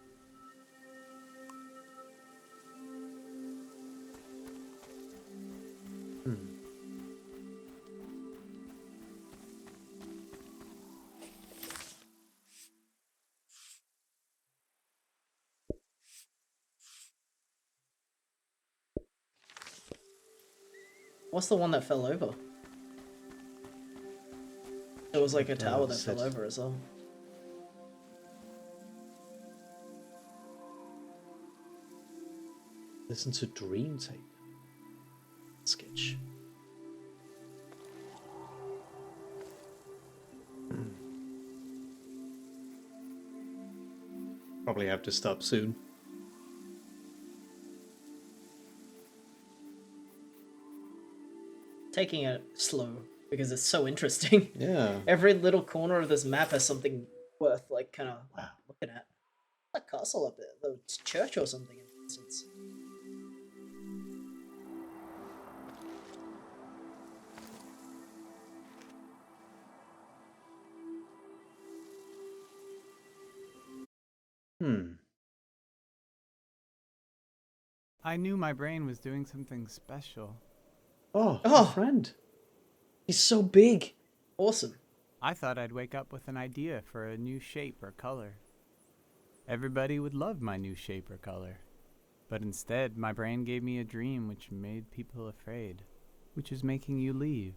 What's the one that fell over? There was like a tower that fell Sit. over as well. Listen to Dream Tape. Sketch. Probably have to stop soon. Taking it slow because it's so interesting. Yeah. Every little corner of this map has something worth like kind of looking at. That castle up there, the church or something, in instance. I knew my brain was doing something special. Oh, my friend. He's so big. Awesome. I thought I'd wake up with an idea for a new shape or color. Everybody would love my new shape or color. But instead, my brain gave me a dream which made people afraid, which is making you leave.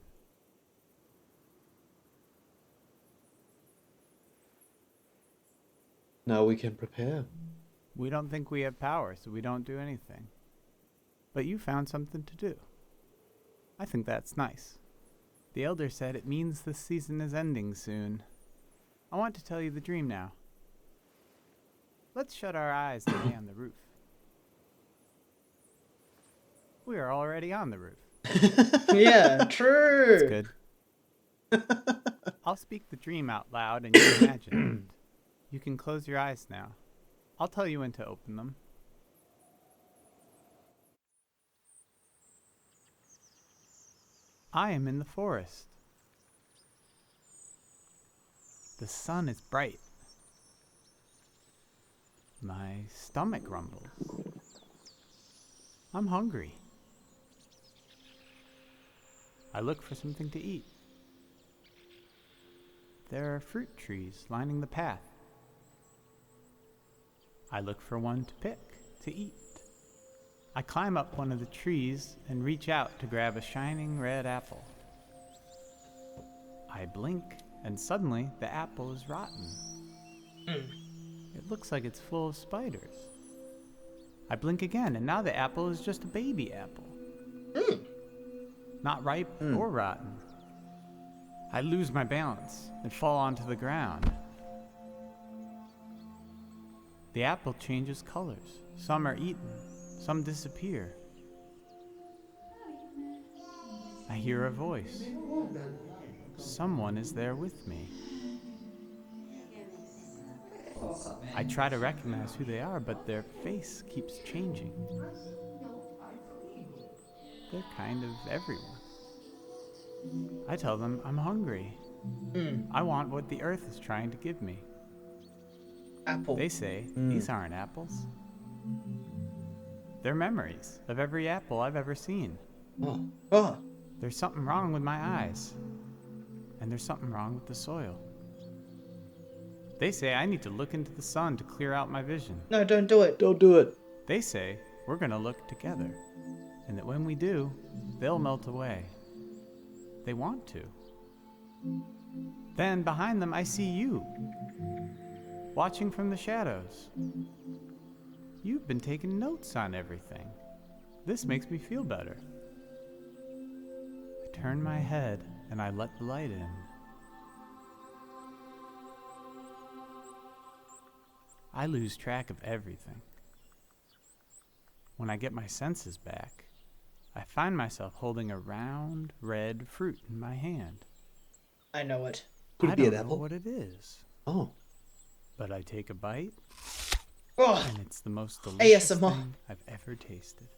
Now we can prepare. We don't think we have power, so we don't do anything. But you found something to do. I think that's nice. The Elder said it means the season is ending soon. I want to tell you the dream now. Let's shut our eyes and lay on the roof. We are already on the roof. Yeah, true. That's good. I'll speak the dream out loud and you imagine it. You can close your eyes now. I'll tell you when to open them. I am in the forest. The sun is bright. My stomach rumbles. I'm hungry. I look for something to eat. There are fruit trees lining the path. I look for one to pick, to eat. I climb up one of the trees and reach out to grab a shining red apple. I blink, and suddenly the apple is rotten. It looks like it's full of spiders. I blink again, and now the apple is just a baby apple. Not ripe or rotten. I lose my balance and fall onto the ground. The apple changes colors. Some are eaten, some disappear. I hear a voice. Someone is there with me. I try to recognize who they are, but their face keeps changing. They're kind of everyone. I tell them I'm hungry. I want what the earth is trying to give me. Apple. They say, these aren't apples. They're memories of every apple I've ever seen. There's something wrong with my eyes. And there's something wrong with the soil. They say I need to look into the sun to clear out my vision. No, don't do it. Don't do it. They say we're going to look together. And that when we do, they'll melt away. They want to. Then behind them I see you. Watching from the shadows. You've been taking notes on everything. This makes me feel better. I turn my head and I let the light in. I lose track of everything. When I get my senses back, I find myself holding a round, red fruit in my hand. I know it. Could it be an apple? I don't know what it is. Oh. But I take a bite, Oh. and it's the most delicious ASMR. thing I've ever tasted.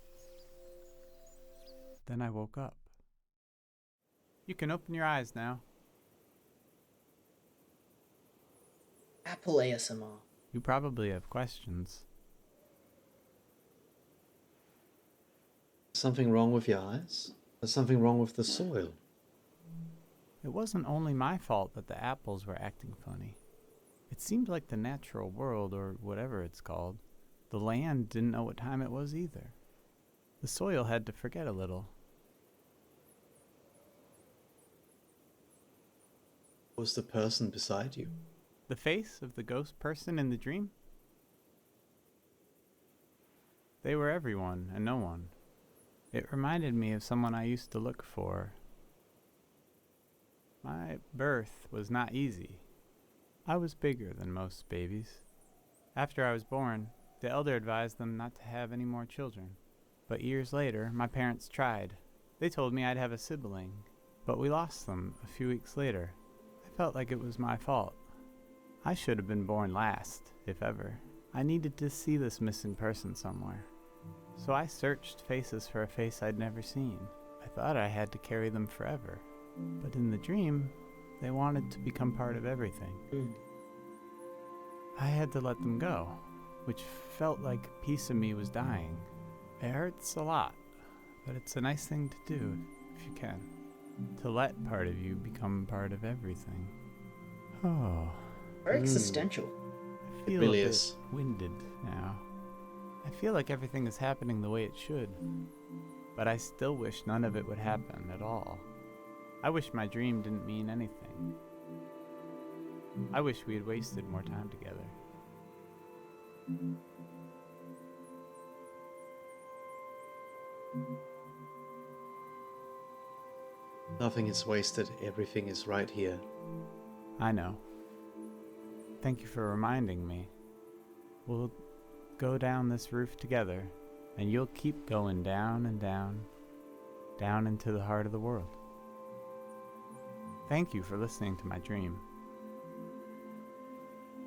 Then I woke up. You can open your eyes now. Apple ASMR. You probably have questions. Something wrong with your eyes? There's something wrong with the soil. It wasn't only my fault that the apples were acting funny. It seemed like the natural world, or whatever it's called, the land didn't know what time it was either. The soil had to forget a little. Was the person beside you? The face of the ghost person in the dream? They were everyone and no one. It reminded me of someone I used to look for. My birth was not easy. I was bigger than most babies. After I was born, the elder advised them not to have any more children. But years later, my parents tried. They told me I'd have a sibling, but we lost them a few weeks later. I felt like it was my fault. I should have been born last, if ever. I needed to see this missing person somewhere. So I searched faces for a face I'd never seen. I thought I had to carry them forever. But in the dream, they wanted to become part of everything. I had to let them go, which felt like a piece of me was dying. It hurts a lot, but it's a nice thing to do if you can. To let part of you become part of everything. Oh. Very existential. I feel really a bit is. winded now. I feel like everything is happening the way it should. But I still wish none of it would happen at all. I wish my dream didn't mean anything. I wish we had wasted more time together. Nothing is wasted, everything is right here. I know. Thank you for reminding me. We'll go down this roof together, and you'll keep going down and down, down into the heart of the world. Thank you for listening to my dream.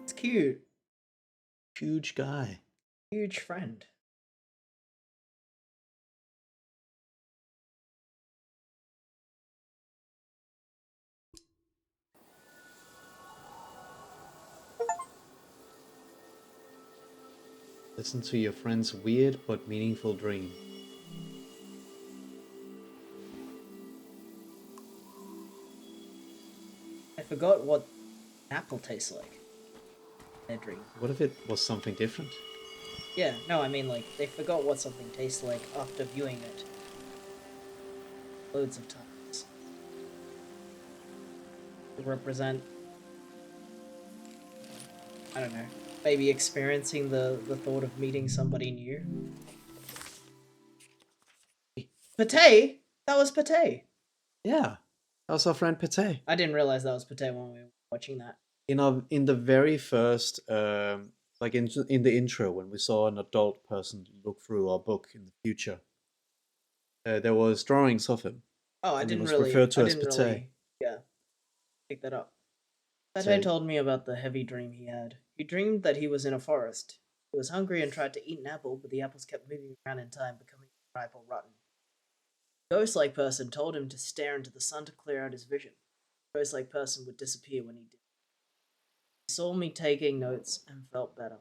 It's cute. Huge guy. Huge friend. Listen to your friend's weird but meaningful dream. I forgot what apple tastes like. Their dream. What if it was something different? Yeah, no, I mean, like, they forgot what something tastes like after viewing it loads of times. To represent, I don't know, maybe experiencing the thought of meeting somebody new. Pate? That was Pate! Yeah, that was our friend Pate. I didn't realize that was Pate when we were watching that. In the very first, like in the intro, when we saw an adult person look through our book in the future, there was drawings of him. Oh, I and it didn't was really. referred to I as didn't Pate. really. Yeah, pick that up. Pate So- told me about the heavy dream he had. He dreamed that he was in a forest. He was hungry and tried to eat an apple, but the apples kept moving around in time, becoming ripe or rotten. The ghost-like person told him to stare into the sun to clear out his vision. The ghost-like person would disappear when he did. He saw me taking notes and felt better.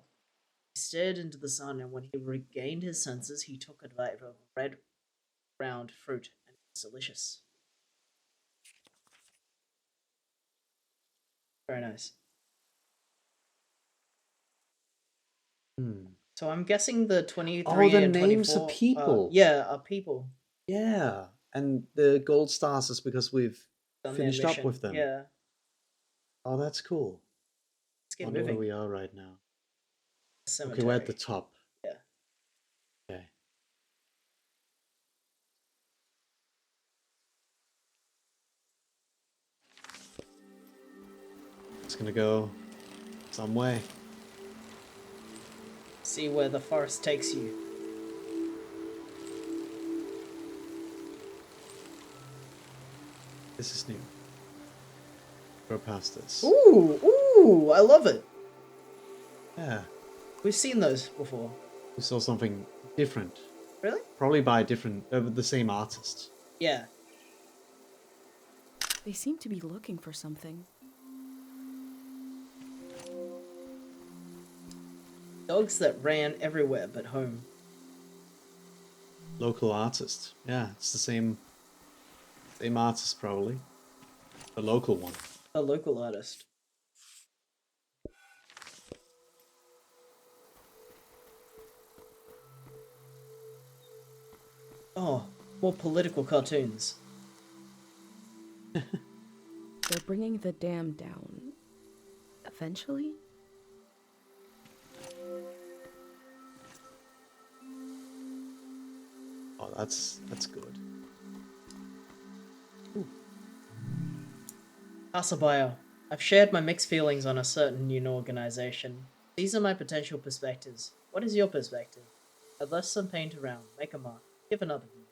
He stared into the sun, and when he regained his senses, he took a bite of a red, round fruit, and it was delicious. Very nice. So I'm guessing the 23 Oh, the and 24... names are people. Yeah, are people. Yeah, and the gold stars is because we've Done their finished up mission. with them. Yeah. Oh, that's cool. Let's get Wonder moving. where we are right now. Cemetery. Okay, we're at the top. Yeah. Okay. It's gonna go some way. See where the forest takes you. This is new. Go past this. Ooh, I love it. Yeah, We've seen those before. we saw something different. Really? Probably by a different, the same artist. Yeah. They seem to be looking for something. Dogs that ran everywhere but home. Local artist. Yeah, it's the same artist probably. The local one. A local artist. Oh, more political cartoons. They're bringing the dam down. Eventually? Oh, that's good. Casa Bio. I've shared my mixed feelings on a certain new organization. These are my potential perspectives. What is your perspective? I've left some paint around. Make a mark. Give another view.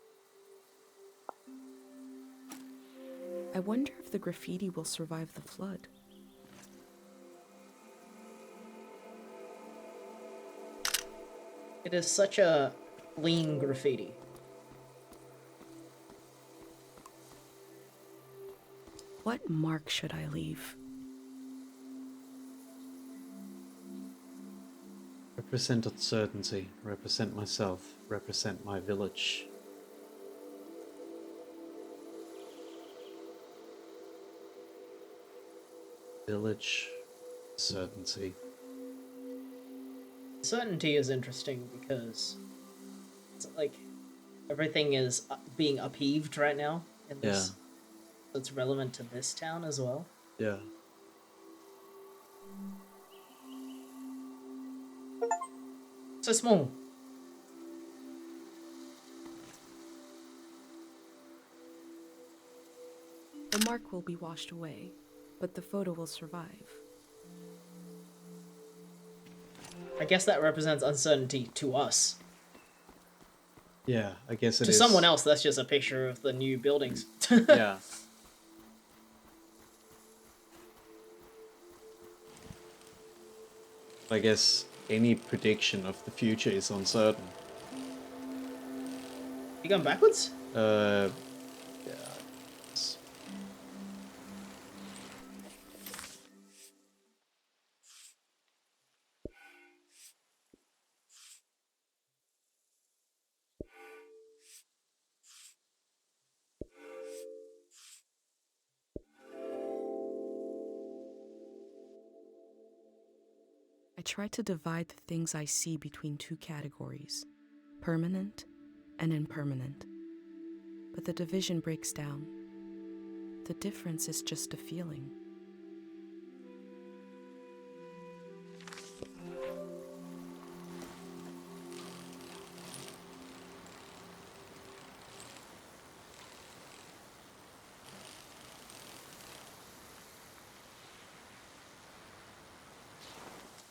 I wonder if the graffiti will survive the flood. It is such a clean graffiti. What mark should I leave? Represent uncertainty. Represent myself. Represent my village. Village. Certainty. Certainty is interesting because it's like everything is being upheaved right now in this. Yeah. So it's relevant to this town as well. Yeah. So small. The mark will be washed away, but the photo will survive. I guess that represents uncertainty to us. Yeah, I guess it to is. someone else, that's just a picture of the new buildings. Yeah. I guess any prediction of the future is uncertain. You going backwards? Yeah. I try to divide the things I see between two categories, permanent and impermanent. But the division breaks down. The difference is just a feeling.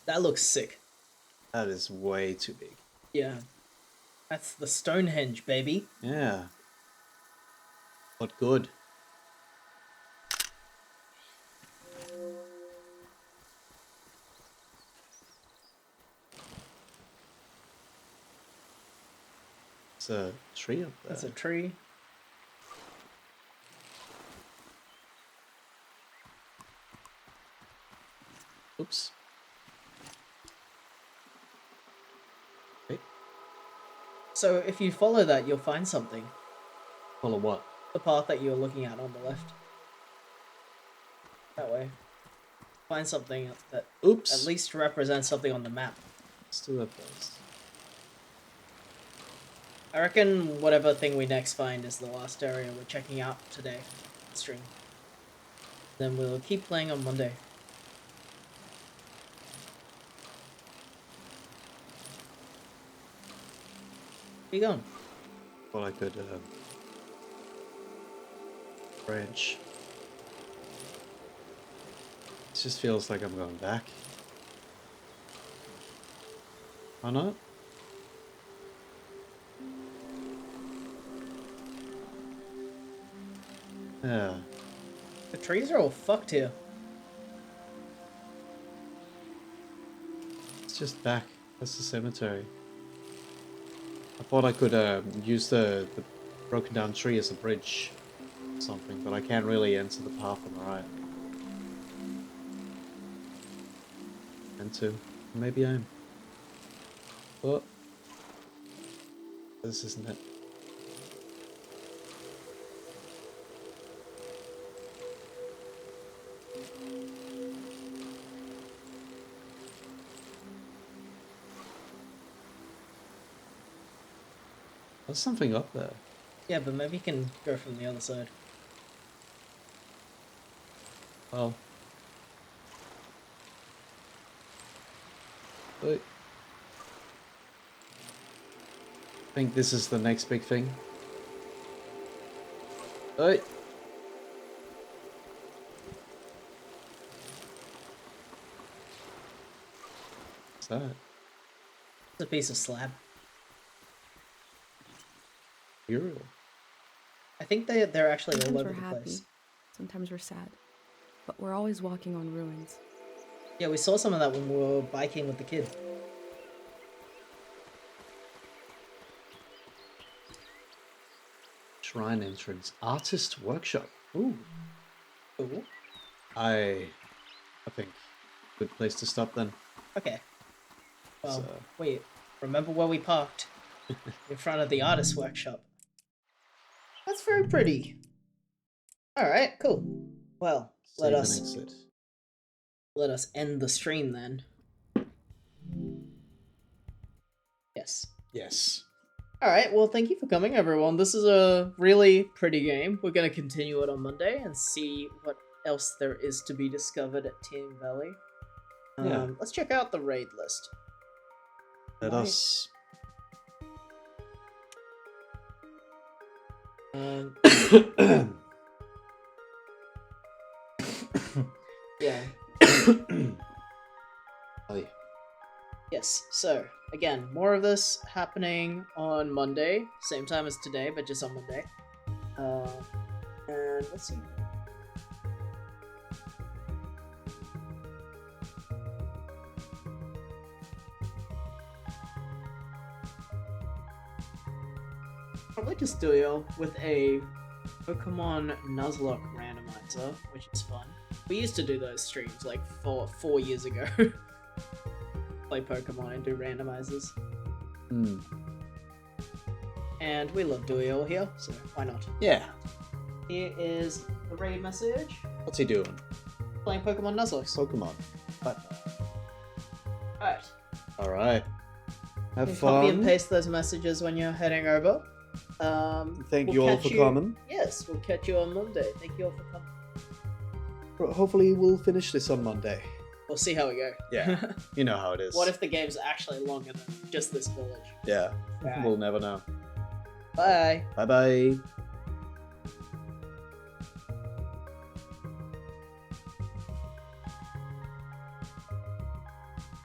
That looks sick. That is way too big. Yeah. That's the Stonehenge, baby. Yeah. But good. There's a tree up there. That's a tree. Oops. Okay. So if you follow that, you'll find something. Follow what? The path that you're looking at on the left. That way. Find something that Oops. at least represents something on the map. Let's do that first. I reckon whatever thing we next find is the last area we're checking out today. Stream. Then we'll keep playing on Monday. Where you going? Well, I could branch. It just feels like I'm going back. Why not? Yeah. The trees are all fucked here. It's just back. That's the cemetery. I thought I could use the broken down tree as a bridge or something, but I can't really enter the path on the right. And to. Maybe I am. Oh. This isn't it. There's something up there. Yeah, but maybe you can go from the other side. Oh. Wait. I think this is the next big thing. Hey. that? It's a piece of slab. Mural. I think they're actually all Sometimes over we're the happy, place. sometimes we're sad, but we're always walking on ruins. Yeah, we saw some of that when we were biking with the kid. Shrine entrance. Artist workshop. Ooh. Cool. I think good place to stop then. Okay. Well, So- wait. Remember where we parked? In front of the artist workshop. That's very pretty. Alright, cool. Well, Save and exit. let us end the stream then. Yes. Yes. Alright, well thank you for coming everyone. This is a really pretty game. We're gonna continue it on Monday and see what else there is to be discovered at Team Valley. Yeah. Let's check out the raid list. Let us. Yeah. Oh, Yes, so, again, more of this happening on Monday, same time as today, but just on Monday. And let's see. Probably just do it with a Pokemon Nuzlocke randomizer, which is fun. We used to do those streams like 4 years ago. Play Pokemon and do randomizers. Hmm. And we love Duo here, so why not? Yeah. Here is the raid message. What's he doing? Playing Pokemon Nuzlocke. Pokemon. Alright. Alright. Have You can copy and fun. paste those messages when you're heading over. Thank we'll you all catch for coming. Yes, we'll catch you on Monday. Thank you all for coming. Hopefully we'll finish this on Monday. We'll see how we go. Yeah. You know how it is. What if the game's actually longer than just this village? Yeah. Alright. We'll never know. Bye. Bye bye.